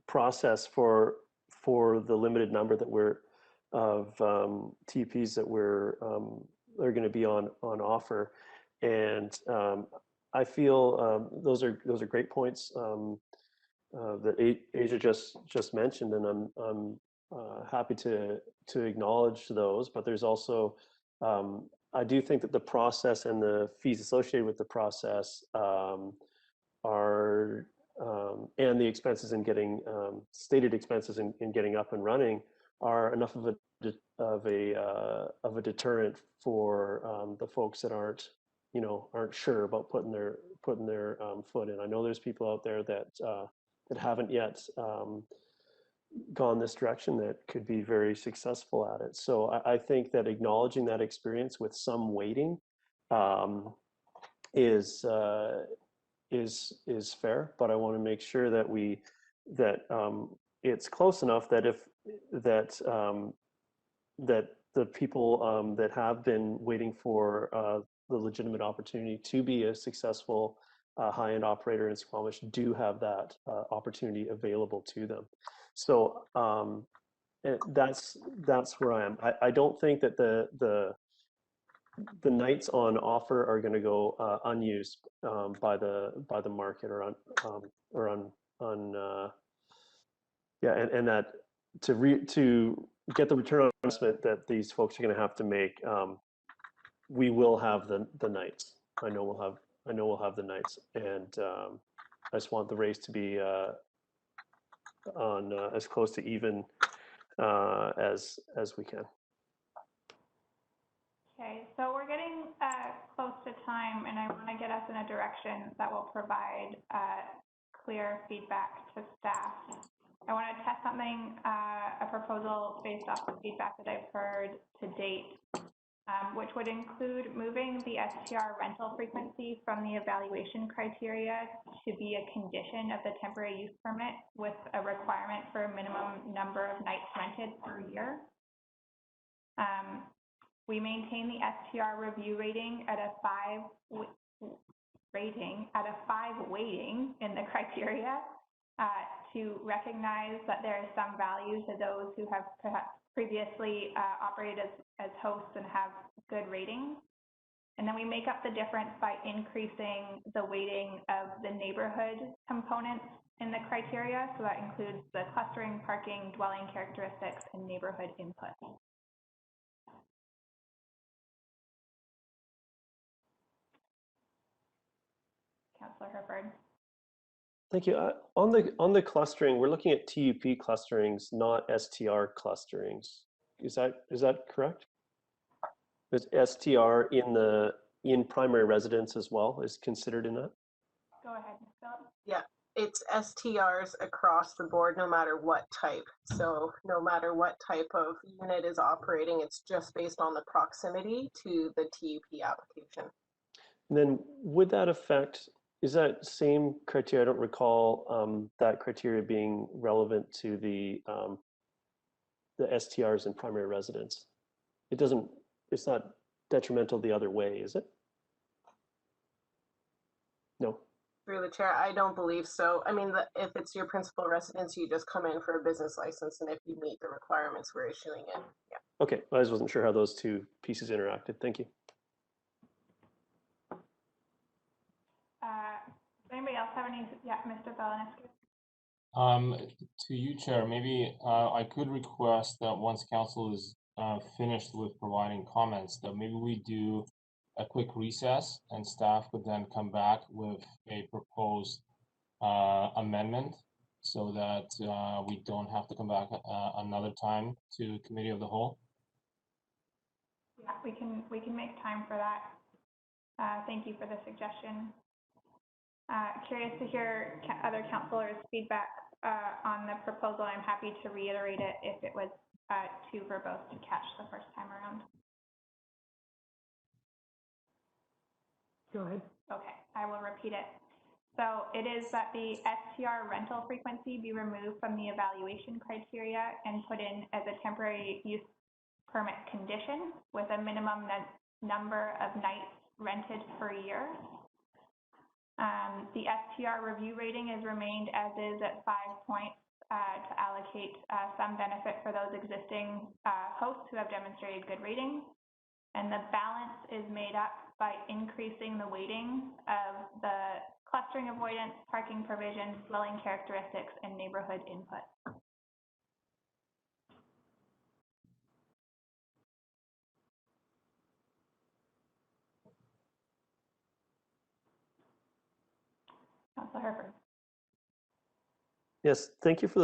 process for the limited number that we're of TPs that we're are going to be on offer, and I feel those are great points that Asia just mentioned, and I'm happy to acknowledge those. But there's also I do think that the process and the fees associated with the process are and the expenses in getting stated expenses in getting up and running are enough of a deterrent for the folks that aren't sure about putting their foot in. I know there's people out there that haven't yet gone this direction that could be very successful at it. So I think that acknowledging that experience with some waiting is fair, but I want to make sure that it's close enough that that the people that have been waiting for the legitimate opportunity to be a successful high-end operator in Squamish do have that opportunity available to them. So that's where I am. I don't think that the nights on offer are going to go unused by the market or and that to get the return on investment that these folks are going to have to make, we will have the nights. I know we'll have the nights, and I just want the race to be on as close to even as we can. Okay, so we're getting close to time, and I want to get us in a direction that will provide clear feedback to staff. I want to test something, a proposal based off the feedback that I've heard to date, which would include moving the STR rental frequency from the evaluation criteria to be a condition of the temporary use permit with a requirement for a minimum number of nights rented per year. We maintain the STR review rating at a 5 weighting in the criteria to recognize that there is some value to those who have perhaps previously operated as hosts and have good ratings. And then we make up the difference by increasing the weighting of the neighborhood components in the criteria. So that includes the clustering, parking, dwelling characteristics, and neighborhood input. Councillor Herford. Thank you. On the clustering, we're looking at TUP clusterings, not STR clusterings. Is that correct? Is STR in primary residence as well is considered in that? Go ahead, Ms. Phillips. Yeah, it's STRs across the board, no matter what type. So no matter what type of unit is operating, it's just based on the proximity to the TUP application. And then would that affect, is that same criteria? I don't recall that criteria being relevant to the STRs in primary residence. It's not detrimental the other way, is it? No. Through the chair, I don't believe so. I mean, if it's your principal residence, you just come in for a business license, and if you meet the requirements, we're issuing it. Yeah. Okay, I just wasn't sure how those two pieces interacted. Thank you. Does anybody else have any? Yeah, Mr. Balanescu. To you, Chair, maybe I could request that once council is finished with providing comments, that maybe we do a quick recess, and staff could then come back with a proposed amendment so that we don't have to come back another time to committee of the whole. Yeah, we can make time for that. Thank you for the suggestion. Curious to hear other councillors' feedback on the proposal. I'm happy to reiterate it if it was too verbose to catch the first time around. Go ahead. Okay, I will repeat it. So it is that the STR rental frequency be removed from the evaluation criteria and put in as a temporary use permit condition with a minimum number of nights rented per year. The STR review rating is remained as is at 5 points to allocate some benefit for those existing hosts who have demonstrated good ratings. And the balance is made up by increasing the weighting of the clustering avoidance, parking provisions, dwelling characteristics, and neighborhood input. Councillor Herford. Yes, thank you for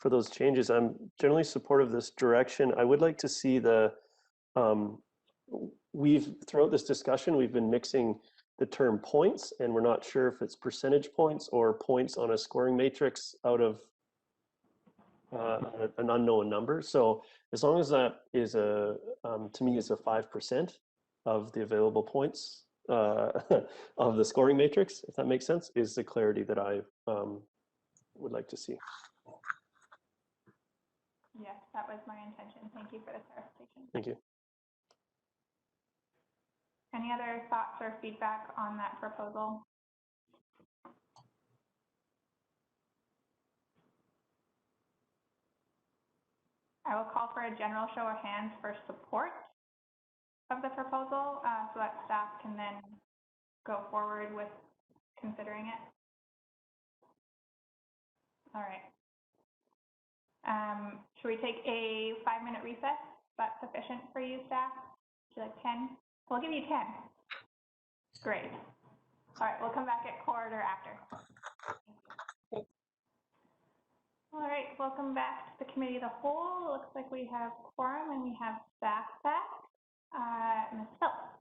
those changes. I'm generally supportive of this direction. I would like to see the throughout this discussion we've been mixing the term points, and we're not sure if it's percentage points or points on a scoring matrix out of an unknown number. So as long as that is to me is a 5% of the available points of the scoring matrix, if that makes sense, is the clarity that I would like to see. Yes, that was my intention. Thank you for the clarification. Thank you. Any other thoughts or feedback on that proposal? I will call for a general show of hands for support of the proposal so that staff can then go forward with considering it. All right. Should we take a 5-minute recess? Is that sufficient for you, staff? Would you like 10? We'll give you 10. Great. All right, we'll come back at quarter after. All right, welcome back to the Committee of the Whole. It looks like we have quorum and we have staff back. Ms. Phillips.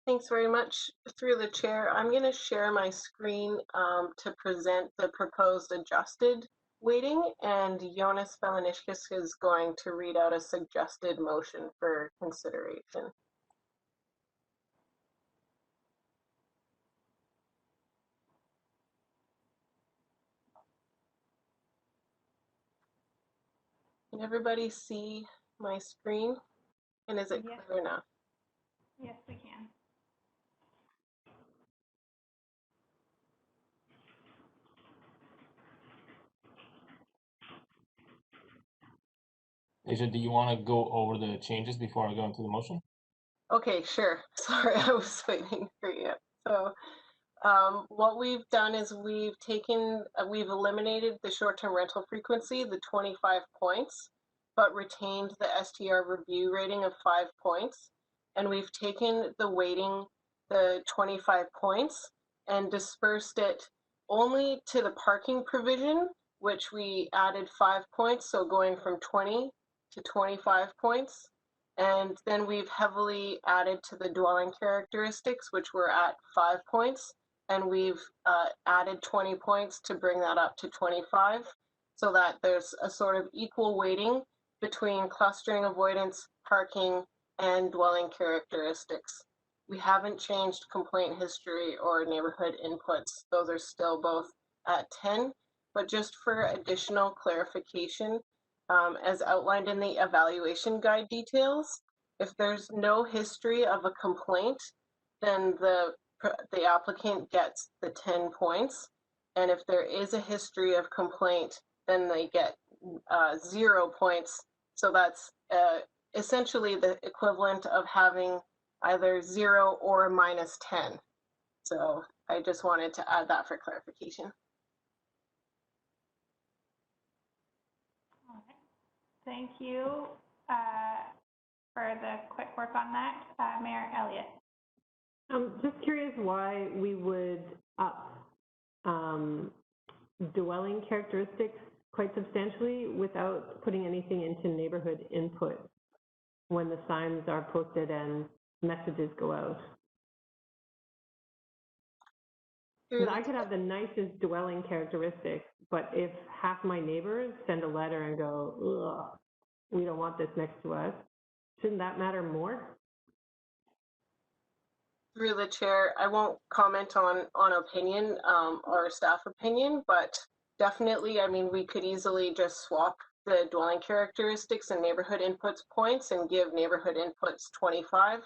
Thanks very much. Through the chair, I'm going to share my screen to present the proposed adjusted weighting, and Jonas Felinishkis is going to read out a suggested motion for consideration. Can everybody see my screen? And is it clear enough? Yes, we can. Asia, do you want to go over the changes before I go into the motion? Okay, sure. Sorry, I was waiting for you. So what we've done is we've eliminated the short-term rental frequency, the 25 points, but retained the STR review rating of 5 points. And we've taken the weighting, the 25 points, and dispersed it only to the parking provision, which we added 5 points, so going from 20 to 25 points. And then we've heavily added to the dwelling characteristics, which were at 5 points. And we've added 20 points to bring that up to 25, so that there's a sort of equal weighting between clustering avoidance, parking, and dwelling characteristics. We haven't changed complaint history or neighborhood inputs. Those are still both at 10, but just for additional clarification, as outlined in the evaluation guide details, if there's no history of a complaint, then the applicant gets the 10 points. And if there is a history of complaint, then they get 0 points. So that's essentially the equivalent of having either 0 or minus 10. So I just wanted to add that for clarification. All right. Thank you. for the quick work on that. Mayor Elliott. Just curious why we would up dwelling characteristics quite substantially without putting anything into neighborhood input when the signs are posted and messages go out. Because I could have the nicest dwelling characteristics, but if half my neighbors send a letter and go, ugh, we don't want this next to us, shouldn't that matter more? Through the chair, I won't comment on opinion or staff opinion, but definitely, I mean, we could easily just swap the dwelling characteristics and neighborhood inputs points and give neighborhood inputs 25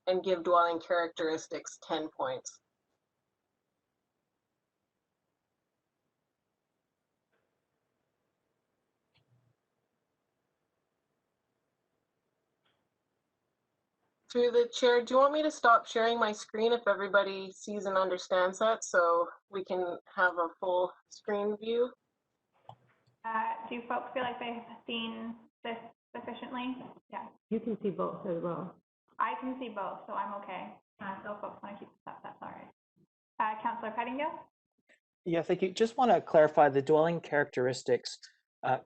and give dwelling characteristics 10 points. Through the chair, do you want me to stop sharing my screen if everybody sees and understands that so we can have a full screen view? Do folks feel like they've seen this sufficiently? Yeah. You can see both as well. I can see both, so I'm okay. So if folks want to keep this up, that's all right. Councillor Pettingill? Yeah, thank you. Just want to clarify the dwelling characteristics.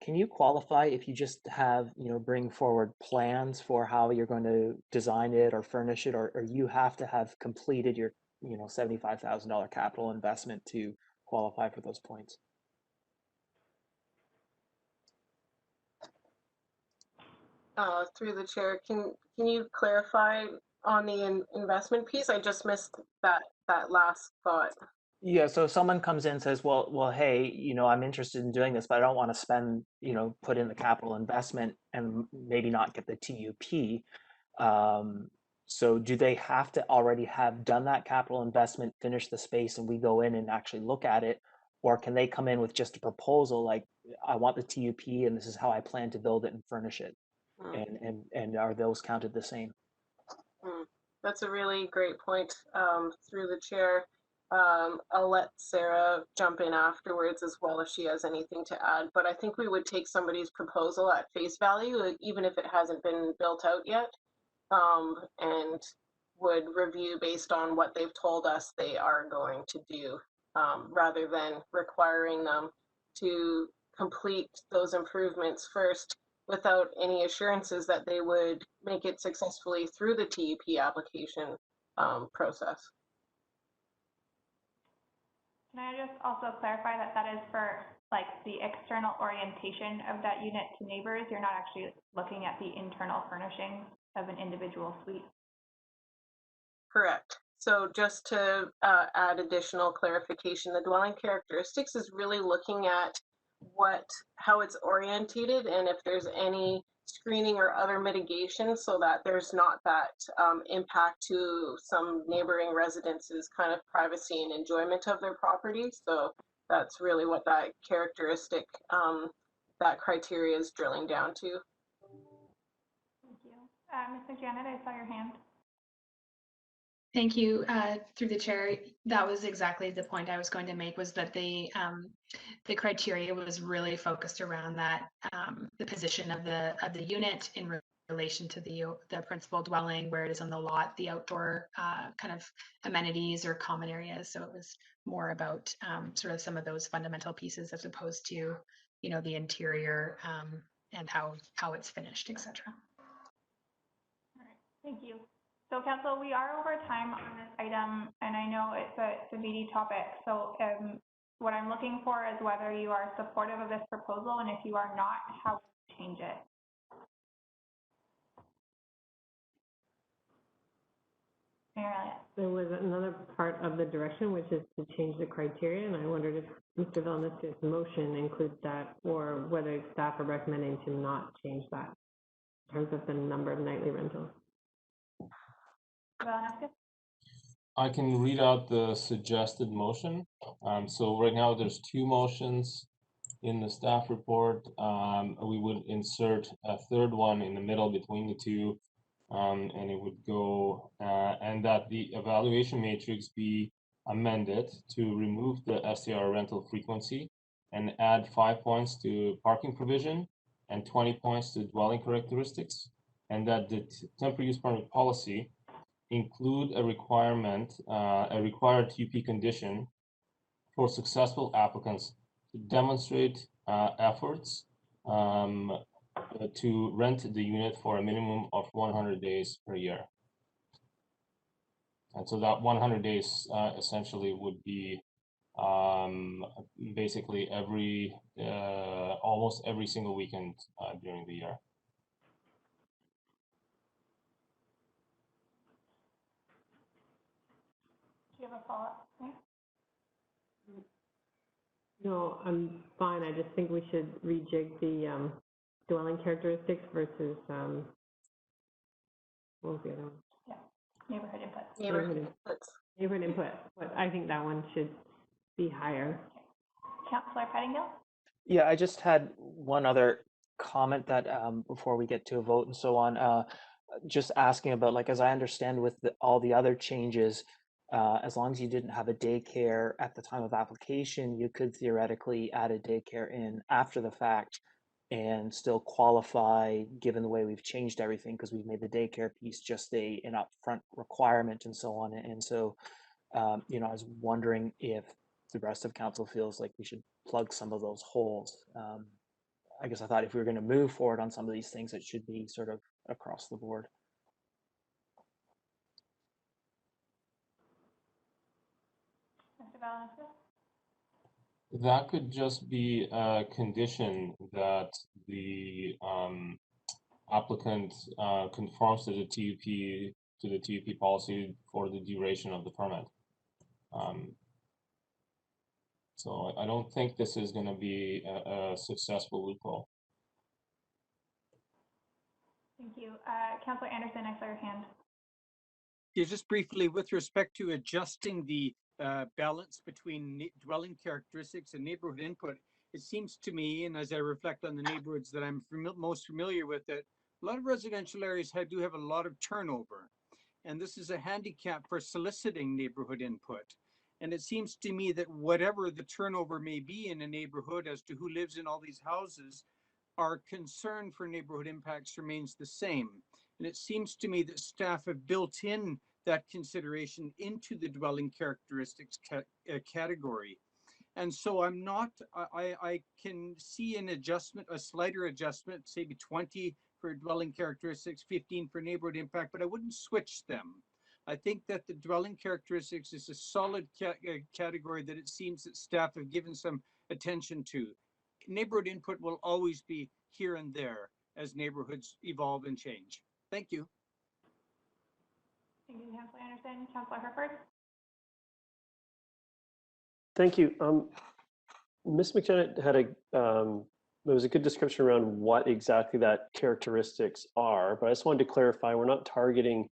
Can you qualify if you just have, bring forward plans for how you're going to design it or furnish it, or you have to have completed your, $75,000 capital investment to qualify for those points? Through the chair, can you clarify on the investment piece? I just missed that last thought. Yeah, so if someone comes in and says, well, hey, I'm interested in doing this, but I don't want to spend, put in the capital investment and maybe not get the TUP. So do they have to already have done that capital investment, finish the space, and we go in and actually look at it? Or can they come in with just a proposal like, I want the TUP and this is how I plan to build it and furnish it? And are those counted the same? That's a really great point. Through the chair, I'll let Sarah jump in afterwards as well if she has anything to add, but I think we would take somebody's proposal at face value, even if it hasn't been built out yet, and would review based on what they've told us they are going to do, rather than requiring them to complete those improvements first without any assurances that they would make it successfully through the TUP application process. Can I just also clarify that that is for like the external orientation of that unit to neighbors? You're not actually looking at the internal furnishings of an individual suite? Correct. So just to add additional clarification, the dwelling characteristics is really looking at how it's orientated and if there's any screening or other mitigation so that there's not that impact to some neighboring residences' kind of privacy and enjoyment of their property. So that's really what that characteristic, that criteria is drilling down to. Thank you. Mr. Janet, I saw your hand. Thank you. Through the chair, that was exactly the point I was going to make, was that the criteria was really focused around that the position of the unit in relation to the principal dwelling, where it is on the lot, the outdoor kind of amenities or common areas. So it was more about sort of some of those fundamental pieces as opposed to, the interior and how it's finished, etc. All right, thank you. So council, we are over time on this item, and I know it's a meaty topic. So what I'm looking for is whether you are supportive of this proposal, and if you are not, how will you change it? Mayor Elliott. There was another part of the direction, which is to change the criteria, and I wondered if Mr. Villeneuve's motion includes that, or whether staff are recommending to not change that in terms of the number of nightly rentals. I can read out the suggested motion. So right now there's two motions in the staff report. We would insert a third one in the middle between the two, and it would go, and that the evaluation matrix be amended to remove the STR rental frequency and add 5 points to parking provision and 20 points to dwelling characteristics. and that the temporary use permit policy include a requirement, a required TUP condition for successful applicants to demonstrate efforts to rent the unit for a minimum of 100 days per year. And so that 100 days essentially would be basically almost every single weekend during the year. Do you have a follow-up? No, I'm fine. I just think we should rejig the dwelling characteristics versus, what was the other one? Yeah, neighborhood input. Neighborhood input. But I think that one should be higher. Councillor Pettingill? Yeah, I just had one other comment that before we get to a vote and so on, just asking about, like, as I understand with all the other changes, as long as you didn't have a daycare at the time of application, you could theoretically add a daycare in after the fact and still qualify, given the way we've changed everything, because we've made the daycare piece just an upfront requirement and so on. And so, you know, I was wondering if the rest of council feels like we should plug some of those holes. I guess I thought if we were going to move forward on some of these things, it should be sort of across the board. Mr. Valenzuela? That could just be a condition that the applicant conforms to the TUP policy for the duration of the permit. So I don't think this is going to be a successful loophole. Thank you. Councillor Anderson, I saw your hand. Yeah, just briefly, with respect to adjusting the balance between dwelling characteristics and neighborhood input, it seems to me, and as I reflect on the neighborhoods that I'm most familiar with, that a lot of residential areas do have a lot of turnover. And this is a handicap for soliciting neighborhood input. And it seems to me that whatever the turnover may be in a neighborhood as to who lives in all these houses, our concern for neighborhood impacts remains the same. And it seems to me that staff have built in that consideration into the dwelling characteristics category. And so I can see an adjustment, a slighter adjustment, say 20 for dwelling characteristics, 15 for neighborhood impact, but I wouldn't switch them. I think that the dwelling characteristics is a solid category that it seems that staff have given some attention to. Neighborhood input will always be here and there as neighborhoods evolve and change. Thank you. Thank you, Councillor Anderson. Councillor Herford? Thank you. Ms. McDonough had there was a good description around what exactly that characteristics are, but I just wanted to clarify, we're not targeting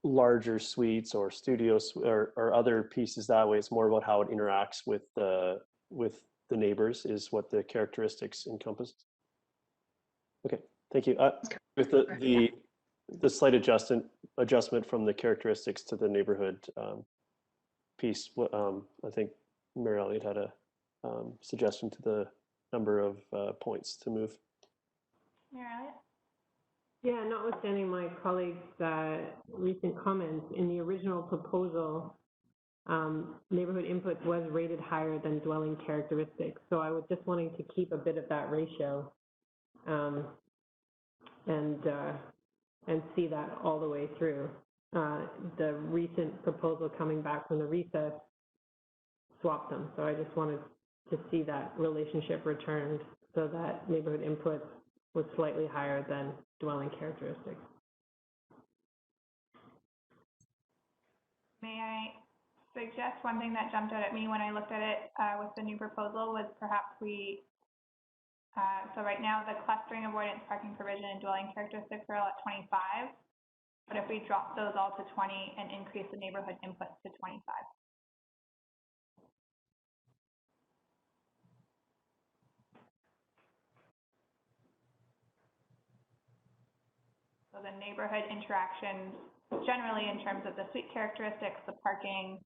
larger suites or studios or other pieces that way. It's more about how it interacts with the neighbors is what the characteristics encompass. Okay, thank you. With the slight adjustment from the characteristics to the neighborhood piece, I think Mary Elliott had a suggestion to the number of points to move. Mary Elliott? Yeah, notwithstanding my colleagues' recent comments, in the original proposal, neighborhood input was rated higher than dwelling characteristics. So I was just wanting to keep a bit of that ratio and see that all the way through. The recent proposal coming back from the recess swapped them. So I just wanted to see that relationship returned so that neighborhood input was slightly higher than dwelling characteristics. May I suggest one thing that jumped out at me when I looked at it with the new proposal was perhaps so right now the clustering avoidance parking provision and dwelling characteristics are all at 25, but if we drop those all to 20 and increase the neighborhood input to 25. So the neighborhood interactions, generally in terms of the suite characteristics, the parking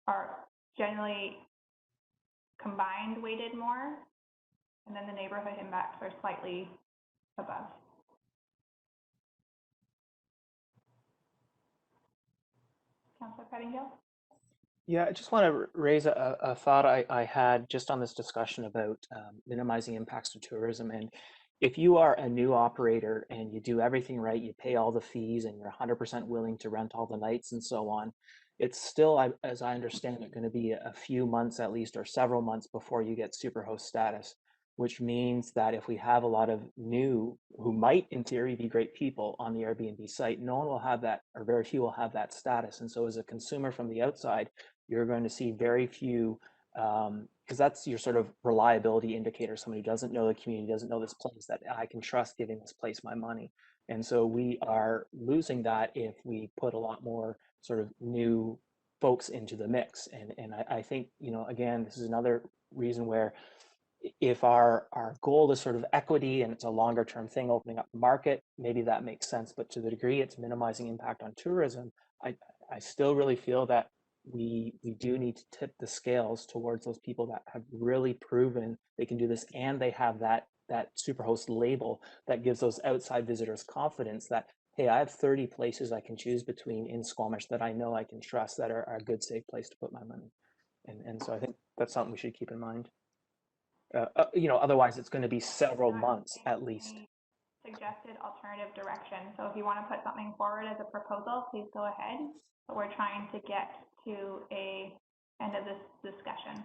are generally combined weighted more, and then the neighborhood impacts are slightly above. Councillor Pettingill? Yeah, I just want to raise a thought I had just on this discussion about minimizing impacts to tourism. And if you are a new operator and you do everything right, you pay all the fees and you're 100% willing to rent all the nights and so on, it's still, as I understand it, going to be a few months at least or several months before you get superhost status, which means that if we have a lot of new, who might in theory be great people on the Airbnb site, no one will have that, or very few will have that status. And so as a consumer from the outside, you're going to see very few, because that's your sort of reliability indicator, somebody who doesn't know the community, doesn't know this place, that I can trust giving this place my money. And so we are losing that if we put a lot more sort of new folks into the mix. And I think, you know, again, this is another reason where if our goal is sort of equity and it's a longer term thing, opening up the market, maybe that makes sense. But to the degree it's minimizing impact on tourism, I still really feel that we do need to tip the scales towards those people that have really proven they can do this, and they have that superhost label that gives those outside visitors confidence that, hey, I have 30 places I can choose between in Squamish that I know I can trust, that are a good, safe place to put my money. And so I think that's something we should keep in mind. You know, otherwise it's going to be several months at least. Suggested alternative direction. So if you want to put something forward as a proposal, please go ahead. But we're trying to get to a end of this discussion.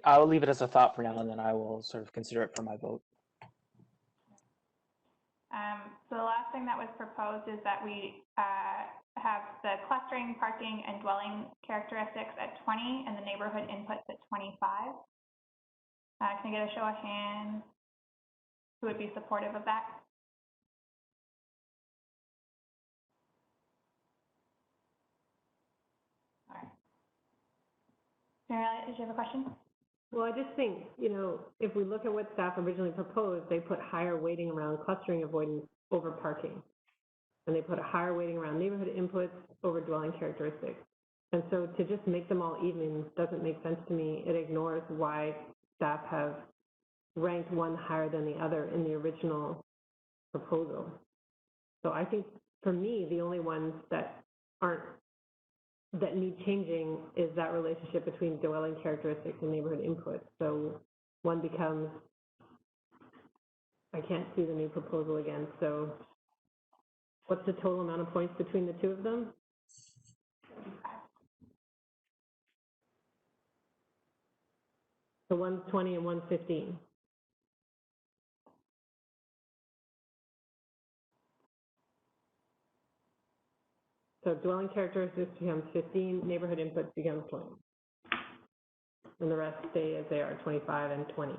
I'll leave it as a thought for now, and then I will sort of consider it for my vote. So the last thing that was proposed is that we have the clustering, parking, and dwelling characteristics at 20 and the neighborhood inputs at 25. Can I get a show of hands who would be supportive of that? All right. Mary, did you have a question? Well, I just think, you know, if we look at what staff originally proposed, they put higher weighting around clustering avoidance over parking. And they put a higher weighting around neighborhood inputs over dwelling characteristics. And so to just make them all even doesn't make sense to me. It ignores why staff have ranked one higher than the other in the original proposal. So I think for me, the only ones that need changing is that relationship between dwelling characteristics and neighborhood inputs. So one becomes, I can't see the new proposal again. So what's the total amount of points between the two of them? So one's 20 and one's 15. So dwelling characteristics becomes 15, neighborhood inputs becomes 20. And the rest stay as they are, 25 and 20.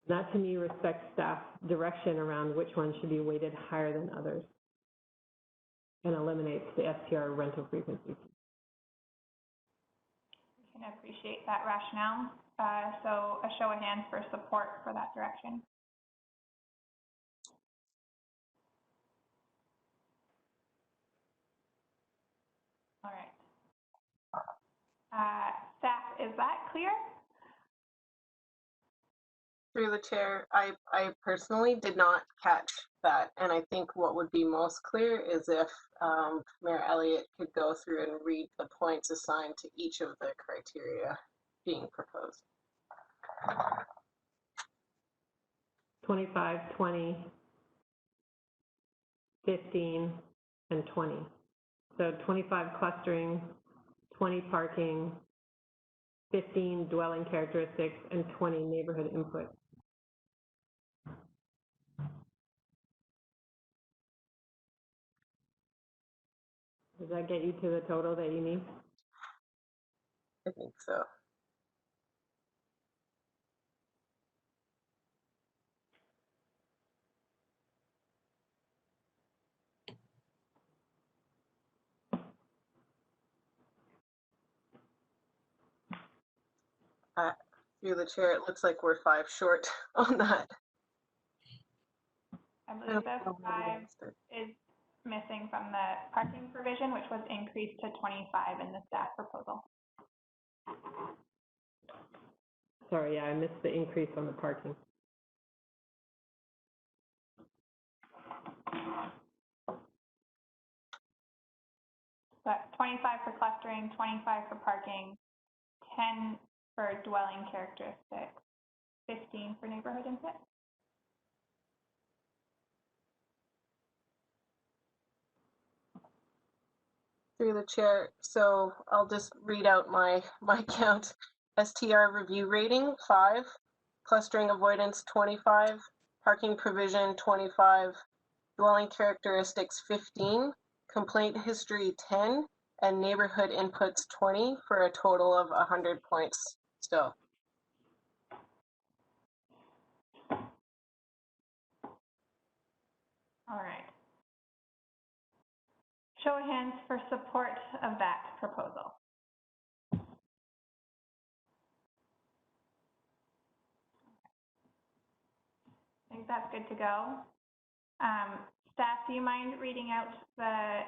That to me respects staff direction around which ones should be weighted higher than others and eliminates the STR rental frequency. I can appreciate that rationale. So a show of hands for support for that direction. All right. Staff, is that clear? Through the chair, I personally did not catch that, and I think what would be most clear is if Mayor Elliott could go through and read the points assigned to each of the criteria being proposed. 25, 20, 15, and 20. So 25 clustering, 20 parking, 15 dwelling characteristics, and 20 neighborhood input. Does that get you to the total that you need? I think so. Through the chair, it looks like we're 5 short on that. I believe that 5 is missing from the parking provision, which was increased to 25 in the staff proposal. Sorry, yeah, I missed the increase on the parking. That's 25 for clustering, 25 for parking, 10 for dwelling characteristics, 15 for neighborhood input. Through the chair, so I'll just read out my count. STR review rating 5, clustering avoidance 25, parking provision 25, dwelling characteristics 15, complaint history 10, and neighborhood inputs 20 for a total of 100 points still. All right. Show of hands for support of that proposal. I think that's good to go. Staff, do you mind reading out the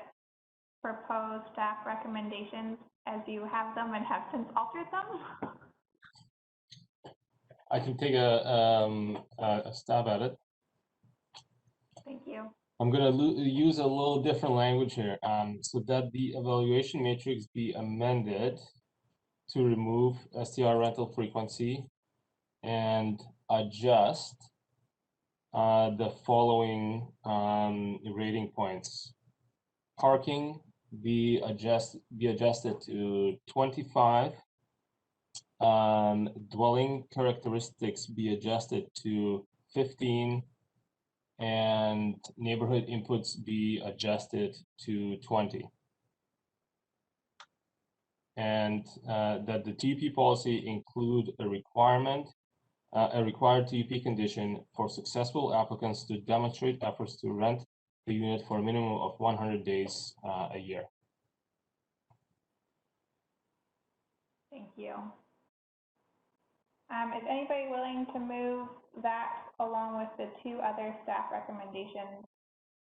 proposed staff recommendations as you have them and have since altered them? I can take a stab at it. Thank you. I'm going to use a little different language here, so that the evaluation matrix be amended to remove STR rental frequency and adjust the following rating points. Parking be adjusted to 25. Dwelling characteristics be adjusted to 15. And neighborhood inputs be adjusted to 20. And that the TUP policy include a required TUP condition for successful applicants to demonstrate efforts to rent the unit for a minimum of 100 days a year. Thank you. Is anybody willing to move that along with the 2 other staff recommendations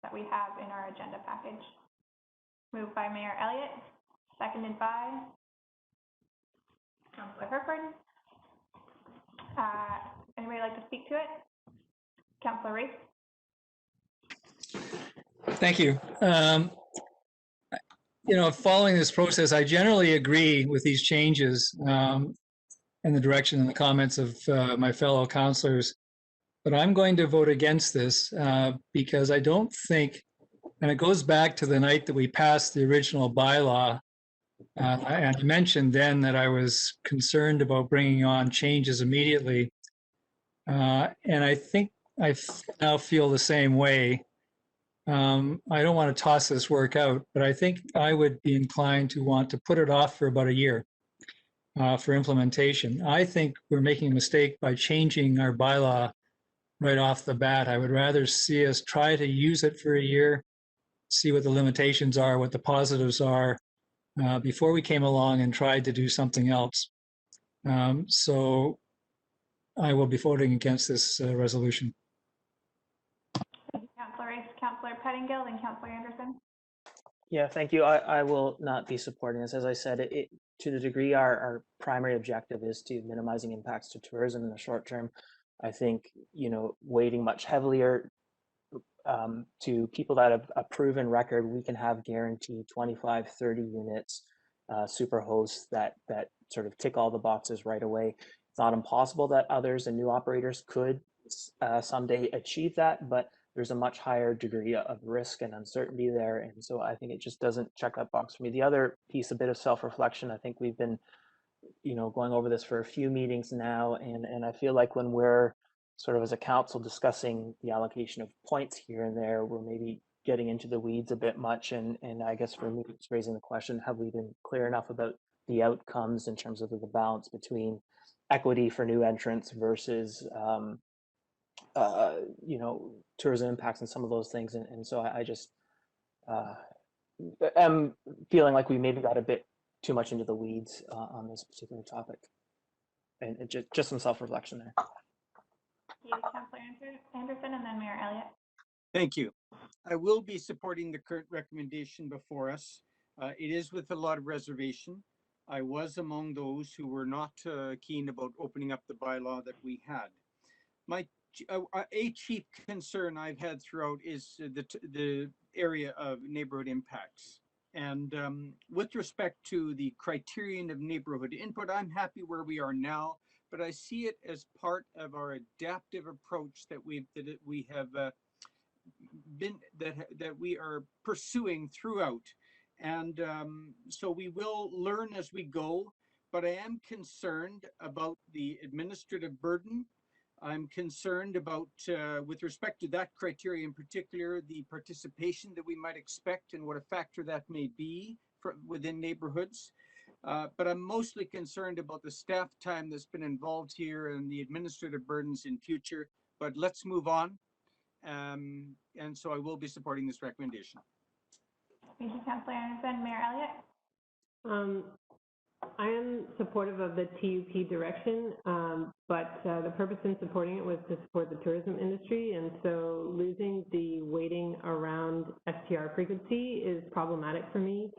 that we have in our agenda package? Moved by Mayor Elliott, seconded by Councillor Herford. Anybody like to speak to it? Councillor Race. Thank you. You know, following this process, I generally agree with these changes in the direction and the comments of my fellow councillors, but I'm going to vote against this because I don't think, and it goes back to the night that we passed the original bylaw, and I mentioned then that I was concerned about bringing on changes immediately, and I think I now feel the same way. I don't want to toss this work out, but I think I would be inclined to want to put it off for about a year for implementation. I think we're making a mistake by changing our bylaw right off the bat. I would rather see us try to use it for a year, see what the limitations are, what the positives are, before we came along and tried to do something else. So I will be voting against this resolution. Councillor Race, Councillor Pettingill, and Councillor Anderson. Yeah, thank you. I will not be supporting this. As I said, to the degree our primary objective is to minimizing impacts to tourism in the short term, I think, you know, weighting much heavier to people that have a proven record, we can have guaranteed 25, 30 units, super hosts that sort of tick all the boxes right away. It's not impossible that others and new operators could someday achieve that, but there's a much higher degree of risk and uncertainty there. And so I think it just doesn't check that box for me. The other piece, a bit of self-reflection, I think we've been, you know, going over this for a few meetings now. And I feel like when we're sort of as a council discussing the allocation of points here and there, we're maybe getting into the weeds a bit much. And I guess for me, it's raising the question, have we been clear enough about the outcomes in terms of the balance between equity for new entrants versus, you know, tourism impacts and some of those things. And so I just am feeling like we maybe got a bit too much into the weeds on this particular topic. And just some self-reflection there. Thank you, Councillor Anderson, and then Mayor Elliott. Thank you. I will be supporting the current recommendation before us. It is with a lot of reservation. I was among those who were not keen about opening up the bylaw that we had. A chief concern I've had throughout is the area of neighborhood impacts. And with respect to the criterion of neighborhood input, I'm happy where we are now, but I see it as part of our adaptive approach that we are pursuing throughout. And so we will learn as we go, but I am concerned about the administrative burden. I'm concerned about, with respect to that criteria in particular, the participation that we might expect and what a factor that may be within neighborhoods. But I'm mostly concerned about the staff time that's been involved here and the administrative burdens in future. But let's move on. And so I will be supporting this recommendation. Thank you, Councillor Anderson. Mayor Elliott? I am supportive of the TUP direction, but the purpose in supporting it was to support the tourism industry, and so losing the weighting around STR frequency is problematic for me.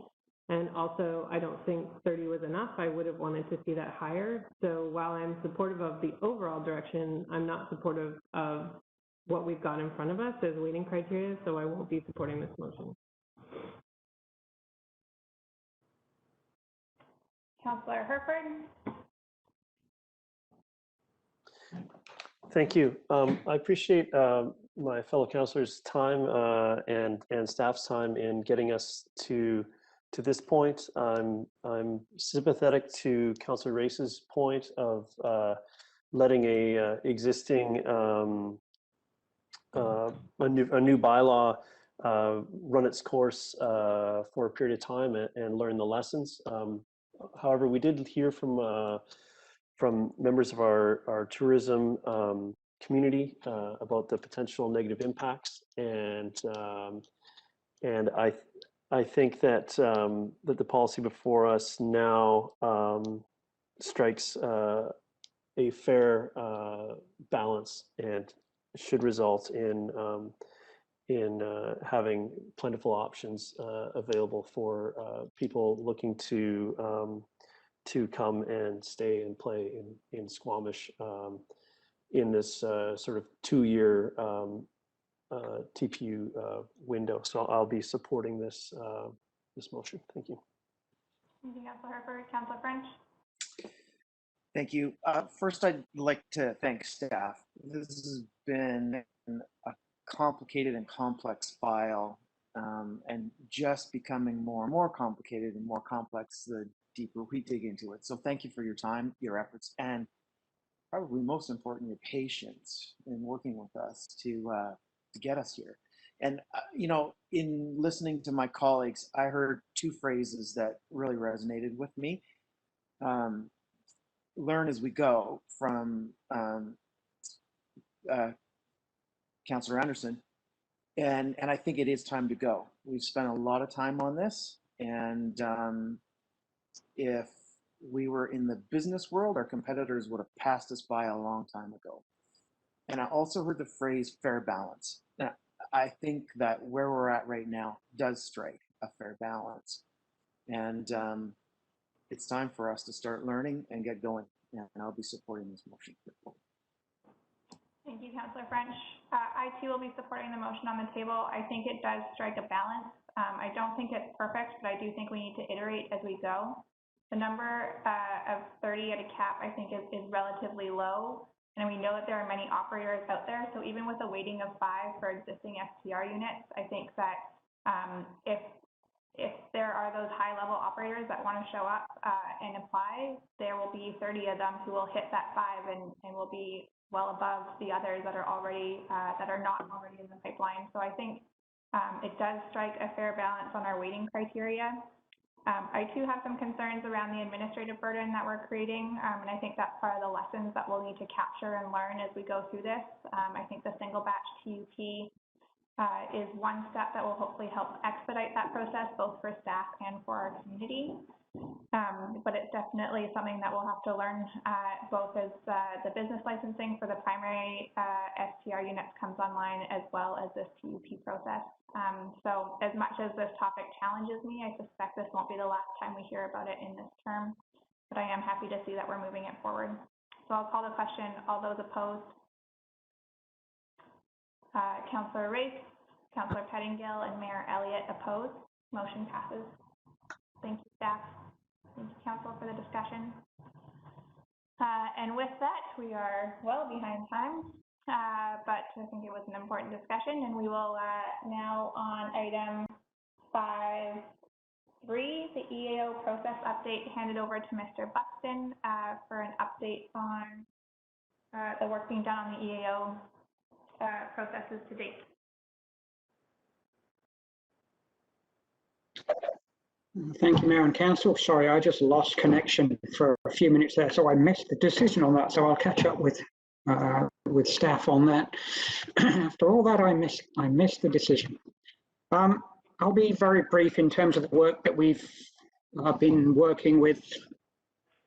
And also, I don't think 30 was enough. I would have wanted to see that higher. So while I'm supportive of the overall direction, I'm not supportive of what we've got in front of us as weighting criteria, so I won't be supporting this motion. Councillor Herford? Thank you. I appreciate my fellow councillors' time and staff's time in getting us to this point. I'm sympathetic to Councillor Race's point of letting a existing a new bylaw run its course for a period of time and learn the lessons. However, we did hear from members of our tourism community about the potential negative impacts, and I think that that the policy before us now strikes a fair balance and should result in having plentiful options available for people looking to come and stay and play in Squamish in this sort of 2-year TPU window. So I'll be supporting this this motion. Thank you. Thank you, Councillor Herford. Councillor French? Thank you. First, I'd like to thank staff. This has been a complicated and complex file, and just becoming more and more complicated and more complex the deeper we dig into it. So thank you for your time, your efforts, and probably most important, your patience in working with us to get us here. And you know, in listening to my colleagues, I heard 2 phrases that really resonated with me. Learn as we go from Councillor Anderson, and I think it is time to go. We've spent a lot of time on this, and if we were in the business world, our competitors would have passed us by a long time ago. And I also heard the phrase fair balance. Now, I think that where we're at right now does strike a fair balance. And it's time for us to start learning and get going. And I'll be supporting this motion. Thank you, Councillor French. I too will be supporting the motion on the table. I think it does strike a balance. I don't think it's perfect, but I do think we need to iterate as we go. The number of 30 at a cap, I think, is relatively low. And we know that there are many operators out there. So even with a weighting of 5 for existing STR units, I think that if there are those high-level operators that want to show up and apply, there will be 30 of them who will hit that 5 and will be well above the others that are already that are not already in the pipeline. So I think it does strike a fair balance on our weighting criteria. I too have some concerns around the administrative burden that we're creating, and I think that's part of the lessons that we'll need to capture and learn as we go through this. I think the single batch TUP is one step that will hopefully help expedite that process, both for staff and for our community. But it's definitely something that we'll have to learn, both as the business licensing for the primary STR units comes online, as well as this TUP process. So as much as this topic challenges me, I suspect this won't be the last time we hear about it in this term, but I am happy to see that we're moving it forward. So I'll call the question. All those opposed? Councillor Race, Councillor Pettingill, and Mayor Elliott opposed. Motion passes. Thank you, staff. Thank you, council, for the discussion. And with that, we are well behind time, but I think it was an important discussion, and we will now on item 5.3, the EAO process update, handed over to Mr. Buxton for an update on the work being done on the EAO processes to date. Thank you, Mayor and Council. Sorry, I just lost connection for a few minutes there, so I missed the decision on that. So I'll catch up with staff on that. After all that, I missed the decision. I'll be very brief in terms of the work that we've been working with.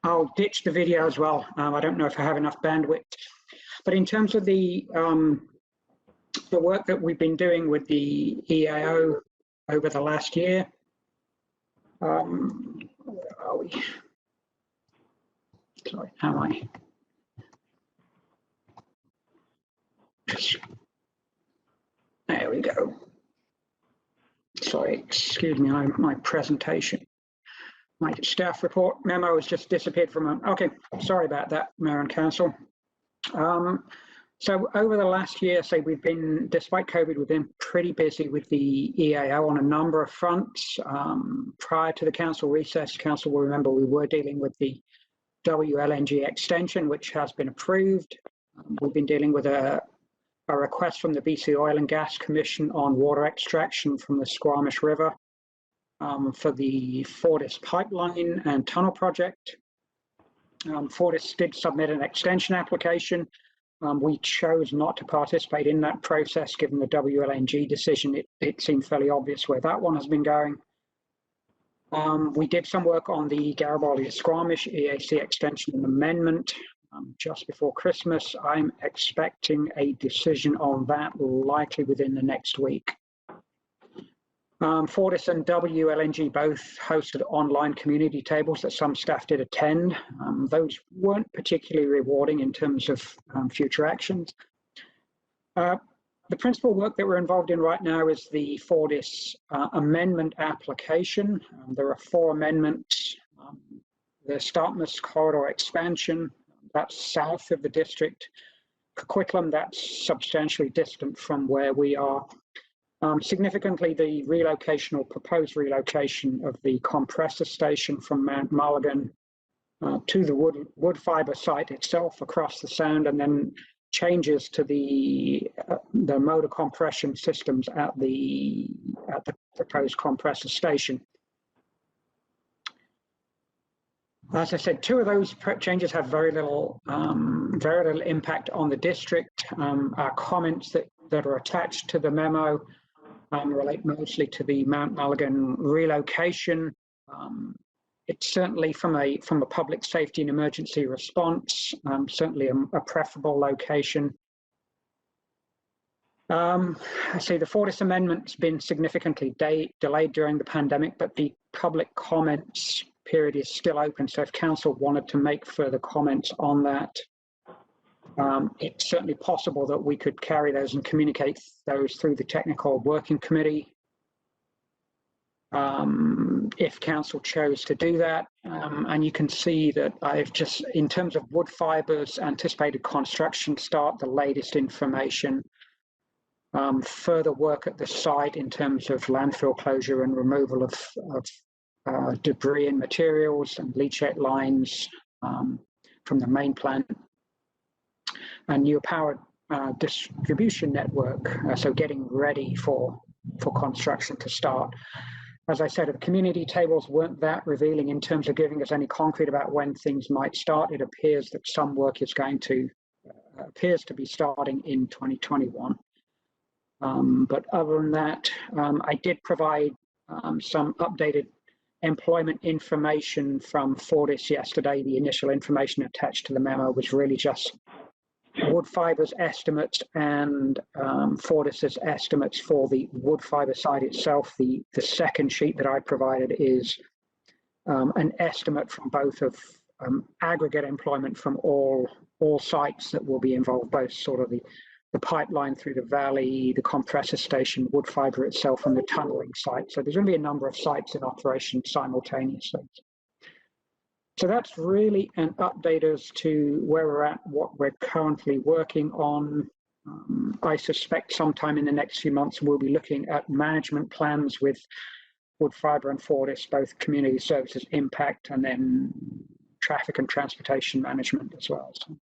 I'll ditch the video as well. I don't know if I have enough bandwidth, but in terms of the work that we've been doing with the EAO over the last year. Where are we? Sorry, am I? There we go. Sorry, excuse me, my presentation. My staff report memo has just disappeared from a, okay, sorry about that, Mayor and Council. So over the last year, say we've been, despite COVID, we've been pretty busy with the EAO on a number of fronts. Prior to the council recess, council will remember we were dealing with the WLNG extension, which has been approved. We've been dealing with a request from the BC Oil and Gas Commission on water extraction from the Squamish River for the Fortis pipeline and tunnel project. Fortis did submit an extension application. We chose not to participate in that process given the WLNG decision. It seemed fairly obvious where that one has been going. We did some work on the Garibaldi to Squamish EAC extension and amendment just before Christmas. I'm expecting a decision on that likely within the next week. Fortis and WLNG both hosted online community tables that some staff did attend. Those weren't particularly rewarding in terms of future actions. The principal work that we're involved in right now is the Fortis amendment application. There are 4 amendments. The Startmas corridor expansion, that's south of the district. Coquitlam, that's substantially distant from where we are. Significantly, the relocation or proposed relocation of the compressor station from Mount Mulligan to the wood fibre site itself across the sound, and then changes to the motor compression systems at the proposed compressor station. As I said, 2 of those changes have very little impact on the district. Our comments that are attached to the memo relate mostly to the Mount Mulligan relocation. It's certainly from a public safety and emergency response, certainly a preferable location. I see the Fortis amendment's been significantly delayed during the pandemic, but the public comments period is still open. So if council wanted to make further comments on that, it's certainly possible that we could carry those and communicate those through the technical working committee if council chose to do that. And you can see that I've just, in terms of wood fibres, anticipated construction start, the latest information, further work at the site in terms of landfill closure and removal of debris and materials and leachate lines from the main plant. And new power distribution network, so getting ready for construction to start. As I said, the community tables weren't that revealing in terms of giving us any concrete about when things might start. It appears that some work is appears to be starting in 2021. But other than that, I did provide some updated employment information from Fortis yesterday. The initial information attached to the memo was really just wood fibres estimates and Fortis's estimates for the wood fibre site itself. The second sheet that I provided is an estimate from both of aggregate employment from all sites that will be involved, both sort of the pipeline through the valley, the compressor station, wood fiber itself, and the tunneling site. So there's going to be a number of sites in operation simultaneously. So that's really an update as to where we're at, what we're currently working on. I suspect sometime in the next few months, we'll be looking at management plans with wood fiber and Fortis, both community services impact and then traffic and transportation management as well. So,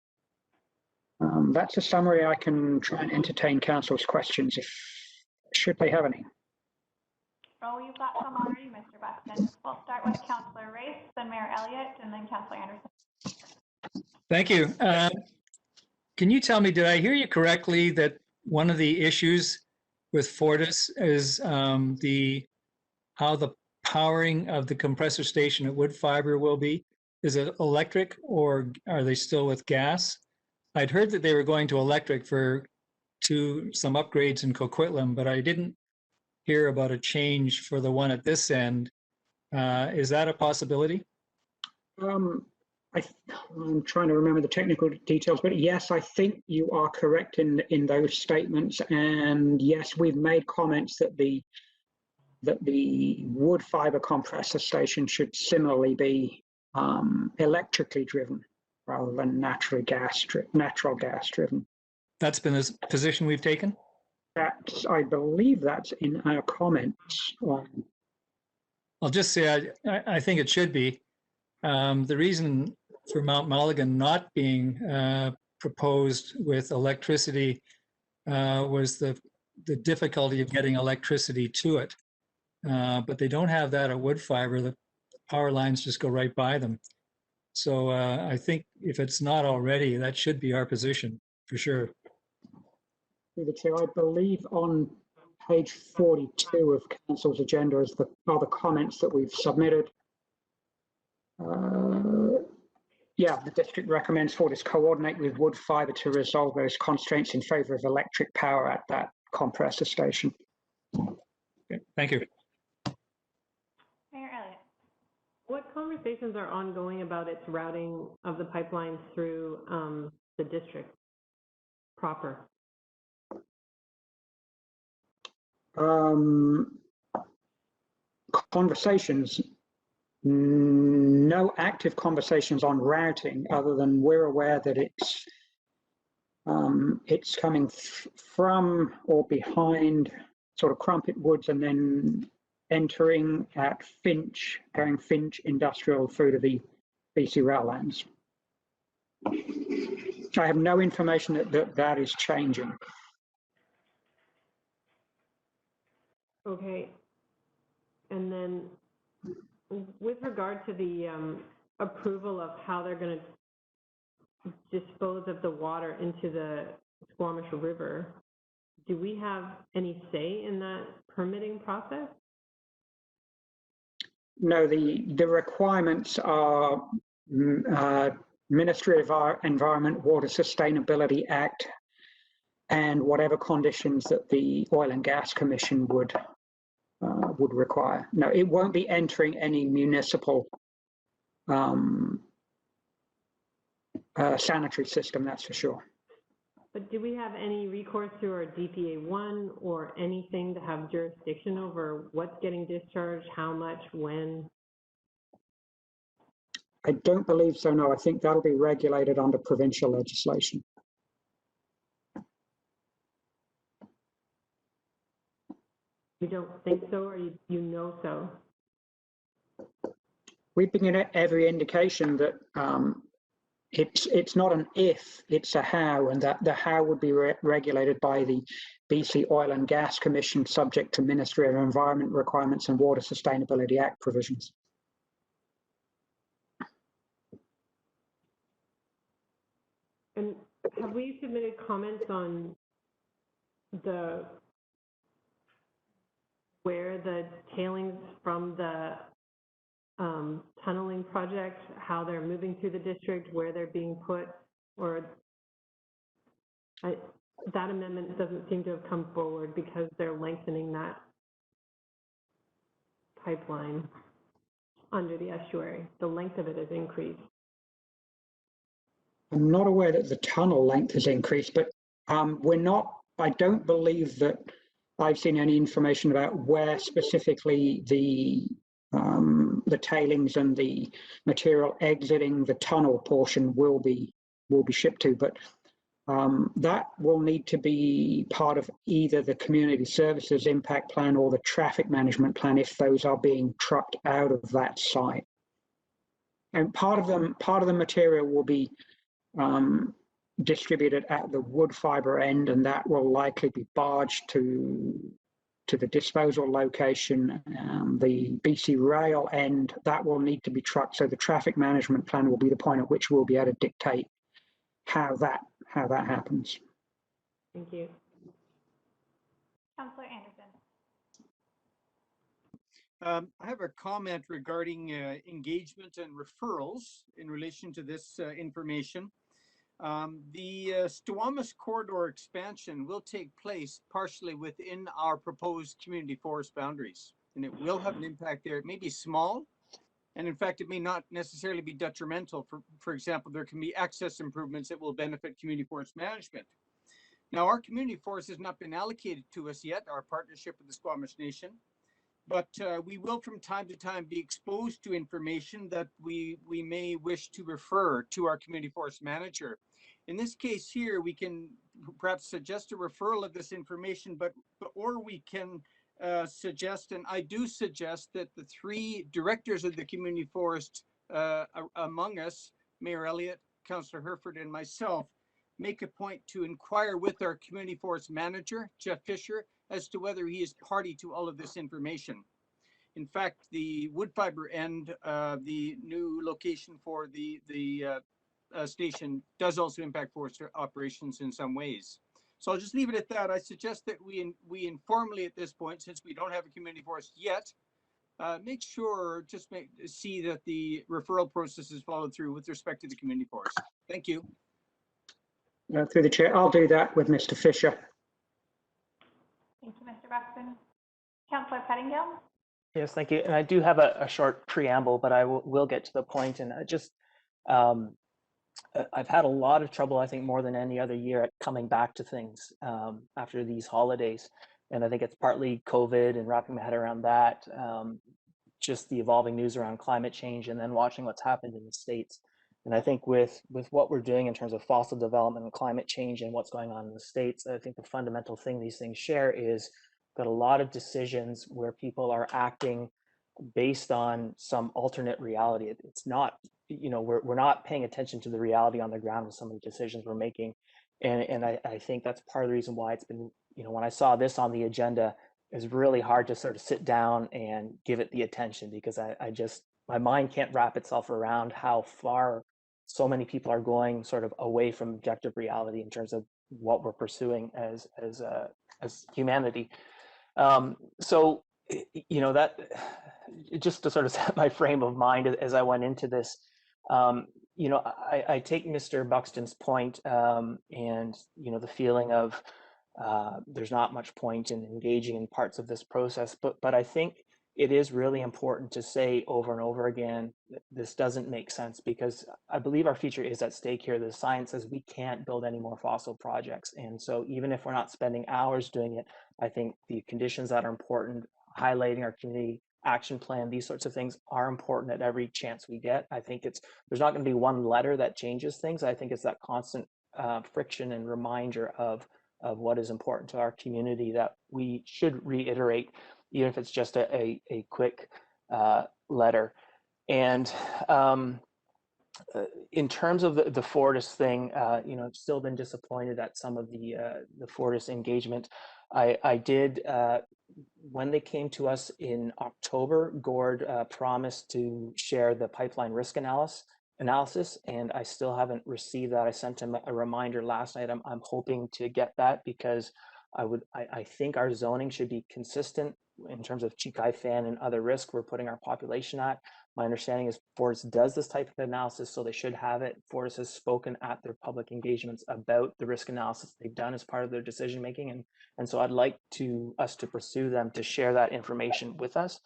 that's a summary. I can try and entertain council's questions should they have any. Oh, you've got some already, Mr. Buxton. We'll start with Councillor Race, then Mayor Elliott, and then Councillor Anderson. Thank you. Can you tell me, did I hear you correctly that one of the issues with Fortis is how the powering of the compressor station at wood fiber will be? Is it electric or are they still with gas? I'd heard that they were going to electric to some upgrades in Coquitlam, but I didn't hear about a change for the one at this end. Is that a possibility? I'm trying to remember the technical details, but yes, I think you are correct in those statements. And yes, we've made comments that the wood fiber compressor station should similarly be electrically driven rather than natural gas driven. That's been the position we've taken? I believe that's in our comments. I'll just say I think it should be. The reason for Mount Mulligan not being proposed with electricity was the difficulty of getting electricity to it. But they don't have that at wood fiber. The power lines just go right by them. So I think if it's not already, that should be our position for sure. Through the chair, I believe on page 42 of council's agenda is are the comments that we've submitted. Yeah, the district recommends Fortis coordinate with wood fiber to resolve those constraints in favor of electric power at that compressor station. Okay, thank you. Mayor Elliott. What conversations are ongoing about its routing of the pipelines through the district proper? Conversations, no active conversations on routing other than we're aware that it's coming from or behind sort of Crumpet Woods and then entering at Finch, going Finch Industrial through to the BC rail lines. I have no information that is changing. Okay. And then with regard to the approval of how they're going to dispose of the water into the Squamish River, do we have any say in that permitting process? No, the requirements are Ministry of Environment, Water Sustainability Act, and whatever conditions that the Oil and Gas Commission would require. No, it won't be entering any municipal sanitary system, that's for sure. But do we have any recourse to our DPA1 or anything to have jurisdiction over what's getting discharged, how much, when? I don't believe so, no. I think that'll be regulated under provincial legislation. You don't think so, or you know so? We've been given every indication that it's not an if, it's a how, and that the how would be regulated by the BC Oil and Gas Commission, subject to Ministry of Environment requirements and Water Sustainability Act provisions. And have we submitted comments on where the tailings from the tunneling project, how they're moving through the district, where they're being put, or that amendment doesn't seem to have come forward because they're lengthening that pipeline under the estuary. The length of it has increased. I'm not aware that the tunnel length has increased, but We're not, I don't believe that I've seen any information about where specifically the tailings and the material exiting the tunnel portion will be shipped to, but that will need to be part of either the community services impact plan or the traffic management plan if those are being trucked out of that site. And part of the material will be distributed at the wood fiber end, and that will likely be barged to the disposal location. The BC Rail end, that will need to be trucked. So the traffic management plan will be the point at which we'll be able to dictate how that happens. Thank you. Councillor Anderson. I have a comment regarding engagement and referrals in relation to this information. The Squamish corridor expansion will take place partially within our proposed community forest boundaries, and it will have an impact there. It may be small, and in fact, it may not necessarily be detrimental. For example, there can be access improvements that will benefit community forest management. Now, our community forest has not been allocated to us yet, our partnership with the Squamish Nation, but we will from time to time be exposed to information that we may wish to refer to our community forest manager. In this case here, we can perhaps suggest a referral of this information, or we can suggest, and I do suggest, that the three directors of the community forest among us, Mayor Elliott, Councillor Herford, and myself, make a point to inquire with our community forest manager, Jeff Fisher, as to whether he is party to all of this information. In fact, the wood fiber end, the new location for the station, does also impact forest operations in some ways. So I'll just leave it at that. I suggest that we informally at this point, since we don't have a community forest yet, make sure, see that the referral process is followed through with respect to the community forest. Thank you. Through the chair, I'll do that with Mr. Fisher. Thank you, Mr. Buxton. Councillor Pettingill. Yes, thank you. And I do have a short preamble, but I will get to the point. And I've had a lot of trouble, I think more than any other year, at coming back to things after these holidays. And I think it's partly COVID and wrapping my head around that, just the evolving news around climate change, and then watching what's happened in the States. And I think with what we're doing in terms of fossil development and climate change and what's going on in the States, I think the fundamental thing these things share is that a lot of decisions where people are acting based on some alternate reality. It's not, we're not paying attention to the reality on the ground with some of the decisions we're making. And I think that's part of the reason why it's been, when I saw this on the agenda, it's really hard to sort of sit down and give it the attention, because my mind can't wrap itself around how far so many people are going sort of away from objective reality in terms of what we're pursuing as humanity. So, that just to sort of set my frame of mind as I went into this, I take Mr. Buxton's point, and, the feeling of there's not much point in engaging in parts of this process, but I think it is really important to say over and over again, this doesn't make sense, because I believe our future is at stake here. The science says we can't build any more fossil projects. And so even if we're not spending hours doing it, I think the conditions that are important, highlighting our community action plan, these sorts of things are important at every chance we get. I think there's not going to be one letter that changes things. I think it's that constant friction and reminder of what is important to our community that we should reiterate, even if it's just a quick letter. And in terms of the Fortis thing, I've still been disappointed at some of the Fortis engagement. I did, when they came to us in October, Gord promised to share the pipeline risk analysis, and I still haven't received that. I sent him a reminder last night. I'm hoping to get that, because I think our zoning should be consistent in terms of Chikai fan and other risk we're putting our population at. My understanding is Fortis does this type of analysis, so they should have it. Fortis has spoken at their public engagements about the risk analysis they've done as part of their decision making, and so I'd like us to pursue them to share that information with us.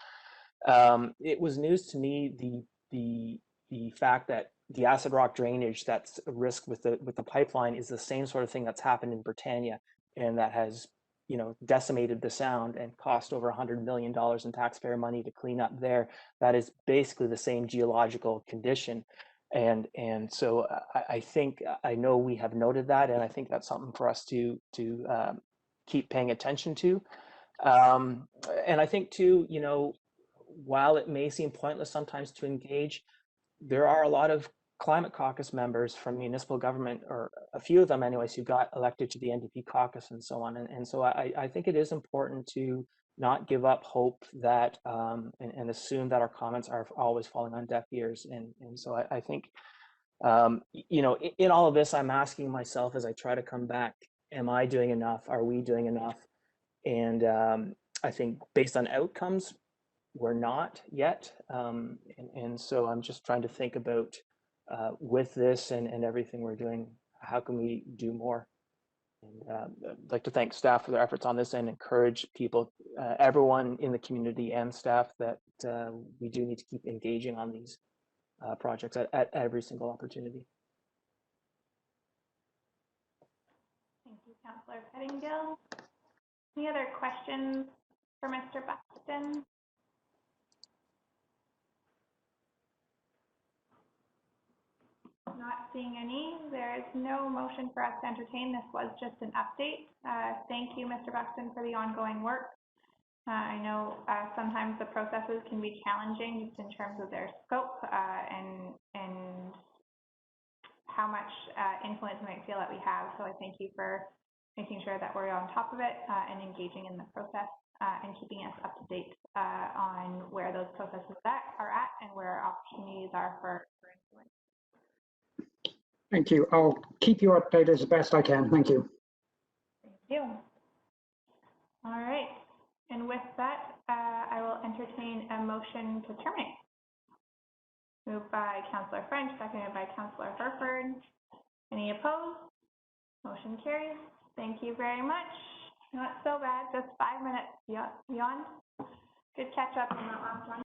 It was news to me the fact that the acid rock drainage that's a risk with the pipeline is the same sort of thing that's happened in Britannia, and that has, you know, decimated the sound and cost over $100 million in taxpayer money to clean up there. That is basically the same geological condition. And so I think, I know we have noted that, and I think that's something for us to keep paying attention to. And I think too, you know, while it may seem pointless sometimes to engage, there are a lot of climate caucus members from municipal government, or a few of them anyways, who got elected to the NDP caucus and so on. And so I think it is important to not give up hope that, and assume that our comments are always falling on deaf ears. And so I think, you know, in all of this, I'm asking myself as I try to come back, am I doing enough? Are we doing enough? And I think based on outcomes, we're not yet. And so I'm just trying to think about, with this and everything we're doing, how can we do more? And I'd like to thank staff for their efforts on this and encourage people, everyone in the community and staff, that we do need to keep engaging on these projects at every single opportunity. Thank you, Councillor Pettingill. Any other questions for Mr. Buxton? Not seeing any. There is no motion for us to entertain. This was just an update. Thank you, Mr. Buxton, for the ongoing work. I know sometimes the processes can be challenging just in terms of their scope and how much influence we might feel that we have. So I thank you for making sure that we're on top of it and engaging in the process and keeping us up to date on where those processes are at and where opportunities are for influence. Thank you. I'll keep you updated as best I can. Thank you. Thank you. All right. And with that, I will entertain a motion to terminate. Moved by Councillor French, seconded by Councillor Herford. Any opposed? Motion carries. Thank you very much. Not so bad, just 5 minutes beyond. Good catch up on that last one.